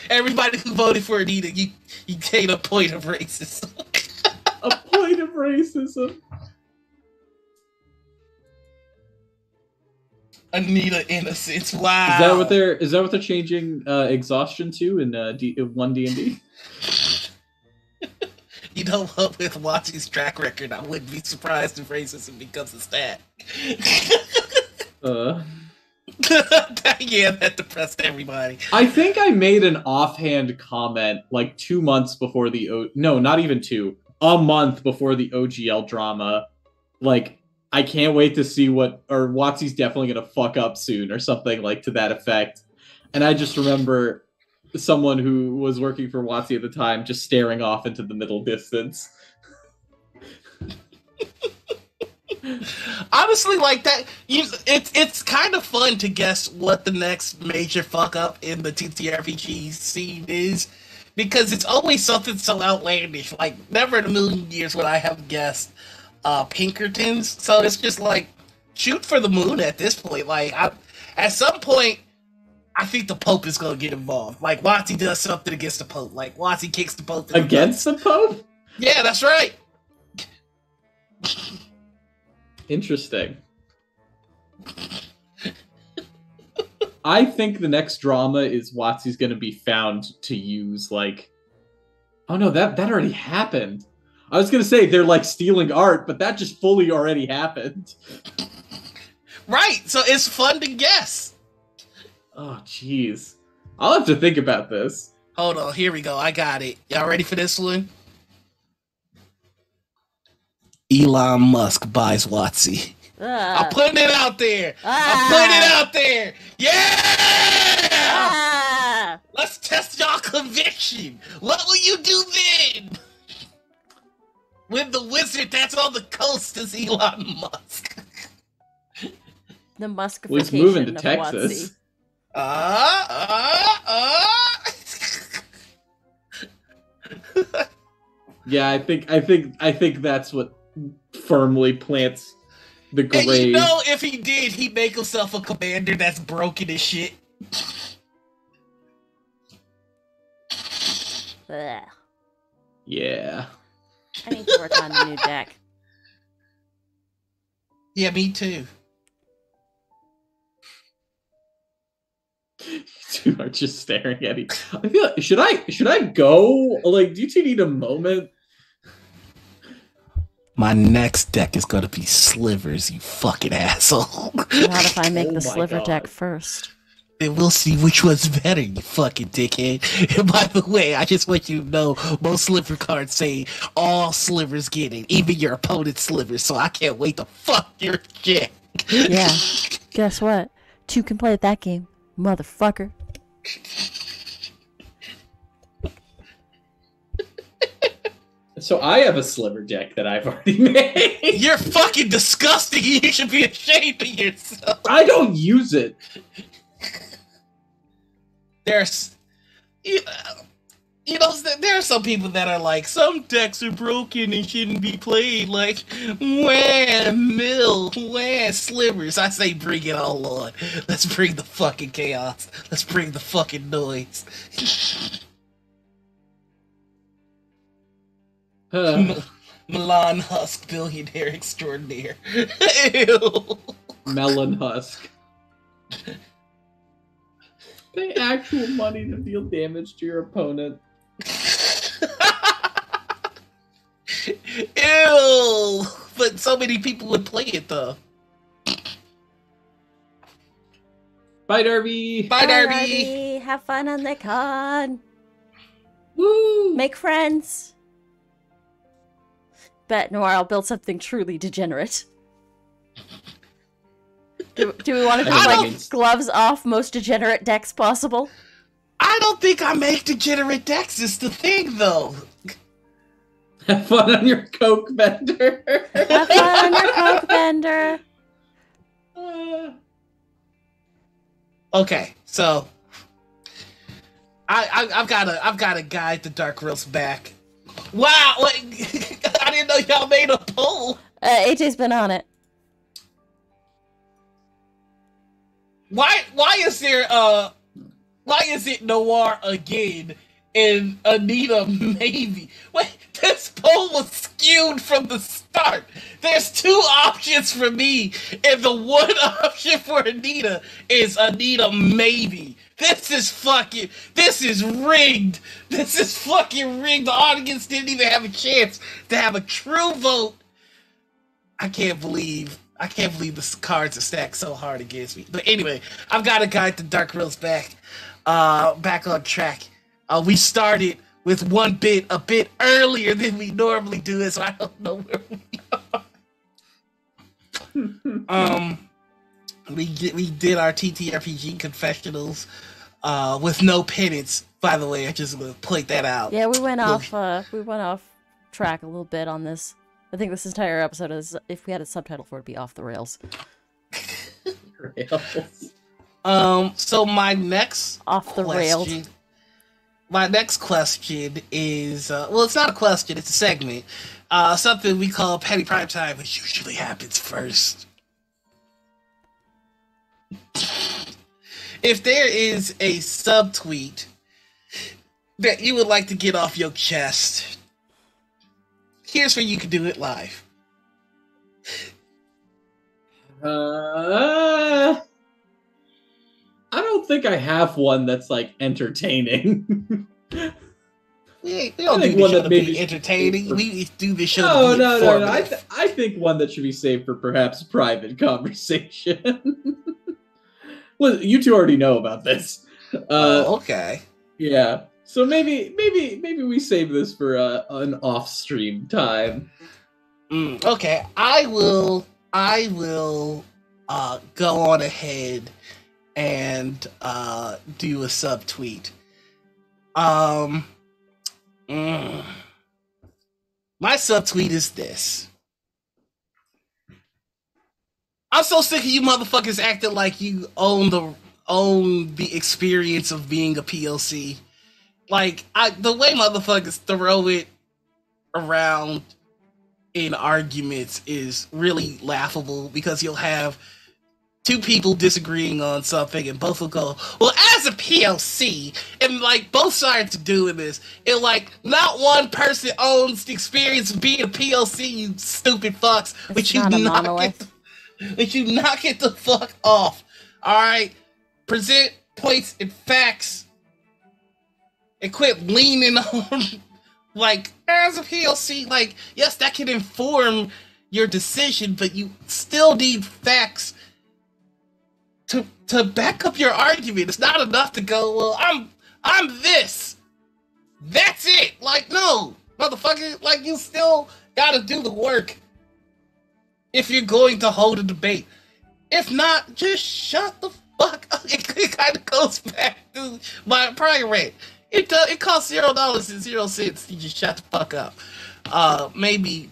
Speaker 2: Everybody who voted for Anita, you gain a point of racism.
Speaker 3: A point of racism.
Speaker 2: Anita innocence. Wow.
Speaker 3: Is that what they're changing exhaustion to in 1D&D?
Speaker 2: You know what? With Watsy's track record, I wouldn't be surprised if racism becomes a stat. Yeah, that depressed everybody.
Speaker 3: I think I made an offhand comment like 2 months before no, not even 2, a month before the OGL drama. Like, I can't wait to see Watsy's definitely gonna fuck up soon or something like to that effect. And I just remember someone who was working for Watsy at the time just staring off into the middle distance.
Speaker 2: Honestly, like that, it's kind of fun to guess what the next major fuck up in the TTRPG scene is, because it's always something so outlandish. Like, never in a million years would I have guessed Pinkertons. So it's just like, shoot for the moon at this point. Like, at some point, I think the Pope is going to get involved. Like, Watsy does something against the Pope. Like, Watsy kicks the Pope.
Speaker 3: Against the Pope?
Speaker 2: Yeah, that's right.
Speaker 3: Interesting. I think the next drama is Watsy's going to be found to use, like... Oh no, that already happened. I was going to say they're, like, stealing art, but that just fully already happened.
Speaker 2: Right, so it's fun to guess.
Speaker 3: Oh, jeez. I'll have to think about this.
Speaker 2: Hold on, here we go. I got it. Y'all ready for this one? Elon Musk buys Watsy. I'm putting it out there. I'm putting it out there. Yeah! Let's test y'all conviction. What will you do then? When the wizard that's on the coast is Elon Musk.
Speaker 1: The Muskification
Speaker 3: well, he's moving to
Speaker 1: of
Speaker 3: Texas.
Speaker 1: Watsy.
Speaker 3: Yeah, I think that's what firmly plants the grave.
Speaker 2: And you know, if he did, he'd make himself a commander that's broken as shit.
Speaker 1: Ugh.
Speaker 3: Yeah.
Speaker 1: I need to work on a new deck.
Speaker 2: Yeah, me too.
Speaker 3: You two are just staring at each. I feel like, should I go? Like, do you two need a moment?
Speaker 2: My next deck is gonna be slivers, you fucking asshole.
Speaker 1: What if I make the sliver deck first?
Speaker 2: And we'll see which one's better, you fucking dickhead. And by the way, I just want you to know, most sliver cards say all slivers get it, even your opponent's slivers, so I can't wait to fuck your shit.
Speaker 1: Yeah. Guess what? 2 can play at that game, motherfucker.
Speaker 3: So I have a sliver deck that I've already made.
Speaker 2: You're fucking disgusting. You should be ashamed of yourself.
Speaker 3: I don't use it.
Speaker 2: There's, you know, there are some people that are like, some decks are broken and shouldn't be played. Like, wah, slivers. I say bring it all on. Let's bring the fucking chaos. Let's bring the fucking noise. Milan Husk, billionaire extraordinaire. Ew.
Speaker 3: Melon Husk. Pay actual money to deal damage to your opponent.
Speaker 2: Ew! But so many people would play it, though.
Speaker 3: Bye, Darby!
Speaker 2: Bye, Darby!
Speaker 1: Have fun on the con!
Speaker 3: Woo!
Speaker 1: Make friends! Bet Noir I'll build something truly degenerate. Do we want to do like gloves off, most degenerate decks possible?
Speaker 2: I don't think I make degenerate decks. Is the thing, though.
Speaker 3: Have fun on your Coke bender.
Speaker 1: Have fun on your Coke bender.
Speaker 2: Okay, so I've got a guide to Dark Realms back. Wow, like, I didn't know y'all made a poll.
Speaker 1: AJ's been on it.
Speaker 2: Why is it Noir again and Anita maybe? Wait, this poll was skewed from the start. There's two options for me, and the one option for Anita is Anita maybe. This is rigged. This is fucking rigged. The audience didn't even have a chance to have a true vote. I can't believe the cards are stacked so hard against me. But anyway, I've got a guide to Dark Realms back on track. We started with one bit a bit earlier than we normally do, so I don't know where we are. We did our TTRPG confessionals with no penance. By the way, I just want to point that out.
Speaker 1: Yeah, we went off track a little bit on this. I think this entire episode is, if we had a subtitle for it, would be off the rails.
Speaker 2: So my next
Speaker 1: off the rails.
Speaker 2: My next question is, well, it's not a question, it's a segment. Something we call Petty Prime Time, which usually happens first. If there is a subtweet that you would like to get off your chest, here's where you can do it live.
Speaker 3: I don't think I have one that's like entertaining.
Speaker 2: We don't do this show to be entertaining. We do this show to be informative.
Speaker 3: I think one that should be saved for perhaps private conversation. Well, you two already know about this.
Speaker 2: Okay.
Speaker 3: Yeah. So maybe we save this for an off-stream time.
Speaker 2: Okay, I will go on ahead and do a subtweet. My subtweet is this. I'm so sick of you motherfuckers acting like you own the experience of being a PLC. Like, the way motherfuckers throw it around in arguments is really laughable, because you'll have two people disagreeing on something and both will go, well, as a PLC, and like both sides are doing this, and like not one person owns the experience of being a PLC, you stupid fucks, which you knock it the fuck off. Alright? Present points and facts and quit leaning on like, as a PLC, like, yes, that can inform your decision, but you still need facts to back up your argument. It's not enough to go, well, I'm this. That's it. Like, no, motherfucker, like, you still gotta do the work if you're going to hold a debate. If not, just shut the fuck up. It kind of goes back to my prior rant. It costs $0.00 to just shut the fuck up. Maybe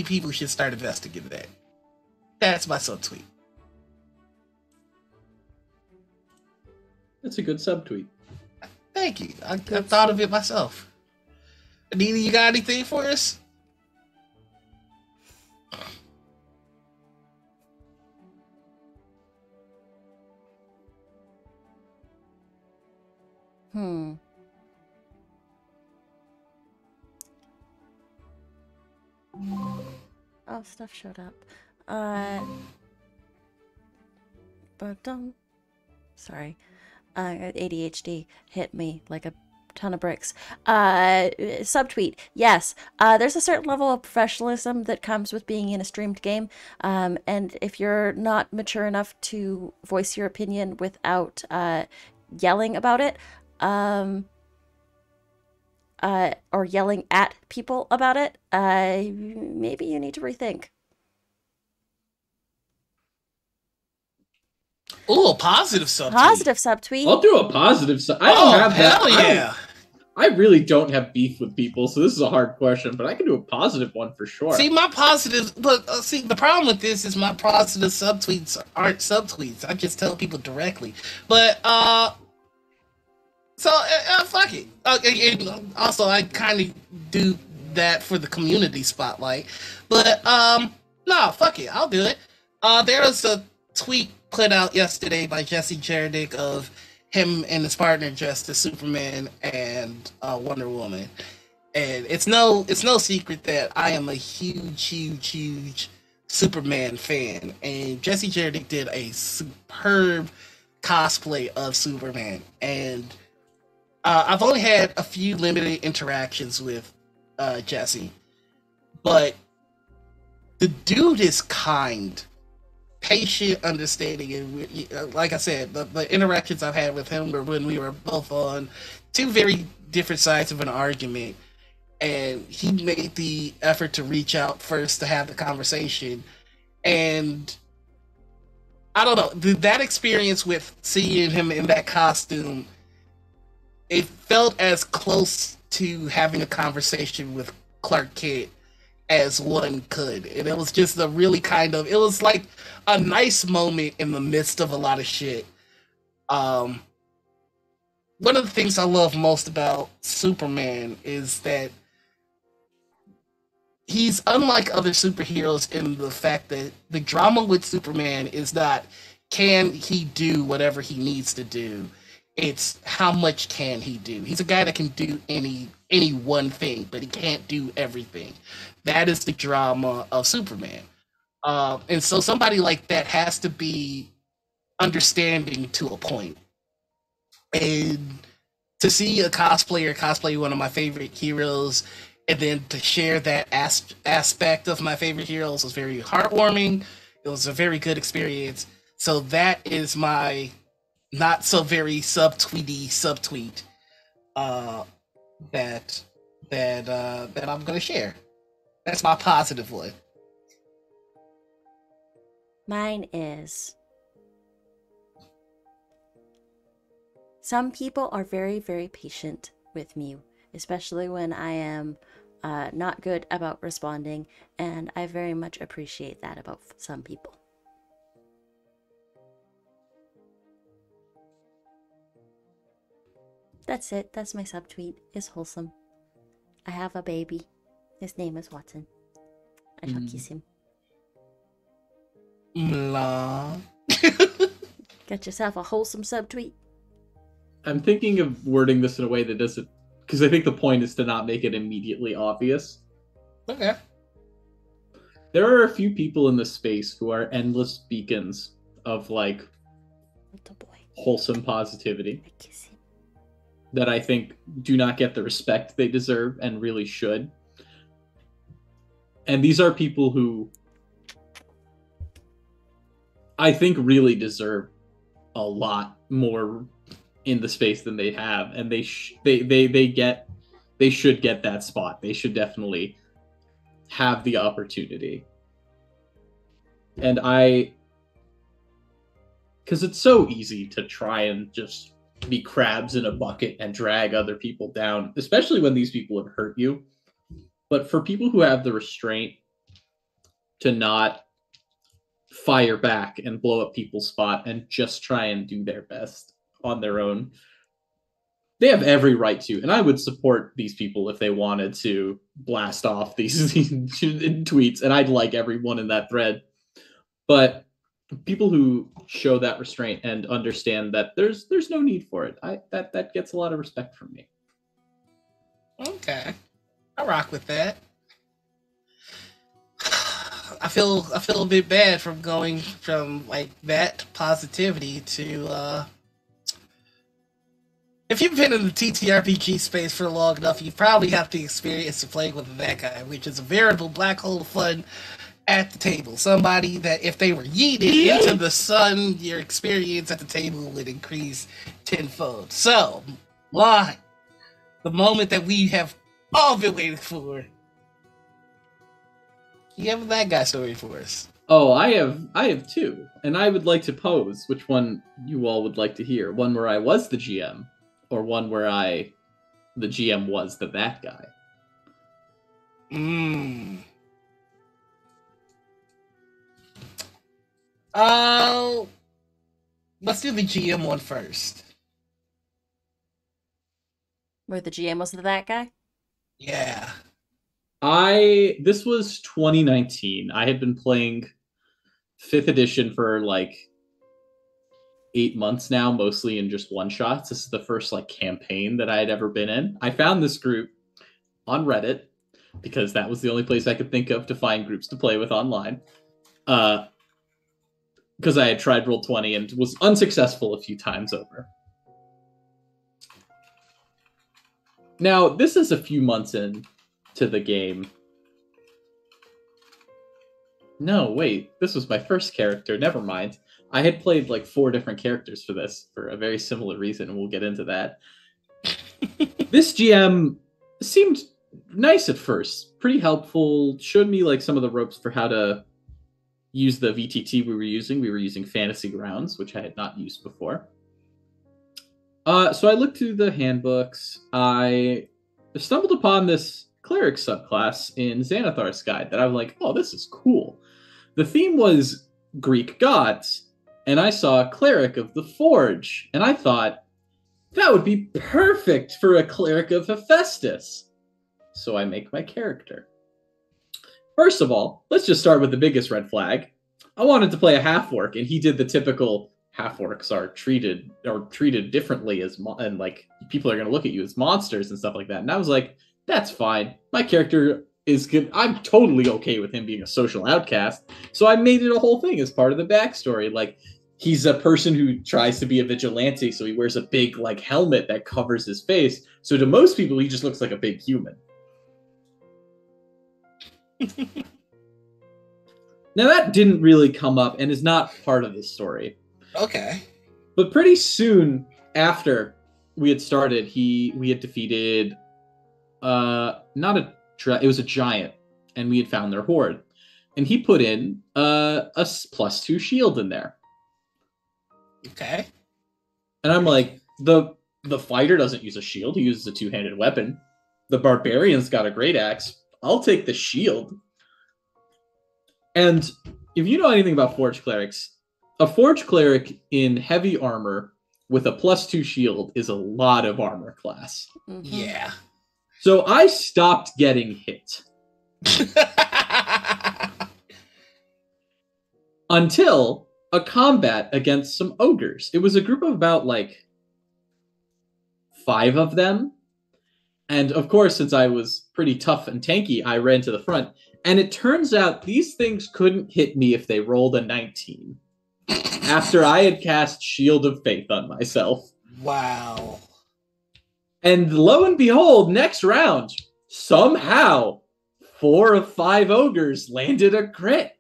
Speaker 2: people should start investigating that. That's my subtweet.
Speaker 3: That's a good subtweet.
Speaker 2: Thank you. I thought of it myself. Anita, you got anything for us?
Speaker 1: Oh, stuff showed up. Sorry. ADHD hit me like a ton of bricks. Subtweet. Yes. There's a certain level of professionalism that comes with being in a streamed game. And if you're not mature enough to voice your opinion without yelling about it, or yelling at people about it, maybe you need to rethink.
Speaker 2: Ooh, a positive subtweet.
Speaker 1: Positive subtweet.
Speaker 3: I'll do a positive. I don't have that.
Speaker 2: Hell yeah!
Speaker 3: I really don't have beef with people, so this is a hard question, but I can do a positive one for sure.
Speaker 2: See, my positives, but see, the problem with this is my positive subtweets aren't subtweets. I just tell people directly. But fuck it. And also, I kind of do that for the community spotlight. But no, fuck it. I'll do it. There was a tweet put out yesterday by Jesse Jaredick of him and his partner dressed as Superman and Wonder Woman, and it's no secret that I am a huge Superman fan, and Jesse Jaredick did a superb cosplay of Superman, and I've only had a few limited interactions with Jesse, but the dude is kind, patient, understanding, and like I said, the interactions I've had with him were when we were both on two very different sides of an argument, and he made the effort to reach out first to have the conversation. And I don't know, that experience with seeing him in that costume, it felt as close to having a conversation with Clark Kent as one could, and it was just a really it was like a nice moment in the midst of a lot of shit. One of the things I love most about Superman is that he's unlike other superheroes in the fact that the drama with Superman is not can he do whatever he needs to do, it's how much can he do. He's a guy that can do any one thing, but he can't do everything. That is the drama of Superman. And so somebody like that has to be understanding to a point. And to see a cosplayer cosplay one of my favorite heroes, and then to share that aspect of my favorite heroes was very heartwarming. It was a very good experience. So that is my not so very subtweet that I'm gonna share. That's my positive one.
Speaker 1: Mine is, some people are very, very patient with me, especially when I am not good about responding, and I very much appreciate that about some people. That's it. That's my subtweet. It's wholesome. I have a baby. His name is Watson. I shall kiss him.
Speaker 2: Blah.
Speaker 1: Got yourself a wholesome subtweet.
Speaker 3: I'm thinking of wording this in a way that doesn't, because I think the point is to not make it immediately obvious.
Speaker 2: Okay.
Speaker 3: There are a few people in this space who are endless beacons of like wholesome positivity
Speaker 1: I kiss him.
Speaker 3: that I think do not get the respect they deserve and really should. And these are people who I think really deserve a lot more in the space than they have, and they should get that spot. They should definitely have the opportunity. And because it's so easy to try and just be crabs in a bucket and drag other people down, especially when these people have hurt you. But for people who have the restraint to not fire back and blow up people's spot and just try and do their best on their own, they have every right to. And I would support these people if they wanted to blast off these tweets, and I'd like everyone in that thread. But people who show that restraint and understand that there's no need for it, that gets a lot of respect from me.
Speaker 2: Okay, I rock with that. I feel a bit bad from going from like that positivity to if you've been in the TTRPG space for long enough, you probably have the experience of playing with that guy, which is a veritable black hole of fun at the table. Somebody that if they were yeeted into the sun, your experience at the table would increase tenfold. So, why? The moment that we have all been waiting for. You have a bad guy story for us.
Speaker 3: Oh, I have two, and I would like to pose which one you all would like to hear. One where I was the GM, or one where the GM was that guy.
Speaker 2: Oh, let's do the GM one first.
Speaker 1: Where the GM was that guy?
Speaker 2: Yeah.
Speaker 3: This was 2019. I had been playing 5th edition for like 8 months now, mostly in just one shots. This is the first like campaign that I had ever been in. I found this group on Reddit because that was the only place I could think of to find groups to play with online. Because I had tried Roll20 and was unsuccessful a few times over. Now, this is a few months in to the game. No, wait, this was my first character. Never mind. I had played like 4 different characters for this for a very similar reason, and we'll get into that. This GM seemed nice at first, pretty helpful, showed me like some of the ropes for how to use the VTT we were using. We were using Fantasy Grounds, which I had not used before. So I looked through the handbooks. I stumbled upon this cleric subclass in Xanathar's Guide that I was like, oh, this is cool. The theme was Greek gods, and I saw a cleric of the Forge, and I thought, that would be perfect for a cleric of Hephaestus. So I make my character. First of all, let's just start with the biggest red flag. I wanted to play a half-orc, and he did the typical half-orcs are treated differently and like people are going to look at you as monsters and stuff like that. And I was like, that's fine. My character is good. I'm totally okay with him being a social outcast. So I made it a whole thing as part of the backstory. Like, he's a person who tries to be a vigilante, so he wears a big like helmet that covers his face. So to most people, he just looks like a big human. Now that didn't really come up and is not part of the story.
Speaker 2: Okay.
Speaker 3: But pretty soon after we had started, we had defeated it was a giant, and we had found their horde. And he put in a +2 shield in there.
Speaker 2: Okay.
Speaker 3: And I'm like, the fighter doesn't use a shield, he uses a 2-handed weapon. The barbarian's got a great axe. I'll take the shield. And if you know anything about Forge Clerics, a Forge Cleric in heavy armor with a +2 shield is a lot of armor class.
Speaker 1: Mm-hmm.
Speaker 2: Yeah.
Speaker 3: So I stopped getting hit. Until a combat against some ogres. It was a group of about like 5 of them. And of course, since I was pretty tough and tanky, I ran to the front. And it turns out these things couldn't hit me if they rolled a 19. After I had cast Shield of Faith on myself.
Speaker 2: Wow.
Speaker 3: And lo and behold, next round, somehow, 4 of 5 ogres landed a crit.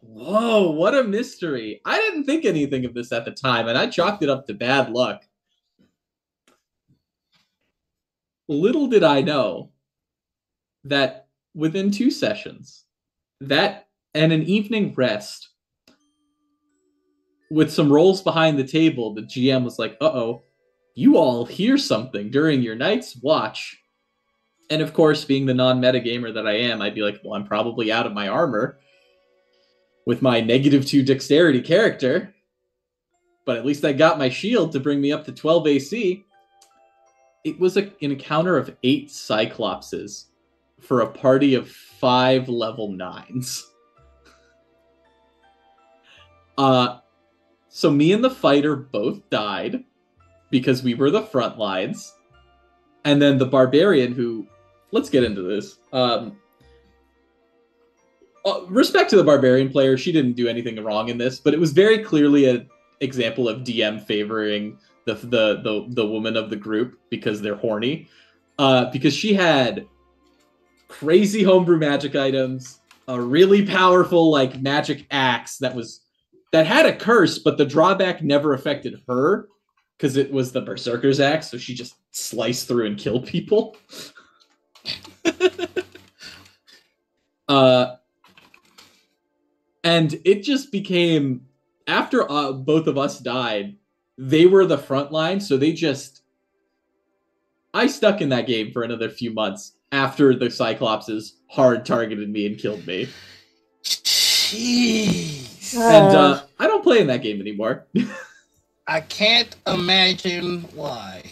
Speaker 3: Whoa, what a mystery. I didn't think anything of this at the time, and I chalked it up to bad luck. Little did I know that within 2 sessions, that and an evening rest, with some rolls behind the table, the GM was like, uh-oh, you all hear something during your night's watch. And of course, being the non-meta gamer that I am, I'd be like, well, I'm probably out of my armor with my -2 dexterity character. But at least I got my shield to bring me up to 12 AC. It was an encounter of 8 Cyclopses for a party of 5 level 9s. So me and the fighter both died because we were the front lines. And then the barbarian who... Let's get into this. Respect to the barbarian player, she didn't do anything wrong in this, but it was very clearly an example of DM favoring the woman of the group because they're horny. Because she had crazy homebrew magic items, a really powerful like magic axe that had a curse, but the drawback never affected her because it was the Berserker's axe, so she just sliced through and killed people. And it just became, after both of us died, they were the front line, so I stuck in that game for another few months after the Cyclopses hard targeted me and killed me.
Speaker 2: Jeez.
Speaker 3: And I don't play in that game anymore.
Speaker 2: I can't imagine why.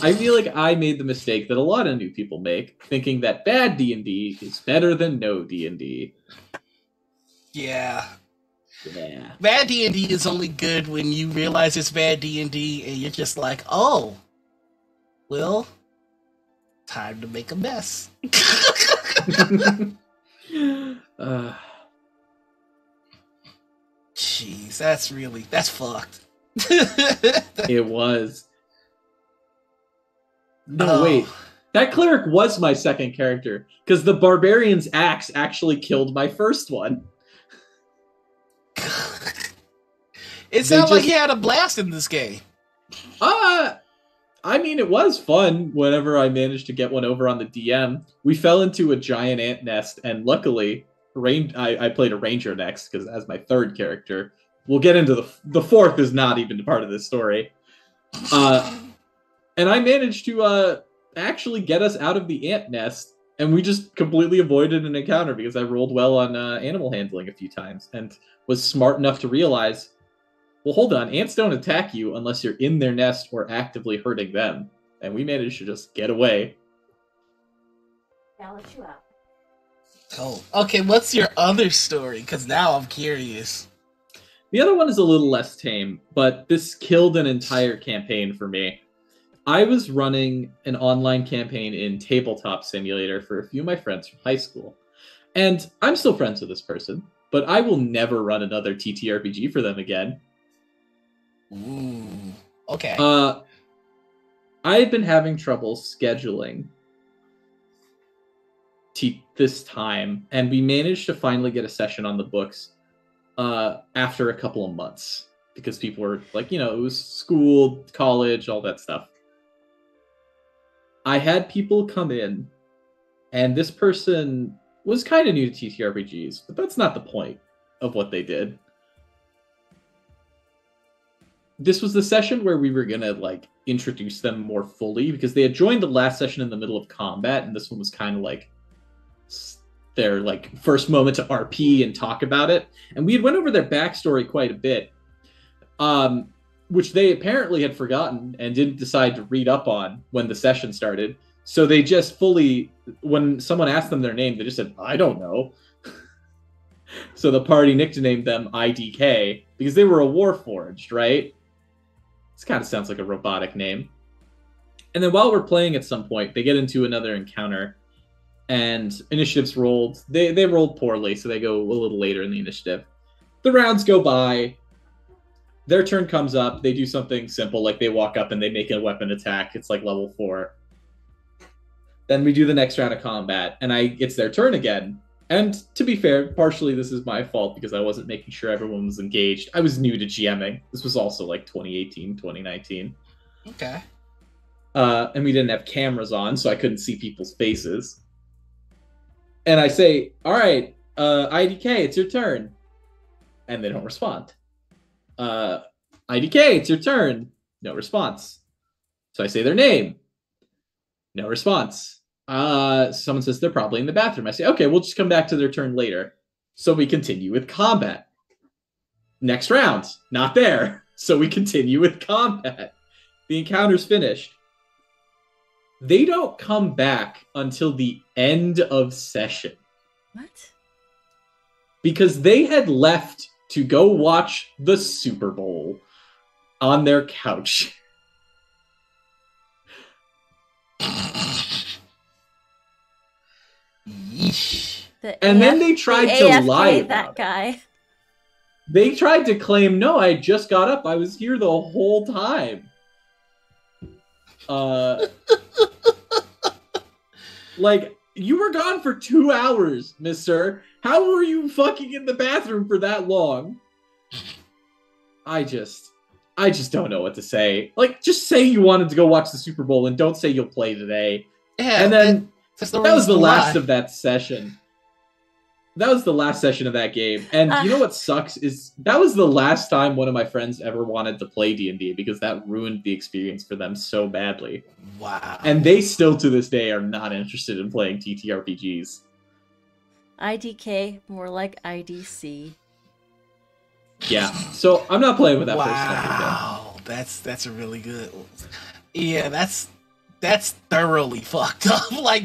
Speaker 3: I feel like I made the mistake that a lot of new people make, thinking that bad D&D is better than no D&D.
Speaker 2: Yeah.
Speaker 3: Yeah.
Speaker 2: Bad D&D is only good when you realize it's bad D&D and you're just like, oh, well, time to make a mess. Jeez, that's fucked.
Speaker 3: It was. No, wait. That cleric was my second character, because the barbarian's axe actually killed my first one.
Speaker 2: It sounds like you had a blast in this game.
Speaker 3: I mean, it was fun whenever I managed to get one over on the DM. We fell into a giant ant nest, and luckily, I played a ranger next, because as my third character. We'll get into the fourth is not even part of this story. And I managed to actually get us out of the ant nest, and we just completely avoided an encounter because I rolled well on animal handling a few times and was smart enough to realize, well, hold on, ants don't attack you unless you're in their nest or actively hurting them. And we managed to just get away.
Speaker 1: I'll let you out.
Speaker 2: Oh, okay, what's your other story? Because now I'm curious.
Speaker 3: The other one is a little less tame, but this killed an entire campaign for me. I was running an online campaign in Tabletop Simulator for a few of my friends from high school. And I'm still friends with this person, but I will never run another TTRPG for them again.
Speaker 2: Ooh, okay.
Speaker 3: I had been having trouble scheduling this time, and we managed to finally get a session on the books after a couple of months, because people were like, it was school, college, all that stuff. I had people come in, and this person was kind of new to TTRPGs, but that's not the point of what they did. This was the session where we were going to, introduce them more fully, because they had joined the last session in the middle of combat, and this one was kind of their, first moment to RP and talk about it. And we had went over their backstory quite a bit, which they apparently had forgotten and didn't decide to read up on when the session started. So they just when someone asked them their name, they just said, I don't know. So the party nicknamed them IDK, because they were a Warforged, right? This kind of sounds like a robotic name. And then while we're playing at some point, they get into another encounter, and initiatives rolled. They rolled poorly, so they go a little later in the initiative. The rounds go by. Their turn comes up. They do something simple, like they walk up and they make a weapon attack. It's level 4. Then we do the next round of combat, and it's their turn again. And to be fair, partially this is my fault because I wasn't making sure everyone was engaged. I was new to GMing. This was also 2018, 2019.
Speaker 2: Okay.
Speaker 3: And we didn't have cameras on, so I couldn't see people's faces. And I say, all right, IDK, it's your turn. And they don't respond. IDK, it's your turn. No response. So I say their name. No response. Someone says they're probably in the bathroom. I say, okay, we'll just come back to their turn later. So we continue with combat. Next round, not there. So we continue with combat. The encounter's finished. They don't come back until the end of session.
Speaker 1: What?
Speaker 3: Because they had left to go watch the Super Bowl on their couch. And then they tried to lie about
Speaker 1: that guy.
Speaker 3: They tried to claim, no, I just got up. I was here the whole time. You were gone for 2 hours, mister. How were you fucking in the bathroom for that long? I just don't know what to say. Just say you wanted to go watch the Super Bowl and don't say you'll play today.
Speaker 2: Yeah,
Speaker 3: and then
Speaker 2: that
Speaker 3: was the last of that session. that was the last session of that game. And you know what sucks is that was the last time one of my friends ever wanted to play D&D because that ruined the experience for them so badly.
Speaker 2: Wow.
Speaker 3: And they still to this day are not interested in playing TTRPGs.
Speaker 1: IDK, more like IDC.
Speaker 3: Yeah, so I'm not playing with that person again.
Speaker 2: Wow, that's a really good one. Yeah, that's thoroughly fucked up. Like,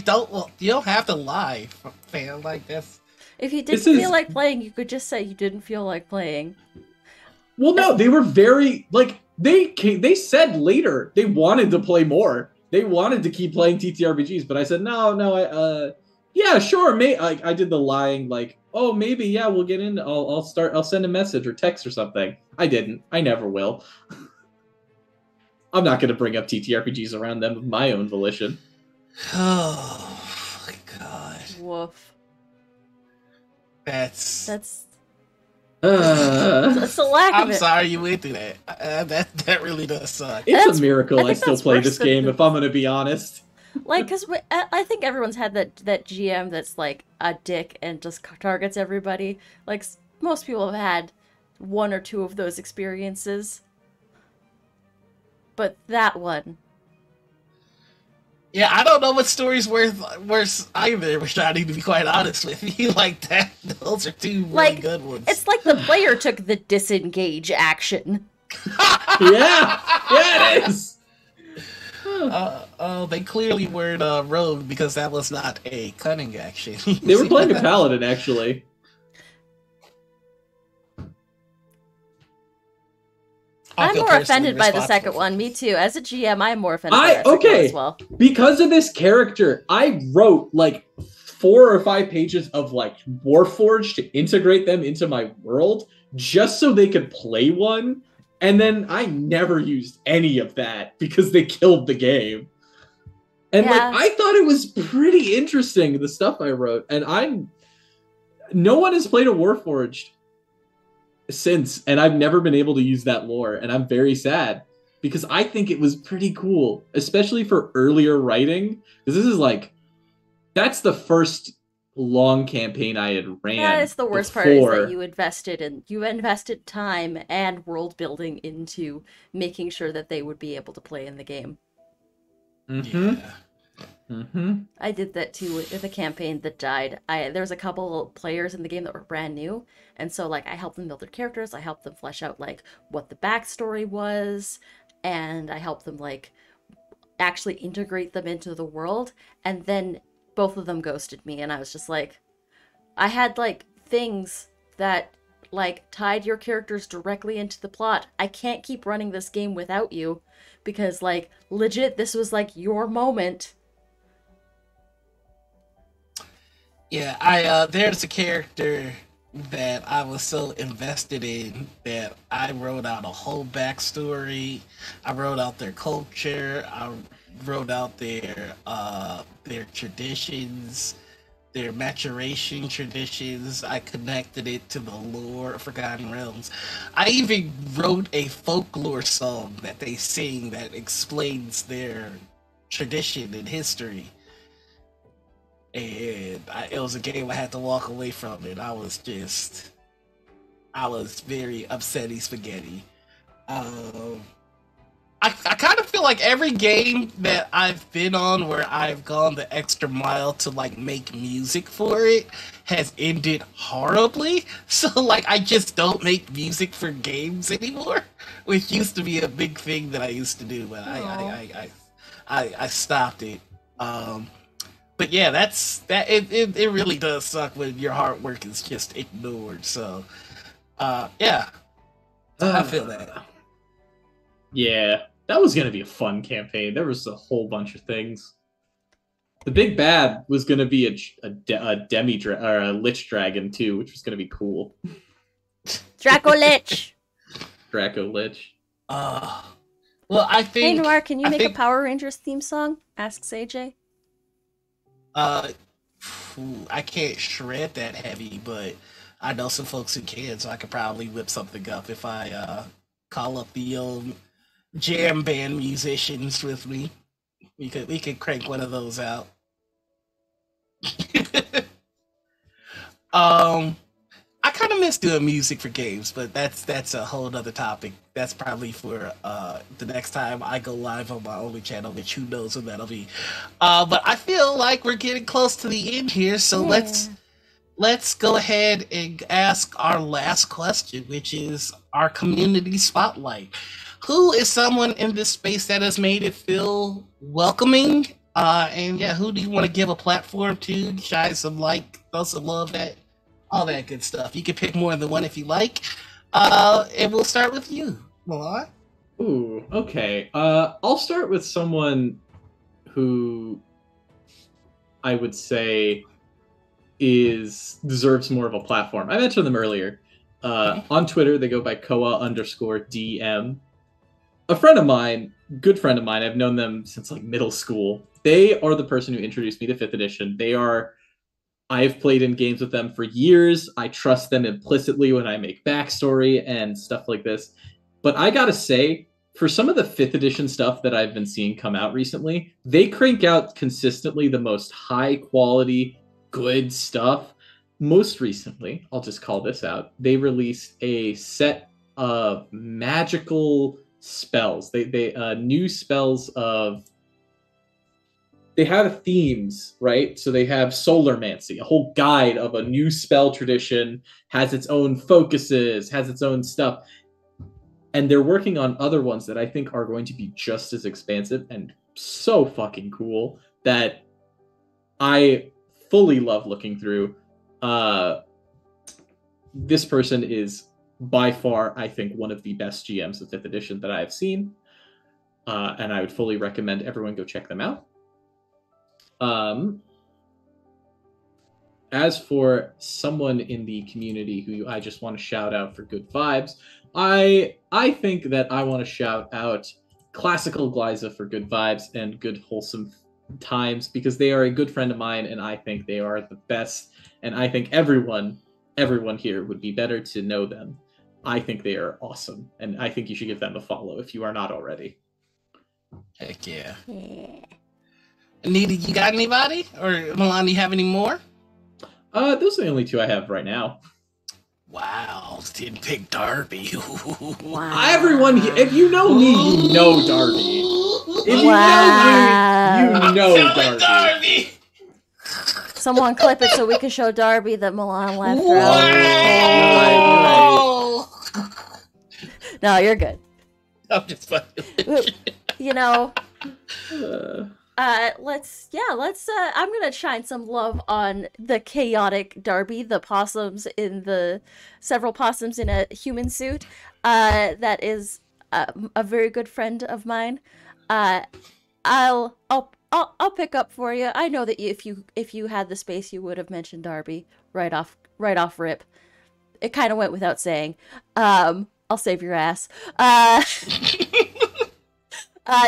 Speaker 2: you don't have to lie, fam. Like, that's.
Speaker 1: If you didn't feel like playing, you could just say you didn't feel like playing.
Speaker 3: Well, no, they were very like they said later they wanted to play more. They wanted to keep playing TTRPGs, but I said no. Yeah, sure. I did the lying like, oh, maybe yeah, we'll get in. I'll send a message or text or something. I didn't. I never will. I'm not going to bring up TTRPGs around them of my own volition.
Speaker 2: Oh my god.
Speaker 1: Woof.
Speaker 2: That's
Speaker 1: a lack of
Speaker 2: I'm
Speaker 1: it.
Speaker 2: sorry you went through that. That really does suck.
Speaker 3: It's a miracle I still play this game, if I'm going to be honest.
Speaker 1: Like, because I think everyone's had that GM that's, like, a dick and just targets everybody. Like, most people have had one or two of those experiences. But that one...
Speaker 2: Yeah, I don't know what story's worse either, which I need to be quite honest with you. Like, that, those are two really good ones.
Speaker 1: It's like the player took the disengage action.
Speaker 3: Yeah, it is.
Speaker 2: They clearly weren't rogue because that was not a cunning action.
Speaker 3: They were playing a paladin, actually.
Speaker 1: I'm more offended by the second one. Me too. As a GM, I'm more offended by the second one as well.
Speaker 3: Because of this character, I wrote like 4 or 5 pages of like Warforged to integrate them into my world just so they could play one. And then I never used any of that because they killed the game. And like I thought it was pretty interesting, the stuff I wrote. And no one has played a Warforged since, and I've never been able to use that lore, and I'm very sad because I think it was pretty cool, especially for earlier writing, because this is like that's the first long campaign I had ran.
Speaker 1: That is the worst part, is that you invested time and world building into making sure that they would be able to play in the game. I did that too with a campaign that died. There was a couple of players in the game that were brand new, and so like I helped them build their characters, I helped them flesh out like what the backstory was, and I helped them like actually integrate them into the world, and then both of them ghosted me, and I was just like, I had like things that like tied your characters directly into the plot. I can't keep running this game without you, because like legit this was like your moment.
Speaker 2: Yeah, there's a character that I was so invested in that I wrote out a whole backstory. I wrote out their culture. I wrote out their traditions, their maturation traditions. I connected it to the lore of Forgotten Realms. I even wrote a folklore song that they sing that explains their tradition and history. And it was a game I had to walk away from it. I was very upsetty spaghetti. I kind of feel like every game that I've been on where I've gone the extra mile to like make music for it has ended horribly. So like I just don't make music for games anymore, which used to be a big thing that I used to do, but I stopped it. But yeah, it really does suck when your hard work is just ignored. So, yeah, I feel that.
Speaker 3: Yeah, that was gonna be a fun campaign. There was a whole bunch of things. The big bad was gonna be a lich dragon too, which was gonna be cool.
Speaker 1: Draco Lich.
Speaker 3: Draco Lich.
Speaker 2: Well, I think.
Speaker 1: Hey Noir, can you make a Power Rangers theme song? Asks AJ.
Speaker 2: I can't shred that heavy, but I know some folks who can, so I could probably whip something up if I call up the old jam band musicians with me. We could crank one of those out. I kind of miss doing music for games, but that's a whole other topic. That's probably for the next time I go live on my only channel, which who knows when that'll be. But I feel like we're getting close to the end here, so let's go ahead and ask our last question, which is our community spotlight. Who is someone in this space that has made it feel welcoming? And yeah, who do you want to give a platform to, shine some light, throw some love at, all that good stuff. You can pick more than one if you like. And we'll start with you, Malard.
Speaker 3: Ooh, okay. I'll start with someone who I would say deserves more of a platform. I mentioned them earlier. On Twitter, they go by Koa_DM. A friend of mine, good friend of mine, I've known them since like middle school. They are the person who introduced me to 5th edition. I've played in games with them for years. I trust them implicitly when I make backstory and stuff like this. But I gotta say, for some of the 5th edition stuff that I've been seeing come out recently, they crank out consistently the most high quality, good stuff. Most recently, I'll just call this out, they released a set of magical spells. They new spells of... They have themes, right? So they have Solarmancy, a whole guide of a new spell tradition, has its own focuses, has its own stuff. And they're working on other ones that I think are going to be just as expansive and so fucking cool that I fully love looking through. This person is by far, I think, one of the best GMs of 5th edition that I have seen. And I would fully recommend everyone go check them out. As for someone in the community who I just want to shout out for good vibes, I think that I want to shout out Classical Glyza for good vibes and good wholesome times, because they are a good friend of mine and I think they are the best, and I think everyone here would be better to know them. I think they are awesome, and I think you should give them a follow if you are not already.
Speaker 2: Heck yeah. Anita, you got anybody? Or Milan, you have any more?
Speaker 3: Those are the only two I have right now.
Speaker 2: Wow, didn't pick Darby.
Speaker 1: Wow.
Speaker 3: Everyone, if you know me, you know Darby. If you know me, you know Darby.
Speaker 1: Someone clip it so we can show Darby that Milan left.
Speaker 2: Wow.
Speaker 1: No, you're good.
Speaker 2: I'm just fucking.
Speaker 1: You know. Let's I'm gonna shine some love on the chaotic Darby, the several possums in a human suit. That is a very good friend of mine. I'll pick up for you. I know that if you had the space, you would have mentioned Darby right off rip. It kind of went without saying. I'll save your ass.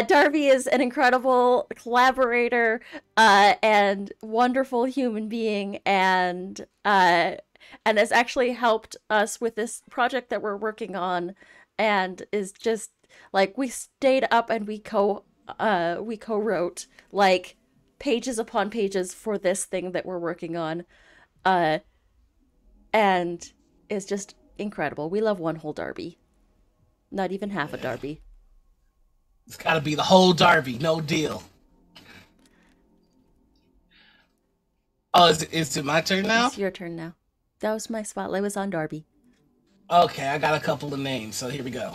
Speaker 1: Darby is an incredible collaborator and wonderful human being, and has actually helped us with this project that we're working on, and is just like, we stayed up and we co-wrote like pages upon pages for this thing that we're working on, and is just incredible. We love one whole Darby, not even half a Darby.
Speaker 2: It's got to be the whole Darby, no deal. Oh, is it my turn now?
Speaker 1: It's your turn now. That was my spotlight, was on Darby.
Speaker 2: Okay, I got a couple of names, so here we go.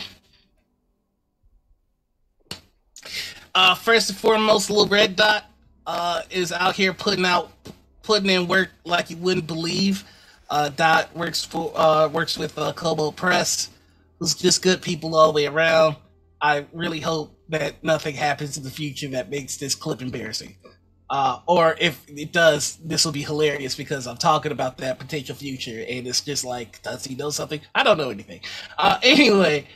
Speaker 2: First and foremost, Little Red Dot is out here putting in work like you wouldn't believe. Dot works with Kobo Press, who's just good people all the way around. I really hope that nothing happens in the future that makes this clip embarrassing. Or if it does, this will be hilarious because I'm talking about that potential future and it's just like, does he know something? I don't know anything. Anyway,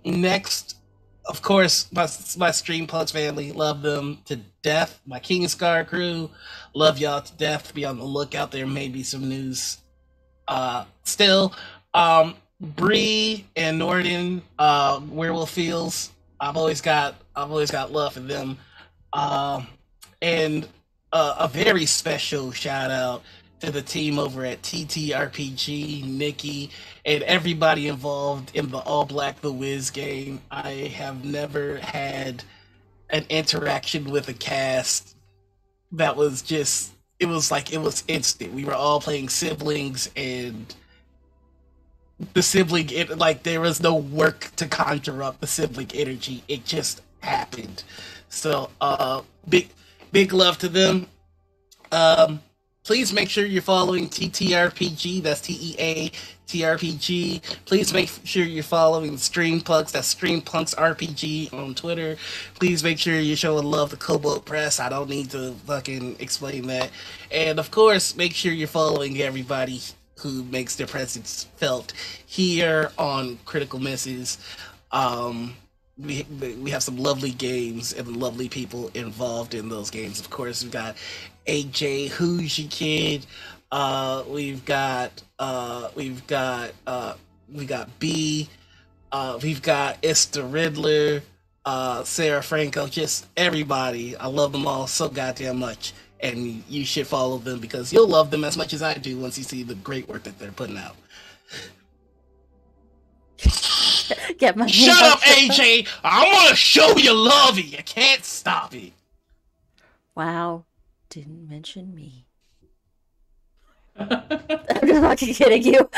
Speaker 2: next, of course, my Stream Punks family, love them to death. My Kingsguard crew, love y'all to death. Be on the lookout. There may be some news still. Bree and Norden, Werewolf Fields. I've always got love for them. And a very special shout out to the team over at TTRPG, Nikki, and everybody involved in the All Black The Wiz game. I have never had an interaction with a cast that was just, it was instant. We were all playing siblings, and the sibling, like, there was no work to conjure up the sibling energy. It just happened. So, big love to them. Please make sure you're following TTRPG. That's TEATRPG. Please make sure you're following Streampunks. That's Streampunks RPG on Twitter. Please make sure you're showing love to Cobalt Press. I don't need to fucking explain that. And of course, make sure you're following everybody who makes their presence felt here on Critical Misses. We have some lovely games and lovely people involved in those games. Of course, we've got AJ, Who's Your Kid? We've got B. We've got Esther Riddler, Sarah Franco, just everybody. I love them all so goddamn much. And you should follow them because you'll love them as much as I do once you see the great work that they're putting out.
Speaker 1: Get my
Speaker 2: Shut up, AJ! I want to show you love. You can't stop it.
Speaker 1: Wow. Didn't mention me. I'm just fucking kidding you.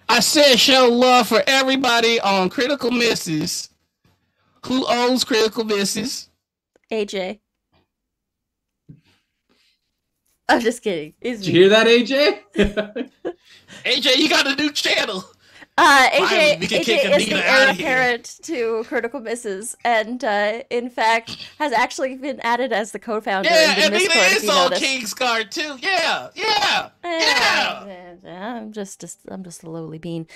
Speaker 2: I said show love for everybody on Critical Misses. Who owns Critical Misses?
Speaker 1: AJ. I'm just kidding.
Speaker 3: Did you hear that, AJ?
Speaker 2: AJ, you got a new channel.
Speaker 1: AJ is the heir apparent to Critical Misses, and in fact has actually been added as the co-founder.
Speaker 2: Yeah,
Speaker 1: in the
Speaker 2: Anita
Speaker 1: Discord,
Speaker 2: is on Kingsguard too. Yeah.
Speaker 1: I'm just a lowly bean.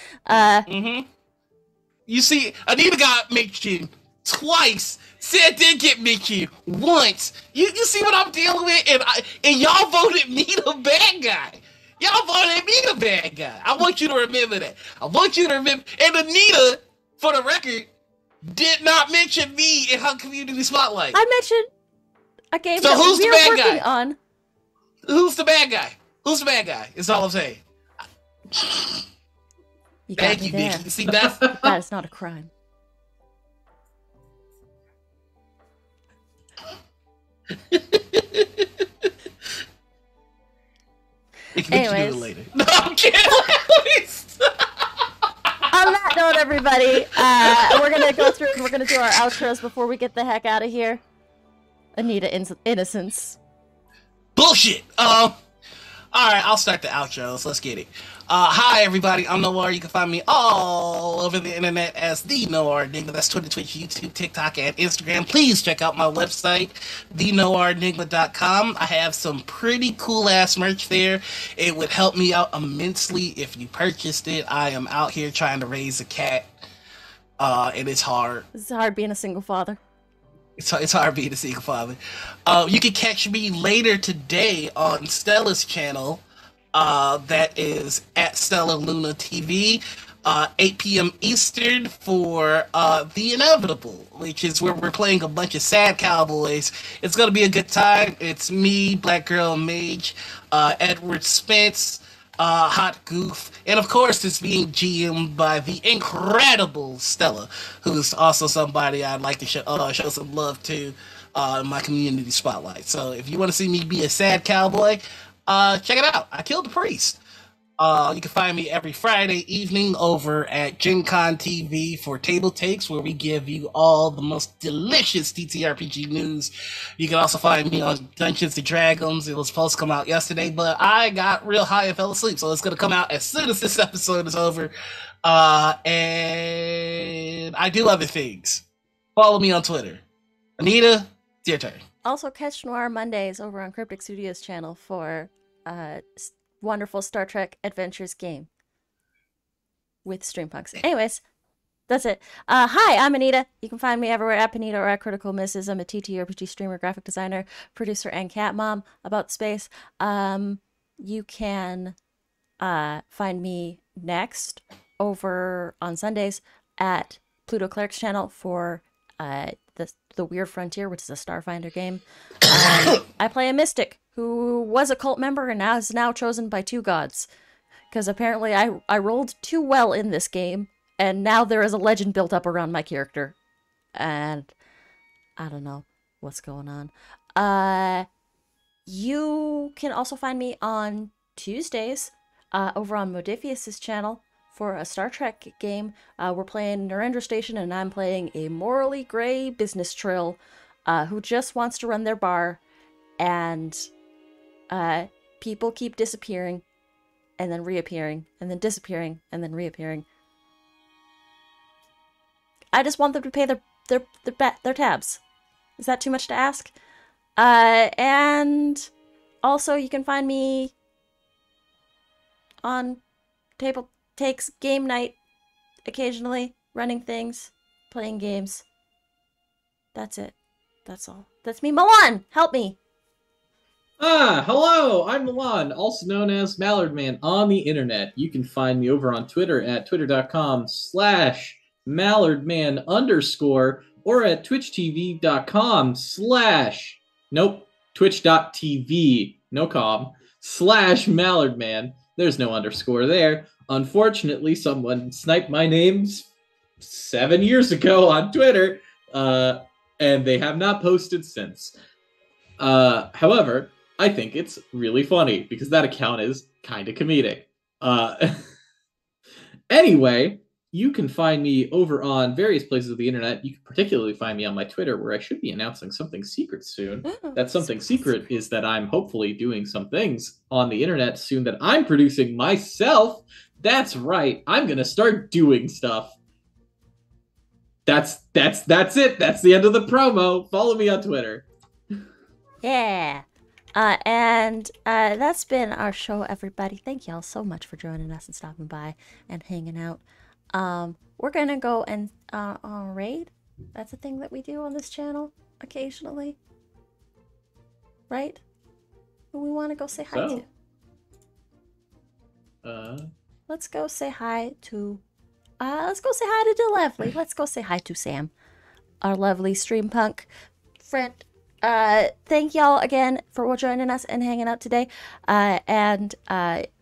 Speaker 2: You see, Anita got mentioned twice. Sid did get mentioned once. You see what I'm dealing with, and y'all voted me the bad guy. Y'all voted me the bad guy. I want you to remember that. And Anita, for the record, did not mention me in her community spotlight.
Speaker 1: I mentioned a game
Speaker 2: so
Speaker 1: that
Speaker 2: who's
Speaker 1: we're
Speaker 2: the bad
Speaker 1: working
Speaker 2: guy?
Speaker 1: on.
Speaker 2: Who's the bad guy? Who's the bad guy? Is all I'm saying.
Speaker 1: Thank you,
Speaker 2: Nikki. See, that
Speaker 1: is not a crime. Anyways.
Speaker 2: Later. No, I'm kidding.
Speaker 1: On that note, everybody, we're gonna go through and we're gonna do our outros before we get the heck out of here. Anita Innocence.
Speaker 2: Bullshit. Alright, I'll start the outros. Let's get it. Hi, everybody. I'm Noir. You can find me all over the internet as TheNoirEnigma. That's Twitter, Twitch, YouTube, TikTok, and Instagram. Please check out my website, TheNoirEnigma.com. I have some pretty cool-ass merch there. It would help me out immensely if you purchased it. I am out here trying to raise a cat, and it's hard.
Speaker 1: It's hard being a single father.
Speaker 2: It's hard being a single father. You can catch me later today on Stella's channel. That is at Stella Luna TV, 8 p.m. Eastern for The Inevitable, which is where we're playing a bunch of sad cowboys. It's going to be a good time. It's me, Black Girl Mage, Edward Spence, Hot Goof, and of course it's being GM'd by the incredible Stella, who's also somebody I'd like to show some love to in my community spotlight. So if you want to see me be a sad cowboy, check it out. I killed the priest. You can find me every Friday evening over at Gen Con TV for Table Takes, where we give you all the most delicious TTRPG news. You can also find me on Dungeons & Dragons. It was supposed to come out yesterday, but I got real high and fell asleep, so it's going to come out as soon as this episode is over. And I do other things. Follow me on Twitter. Anita, it's your turn.
Speaker 1: Also, catch Noir Mondays over on Cryptic Studios channel for wonderful Star Trek Adventures game with Streampunks. Anyways, that's it. Hi, I'm Anita. You can find me everywhere at Anita or at Critical Misses. I'm a TTRPG streamer, graphic designer, producer, and cat mom about space. You can find me next over on Sundays at Pluto Cleric's channel for the Weird Frontier, which is a Starfinder game. I play a mystic who was a cult member and is now chosen by two gods. Because apparently I rolled too well in this game, and now there is a legend built up around my character. And I don't know what's going on. You can also find me on Tuesdays over on Modifius's channel for a Star Trek game. We're playing Narendra Station, and I'm playing a morally gray business trill who just wants to run their bar, and people keep disappearing and then reappearing and then disappearing and then reappearing. I just want them to pay their tabs. Is that too much to ask? And also you can find me on Table Takes game night occasionally, running things, playing games. That's it. That's all. That's me. Milan, help me.
Speaker 3: Hello, I'm Milan, also known as MallardMan on the internet. You can find me over on Twitter at twitter.com/MallardMan_ or at twitchtv.com/ twitch.tv, no com, /MallardMan. There's no underscore there. Unfortunately, someone sniped my names 7 years ago on Twitter, and they have not posted since. However, I think it's really funny because that account is kind of comedic. Anyway, you can find me over on various places of the internet. You can particularly find me on my Twitter, where I should be announcing something secret soon. That something secret is that I'm hopefully doing some things on the internet soon that I'm producing myself. That's right. I'm going to start doing stuff. That's it. That's the end of the promo. Follow me on Twitter.
Speaker 1: Yeah. And that's been our show, everybody. Thank y'all so much for joining us and stopping by and hanging out. We're gonna go and raid. That's a thing that we do on this channel occasionally, right? Who we want to go say hi to? Let's go say hi to. Let's go say hi to Lovely. Let's go say hi to Sam, our lovely stream punk friend. Thank y'all again for joining us and hanging out today. And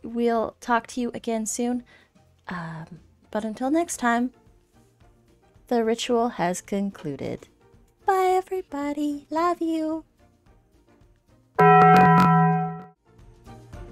Speaker 1: we'll talk to you again soon. But until next time, the ritual has concluded. Bye, everybody. Love you.